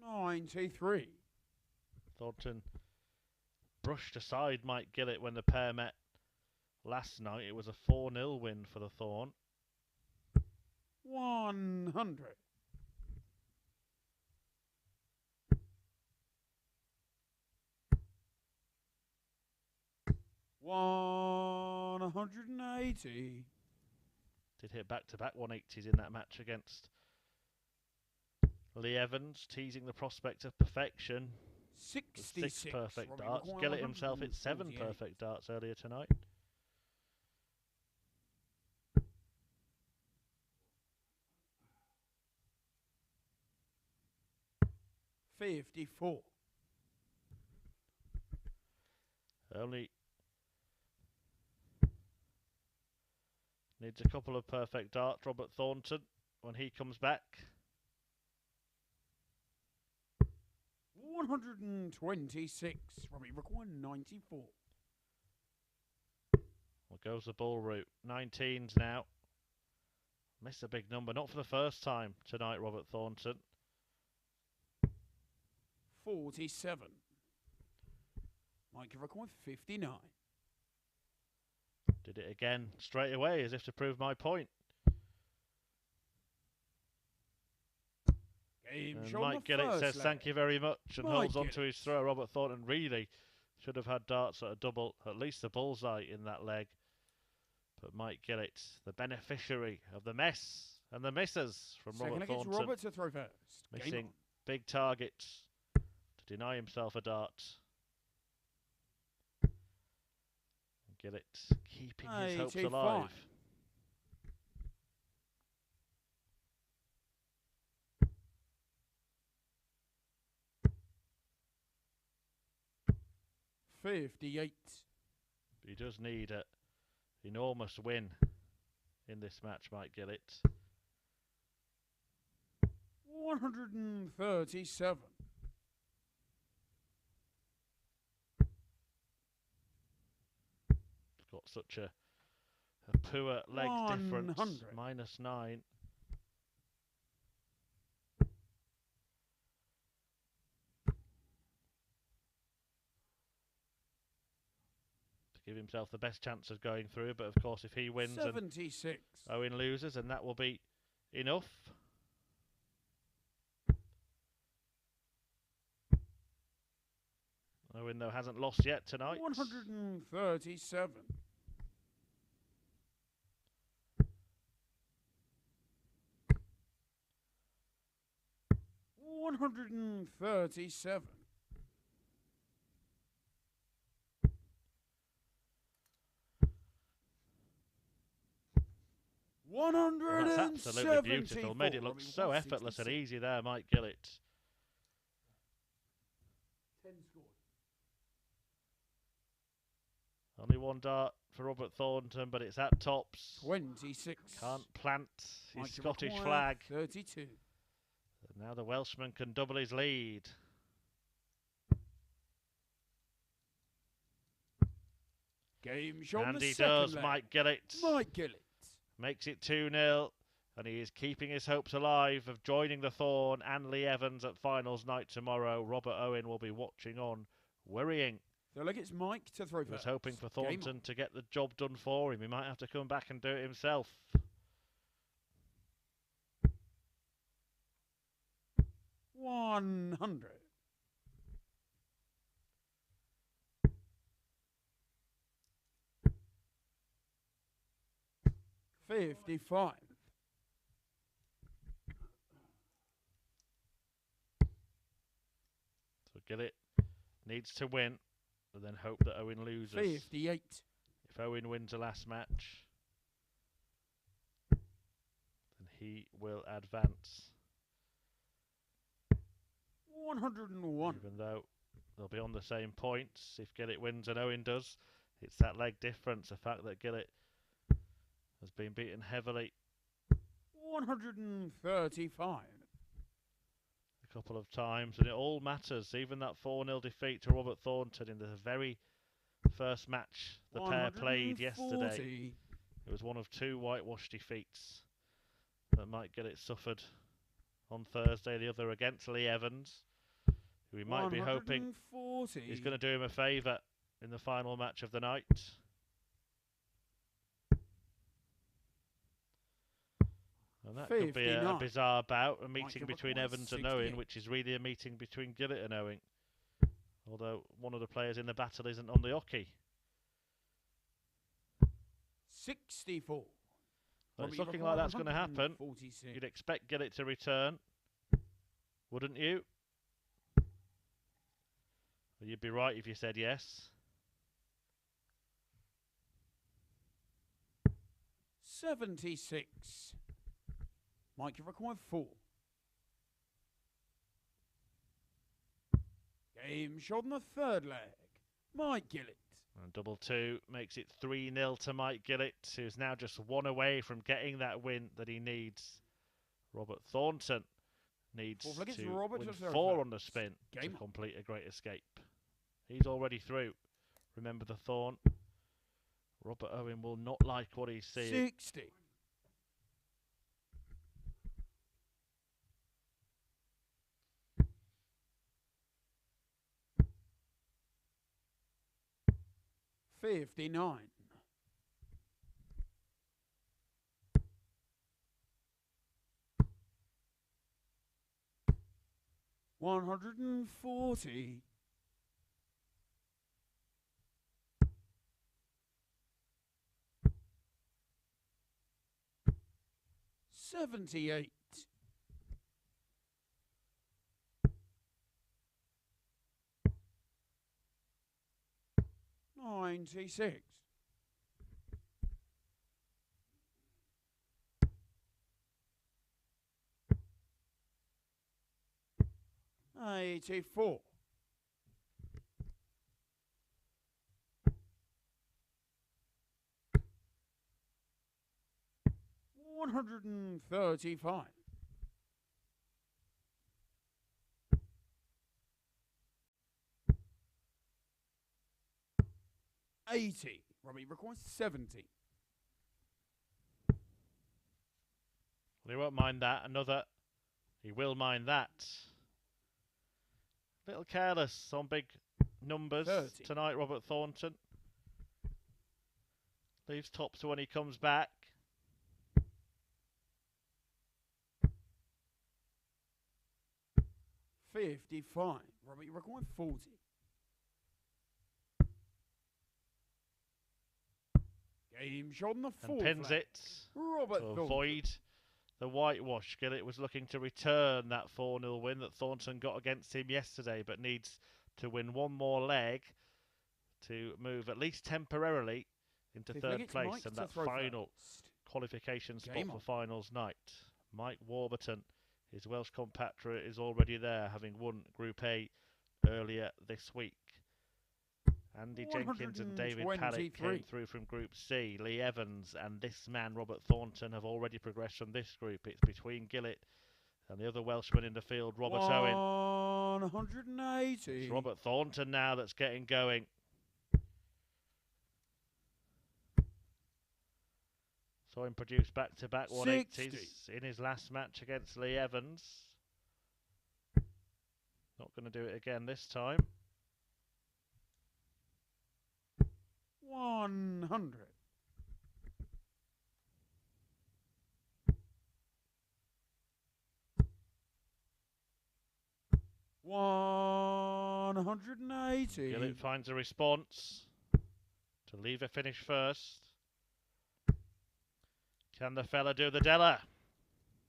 $93. Thornton brushed aside Mike Gillet when the pair met last night. It was a 4-0 win for the Thorn. 100. $180. Did hit back-to-back 180s in that match against Lee Evans, teasing the prospect of perfection. 66 perfect darts. Gillet himself hit 7 perfect darts earlier tonight. $54. Only needs a couple of perfect darts, Robert Thornton, when he comes back. 126. Robbie Rook 94. Well, goes the ball route. 19s now. Missed a big number, not for the first time tonight, Robert Thornton. 47. Mike Rook 59. Did it again straight away, as if to prove my point. And Mike Gillet says thank you very much and holds on to his throw. Robert Thornton really should have had darts at a double, at least a bullseye in that leg. But Mike Gillet, the beneficiary of the mess and the misses from Robert Thornton. Robert to throw first. Missing big targets to deny himself a dart. Gillet keeping his hopes alive. $58. He does need an enormous win in this match, Mike Gillet. 137. Got such a poor leg difference. -9. To give himself the best chance of going through, but of course if he wins 76. and Owen loses, and that will be enough. Owen though hasn't lost yet tonight. 137. $137. That's absolutely beautiful. Made it look so effortless and easy there, Mike Gillet. 10 scored. Only one dart for Robert Thornton, but it's at tops. 26. Can't plant his Mike to Scottish require flag. 32. And now the Welshman can double his lead. Game shot. And the he second does. leg. Mike Gillet Mike Gillet. makes it 2-0. And he is keeping his hopes alive of joining the Thorn and Lee Evans at finals night tomorrow. Robert Owen will be watching on, worrying. So look, it's Mike to throw He was first. hoping for Game Thornton to get the job done for him. He might have to come back and do it himself. 100. $55. So Gillet needs to win and then hope that Owen loses. 58. If Owen wins the last match, then he will advance. 101. Even though they'll be on the same points if Gillet wins and Owen does. It's that leg difference, the fact that Gillet has been beaten heavily 135. a couple of times, and it all matters. Even that 4-0 defeat to Robert Thornton in the very first match the pair played yesterday. It was one of two whitewash defeats that Mike Gillet suffered on Thursday, the other against Lee Evans, who we might be hoping is going to do him a favour in the final match of the night. And that could be a bizarre bout, a meeting between Evans and Owen, which is really a meeting between Gillet and Owen. Although one of the players in the battle isn't on the hockey. 64. Well, it's looking like that's going to happen. You'd expect Gillet to return, wouldn't you? Well, you'd be right if you said yes. 76. Mike, you require 4. Game shot in the third leg. Mike Gillet. And double 2 makes it 3-0 to Mike Gillet, who's now just one away from getting that win that he needs. Robert Thornton needs to win 4 on the spin to complete a great escape. He's already through. Remember the Thorn. Robert Owen will not like what he's seeing. 60. $59. $140. $78. $96. $84. $135. $80. Robbie requires 70. Well, he won't mind that. He will mind that. A little careless on big numbers 30. Tonight, Robert Thornton. Leaves tops when he comes back. $55. Robbie, you require 40. Game shot on the fourth. And pins it Robert to Thornton. avoid the whitewash. Gillet was looking to return that 4-0 win that Thornton got against him yesterday, but needs to win one more leg to move at least temporarily into third place and that final qualification spot for finals night. Mike Warburton, his Welsh compatriot, is already there, having won Group A earlier this week. Andy Jenkins and David Paddock 123. came through from Group C. Lee Evans and this man, Robert Thornton, have already progressed from this group. It's between Gillet and the other Welshman in the field, Robert Owen. 180. It's Robert Thornton now that's getting going. Saw him produce back-to-back 180s in his last match against Lee Evans. Not going to do it again this time. 100. 180. Gillet finds a response to leave a finish first. Can the fella do the Della?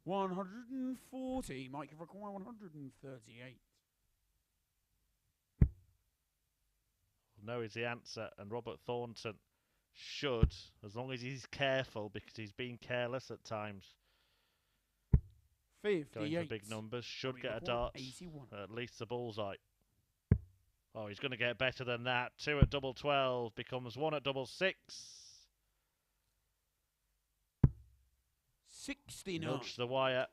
140. Mike require 138. No is the answer, and Robert Thornton should, as long as he's careful, because he's been careless at times. 58. Going for big numbers, should get a dart, at least the bullseye. Oh, he's going to get better than that. 2 at double 12 becomes 1 at double 6. 69. Nudge the wire.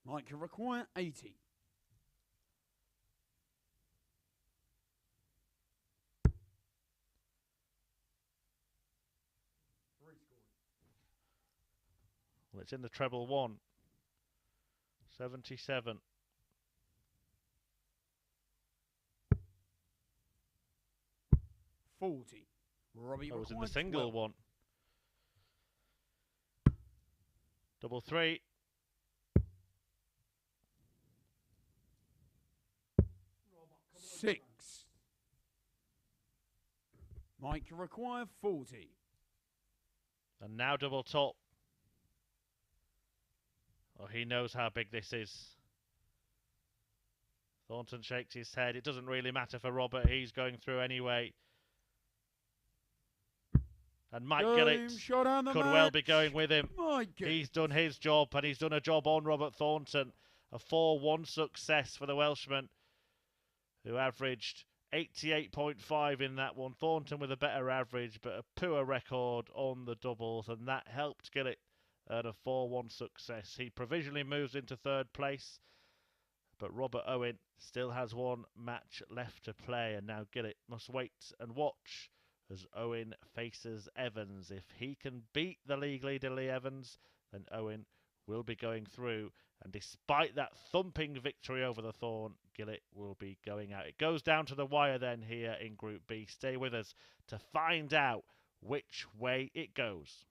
Mike require 80. Well, it's in the treble 1. 77. Robbie That was in the required single 12. 1. Double 3. Six. Mike require 40. And now double top. Oh, he knows how big this is. Thornton shakes his head. It doesn't really matter for Robert. He's going through anyway. And Mike Gillet could well be going with him. He's done his job, and he's done a job on Robert Thornton. A 4-1 success for the Welshman, who averaged 88.5 in that one. Thornton with a better average, but a poor record on the doubles, and that helped Gillet earn a 4-1 success. He provisionally moves into third place, but Robert Owen still has one match left to play, and now Gillet must wait and watch as Owen faces Evans. If he can beat the league leader Lee Evans, then Owen will be going through, and despite that thumping victory over the Thorn, Gillet will be going out. It goes down to the wire then here in Group B. Stay with us to find out which way it goes.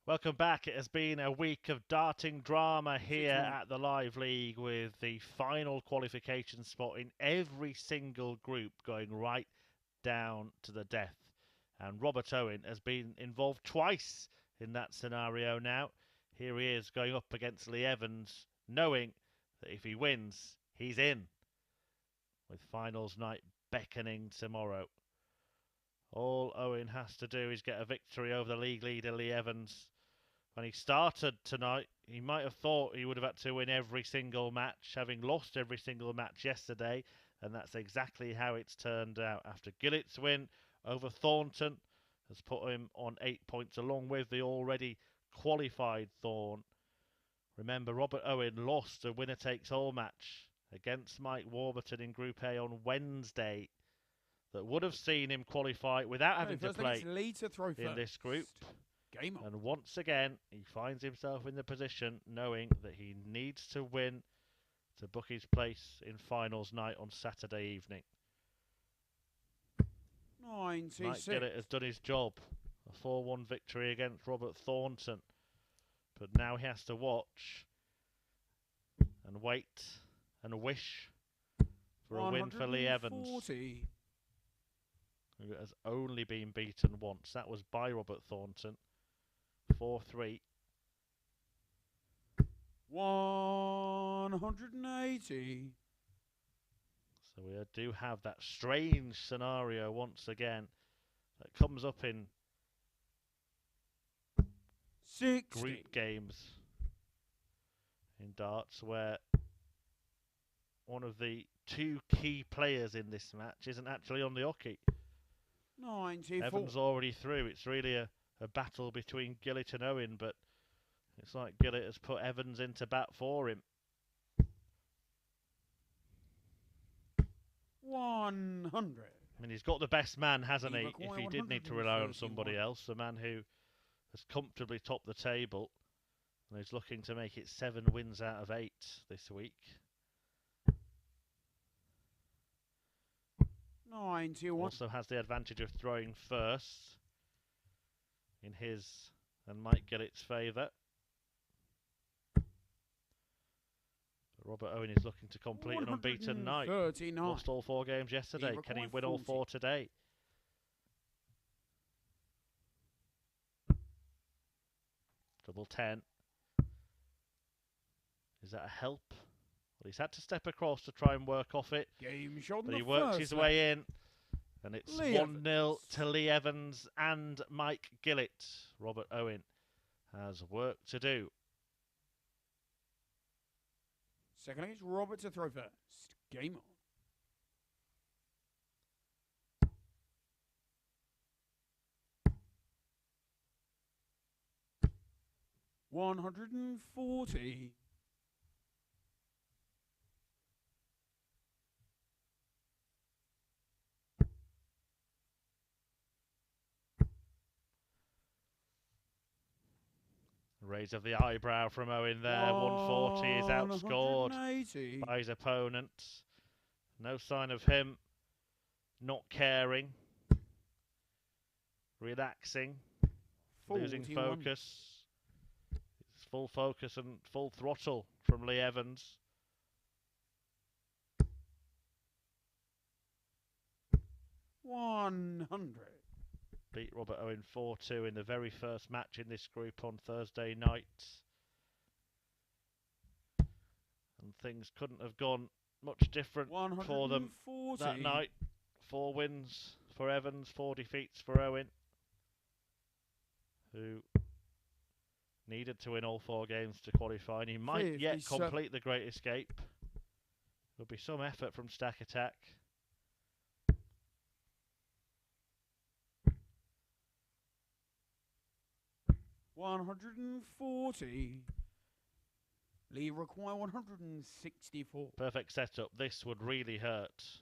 Welcome back. It has been a week of darting drama here 6-1. at the Live League with the final qualification spot in every single group going right down to the death. And Robert Owen has been involved twice in that scenario now. Here he is going up against Lee Evans, knowing that if he wins, he's in, with finals night beckoning tomorrow. All Owen has to do is get a victory over the league leader, Lee Evans. When he started tonight, he might have thought he would have had to win every single match, having lost every single match yesterday, and that's exactly how it's turned out. After Gillet's win over Thornton has put him on 8 points, along with the already qualified Thorn. Remember, Robert Owen lost a winner-takes-all match against Mike Warburton in Group A on Wednesday that would have seen him qualify without having to play in this group. Game on. And once again, he finds himself in the position knowing that he needs to win to book his place in finals night on Saturday evening. 96. Mike Gillet has done his job. A 4-1 victory against Robert Thornton. But now he has to watch and wait and wish for a win for Lee Evans, who has only been beaten once. That was by Robert Thornton. 4-3. 180. So we do have that strange scenario once again that comes up in 60. group games in darts, where one of the two key players in this match isn't actually on the hockey. 94. Evans already through. It's really a battle between Gillet and Owen, but it's like Gillet has put Evans into bat for him. 100. I mean, he's got the best man, hasn't he? If he did need to rely on 131. somebody else, the man who has comfortably topped the table and is looking to make it 7 wins out of 8 this week. 91. Also has the advantage of throwing first in his and Mike Gillett's favour. Robert Owen is looking to complete an unbeaten night. 139. Lost all 4 games yesterday. Can he win all 40. 4 today? Double 10. Is that a help? Well, he's had to step across to try and work off it. Game shot. But he works his way in. And it's 1-0 to Lee Evans and Mike Gillet. Robert Owen has work to do. Second against Robert to throw first. Game on. 140. Raise of the eyebrow from Owen there. 140 is outscored 180. by his opponent. No sign of him not caring. Relaxing. Losing 41. focus. It's full focus and full throttle from Lee Evans. 100. Beat Robert Owen 4-2 in the very first match in this group on Thursday night. And things couldn't have gone much different for them that night. 4 wins for Evans, 4 defeats for Owen, who needed to win all 4 games to qualify, and he might yet complete the Great Escape. There'll be some effort from Stack Attack. $140. Lee require 164. Perfect setup. This would really hurt.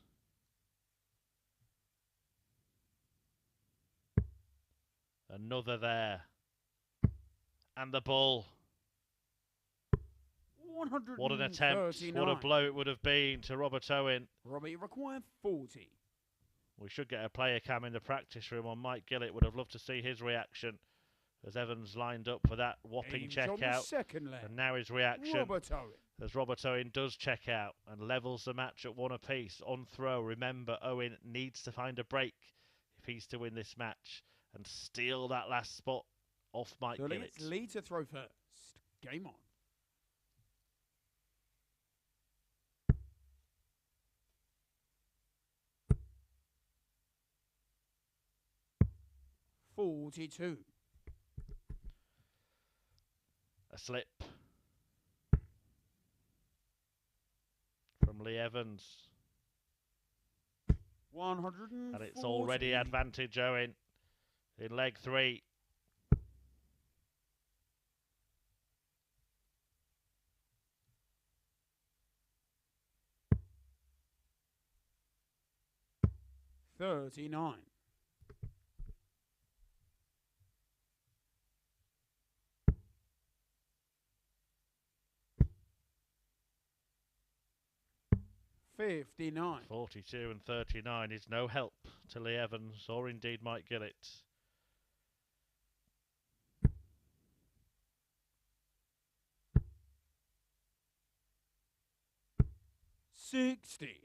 Another there. And the bull. What an attempt. What a blow it would have been to Robert Owen. Robbie require 40. We should get a player cam in the practice room on Mike Gillet. Would have loved to see his reaction as Evans lined up for that whopping Games check on the out. second leg. And now his reaction Robert Owen. as Robert Owen does check out and levels the match at 1 apiece on throw. Remember, Owen needs to find a break if he's to win this match and steal that last spot off Mike So Gillet. it's Lee to throw first. Game on. $42. A slip from Lee Evans. 140. And it's already advantage Owen in leg 3. $39. $59. 42 and 39 is no help to Lee Evans or indeed Mike Gillet. $60.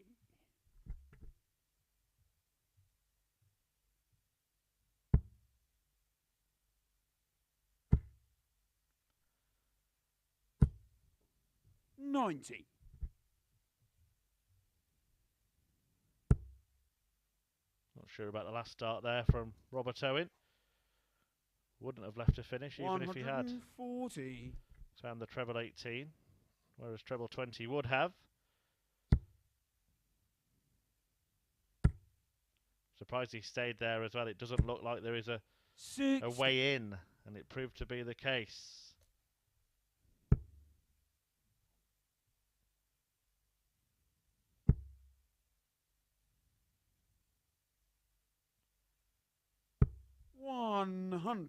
$90. Not sure about the last start there from Robert Owen. Wouldn't have left a finish even if he had 140. found the treble 18, whereas treble 20 would have. Surprised he stayed there as well. It doesn't look like there is a way in, and it proved to be the case. $100.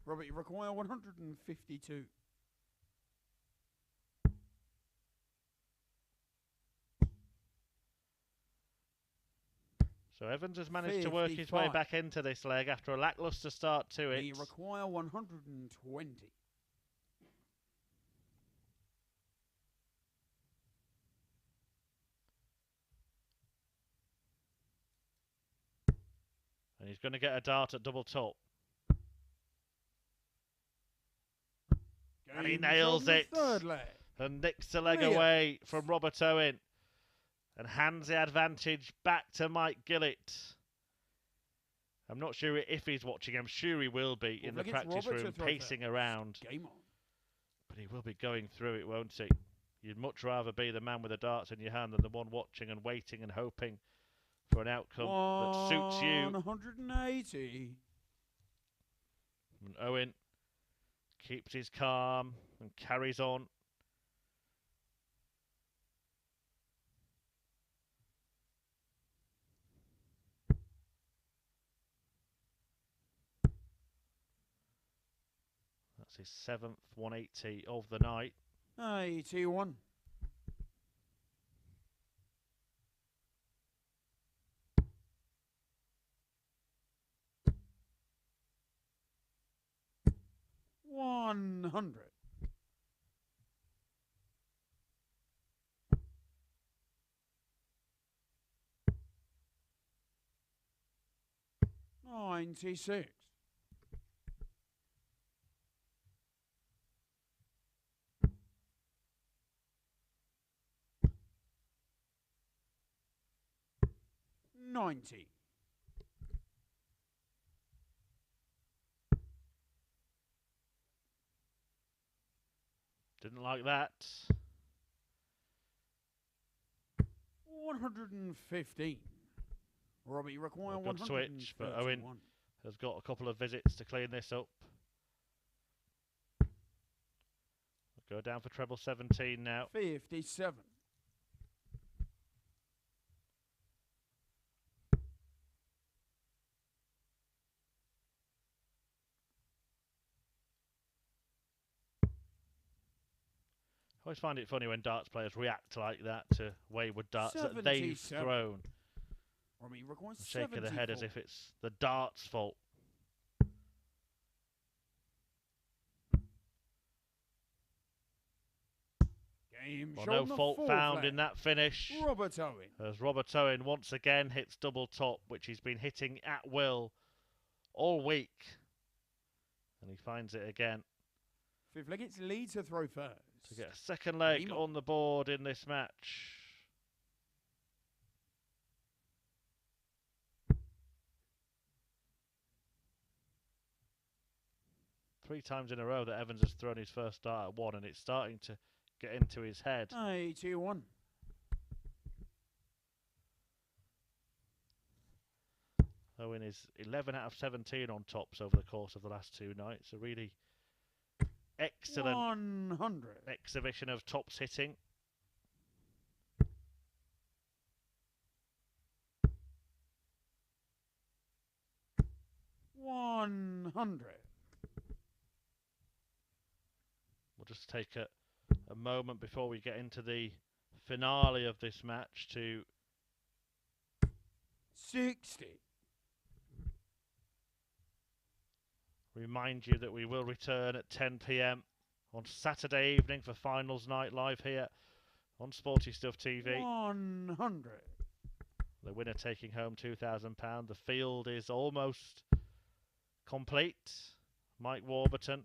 Robert, you require 152. So Evans has managed to work his way 55. back into this leg after a lacklustre start to it. You require 120. And he's going to get a dart at double top. And he nails it. Third leg. And nicks the leg away from Robert Owen. And hands the advantage back to Mike Gillet. I'm not sure if he's watching. I'm sure he will be in the practice room pacing around. Game on. But he will be going through it, won't he? You'd much rather be the man with the darts in your hand than the one watching and waiting and hoping for an outcome that suits you. 180. And Owen keeps his calm and carries on. That's his 7th 180 of the night. 81. $100. $96. $90. Didn't like that. 115. Robbie, you require Good 131. switch, but Owen has got a couple of visits to clean this up. Go down for treble 17 now. 57. I always find it funny when darts players react like that to wayward darts that they've 77. thrown. Robbie, you require Shaking their head as 74. if it's the darts' fault. Game Well, shot no on the fault fourth found leg. in that finish. Robert Owen. As Robert Owen once again hits double top, which he's been hitting at will all week. And he finds it again. Fifth leg, it's Lee to throw first. To get a second leg Game on the board in this match. Three times in a row that Evans has thrown his first dart at one, and it's starting to get into his head. 2-1. Owen is 11 out of 17 on tops over the course of the last two nights. A really excellent 100. exhibition of tops hitting. $100. We'll just take a moment before we get into the finale of this match to 60. remind you that we will return at 10 p.m. on Saturday evening for finals night live here on Sporty Stuff TV. 100. The winner taking home £2,000. The field is almost complete. Mike Warburton,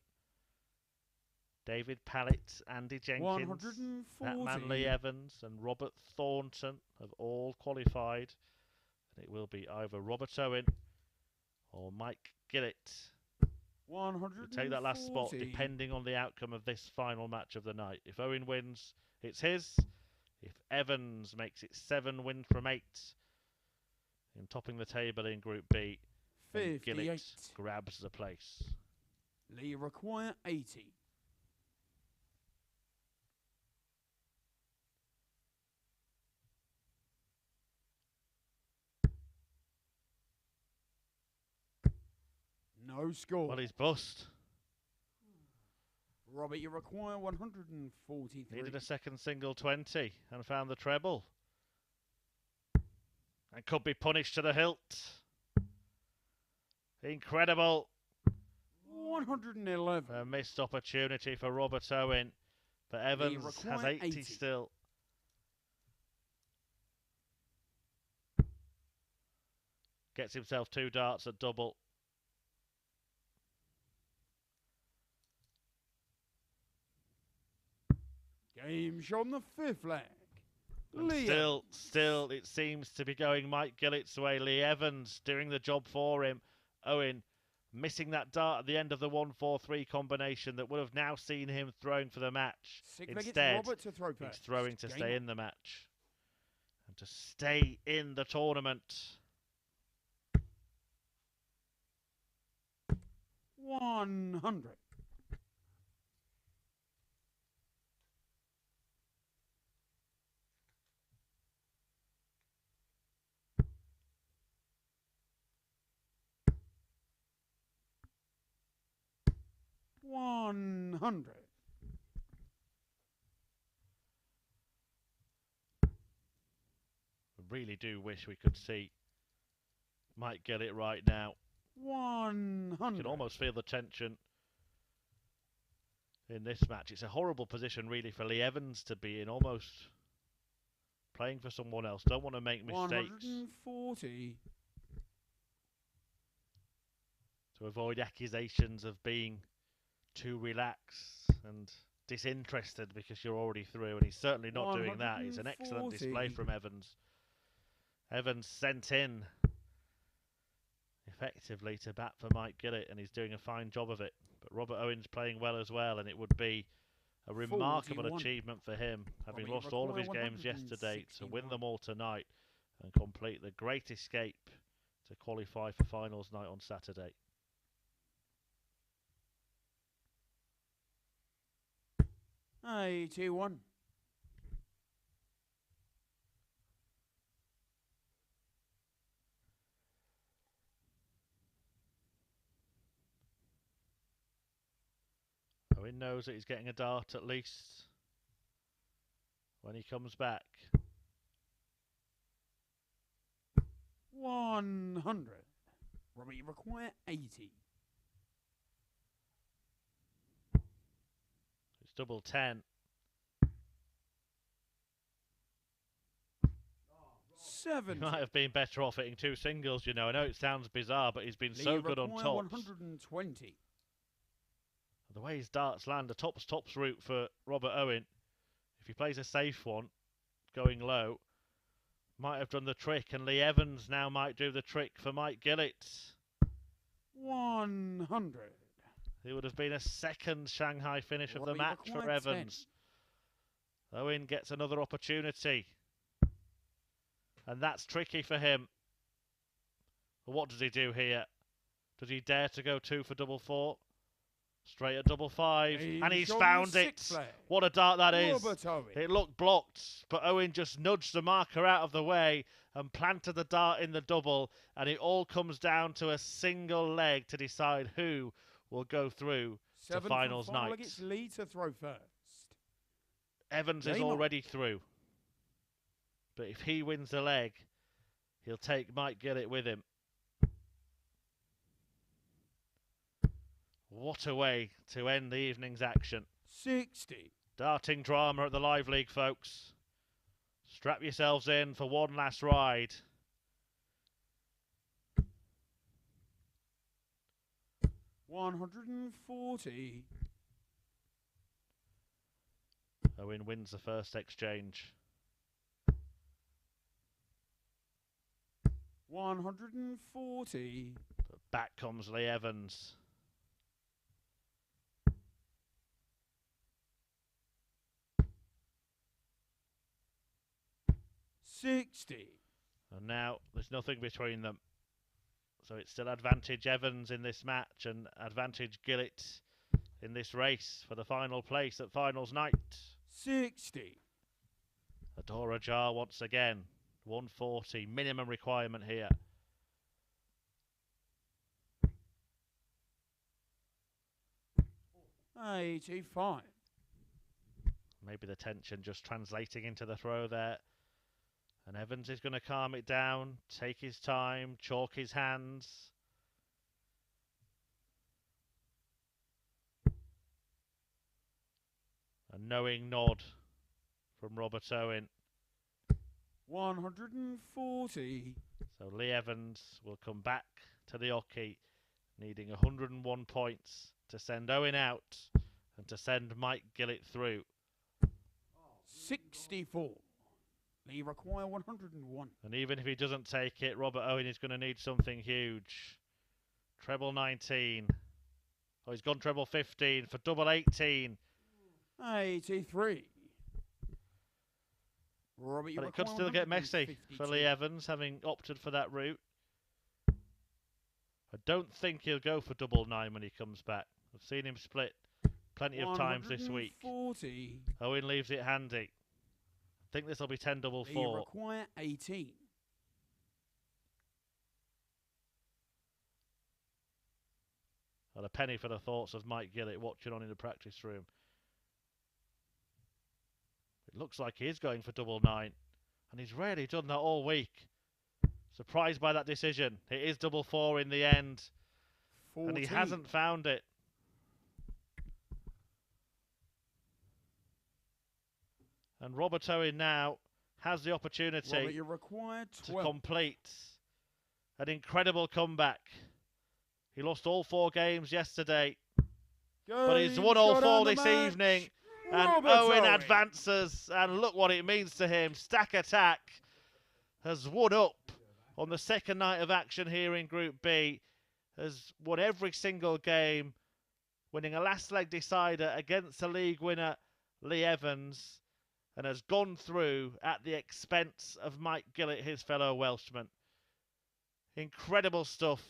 David Pallett, Andy Jenkins, 140. Matt Manley Evans and Robert Thornton have all qualified. And it will be either Robert Owen or Mike Gillet 140. to take that last spot, depending on the outcome of this final match of the night. If Owen wins, it's his. If Evans makes it 7 wins from 8 in topping the table in Group B, then Gillet 58. grabs the place. Lee require 80. No score. Well, he's bust. Robert, you require 143. Needed a second single 20 and found the treble. And could be punished to the hilt. Incredible. 111. A missed opportunity for Robert Owen. But Evans has require 80 80. still. Gets himself 2 darts at double. Game shot on the fifth leg. And Lee still, it seems to be going Mike Gillet's way. Lee Evans doing the job for him. Owen missing that dart at the end of the 1-4-3 combination that would have now seen him throwing for the match. Instead, Robert to throw first. he's throwing to Game stay on. in the match and to stay in the tournament. 100. $100. We really do wish we could see Mike Gillet right now. 100. You can almost feel the tension in this match. It's a horrible position really for Lee Evans to be in, almost playing for someone else. Don't want to make mistakes 140. to avoid accusations of being too relaxed and disinterested because you're already through, and he's certainly not doing that. It's an excellent display 140. from Evans. Evans sent in effectively to bat for Mike Gillet, and he's doing a fine job of it. But Robert Owen's playing well as well, and it would be a remarkable 41. achievement for him, having Robert, lost all of his require games yesterday, to win 161. them all tonight and complete the great escape to qualify for finals night on Saturday. Hey, 2-1. Owen knows that he's getting a dart at least when he comes back. 100. Robert, you require 80. It's double 10. 70. He might have been better off hitting 2 singles, you know. I know it sounds bizarre, but he's been Lee so good on require tops. 120. The way his darts land, the tops route for Robert Owen, if he plays a safe one, going low, might have done the trick, and Lee Evans now might do the trick for Mike Gillet. 100. It would have been a second Shanghai finish of the Robbie match for required 10. Evans. Owen gets another opportunity. And that's tricky for him. But what does he do here? Does he dare to go 2 for double 4? Straight at double 5. And he's found it. What a dart that is. It looked blocked, but Owen just nudged the marker out of the way and planted the dart in the double. And it all comes down to a single leg to decide who will go through to finals night. It's Lee to throw first. Evans is already through. But if he wins the leg, he'll take Mike Gillet with him. What a way to end the evening's action. 60. Darting drama at the Live League, folks. Strap yourselves in for one last ride. $140. Owen wins the first exchange. 140. But back comes Lee Evans. $60. And now there's nothing between them. So it's still advantage Evans in this match and advantage Gillet in this race for the final place at finals night. 60. A door ajar once again. 140 minimum requirement here. $85. Maybe the tension just translating into the throw there. And Evans is going to calm it down, take his time, chalk his hands. A knowing nod from Robert Owen. 140. So Lee Evans will come back to the hockey, needing 101 points to send Owen out and to send Mike Gillet through. 64. Lee require 101. And even if he doesn't take it, Robert Owen is going to need something huge. Treble 19. Oh, he's gone treble 15 for double 18. 83. But it could still get messy for Lee Evans, having opted for that route. I don't think he'll go for double 9 when he comes back. I've seen him split plenty of times this week. 140. Owen leaves it handy. I think this will be 10 double 4. They require 18. And a penny for the thoughts of Mike Gillet watching on in the practice room. It looks like he is going for double 9. And he's rarely done that all week. Surprised by that decision. It is double 4 in the end. 14. And he hasn't found it. And Robert Owen now has the opportunity to complete an incredible comeback. He lost all 4 games yesterday, but he's won all 4 this evening. And Owen advances, and look what it means to him. Stack Attack has won up on the second night of action here in Group B, has won every single game, winning a last leg decider against the league winner Lee Evans, and has gone through at the expense of Mike Gillet, his fellow Welshman. Incredible stuff.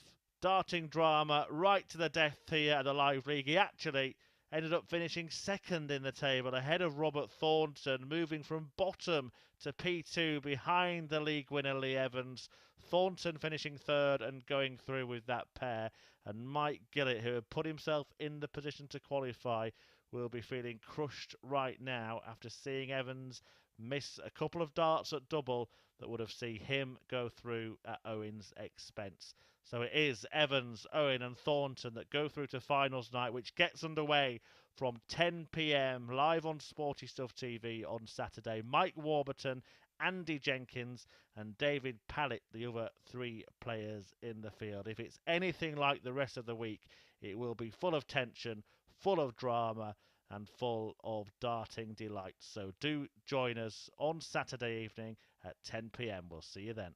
Darting drama right to the death here at the Live League. He actually ended up finishing second in the table, ahead of Robert Thornton, moving from bottom to P2 behind the league winner Lee Evans. Thornton finishing third and going through with that pair. And Mike Gillet, who had put himself in the position to qualify, will be feeling crushed right now after seeing Evans miss a couple of darts at double that would have seen him go through at Owen's expense. So it is Evans, Owen and Thornton that go through to finals night, which gets underway from 10 p.m. live on Sporty Stuff TV on Saturday. Mike Warburton Andy Jenkins and David Pallett, the other 3 players in the field. If it's anything like the rest of the week, it will be full of tension, full of drama, and full of darting delight. So do join us on Saturday evening at 10 p.m. We'll see you then.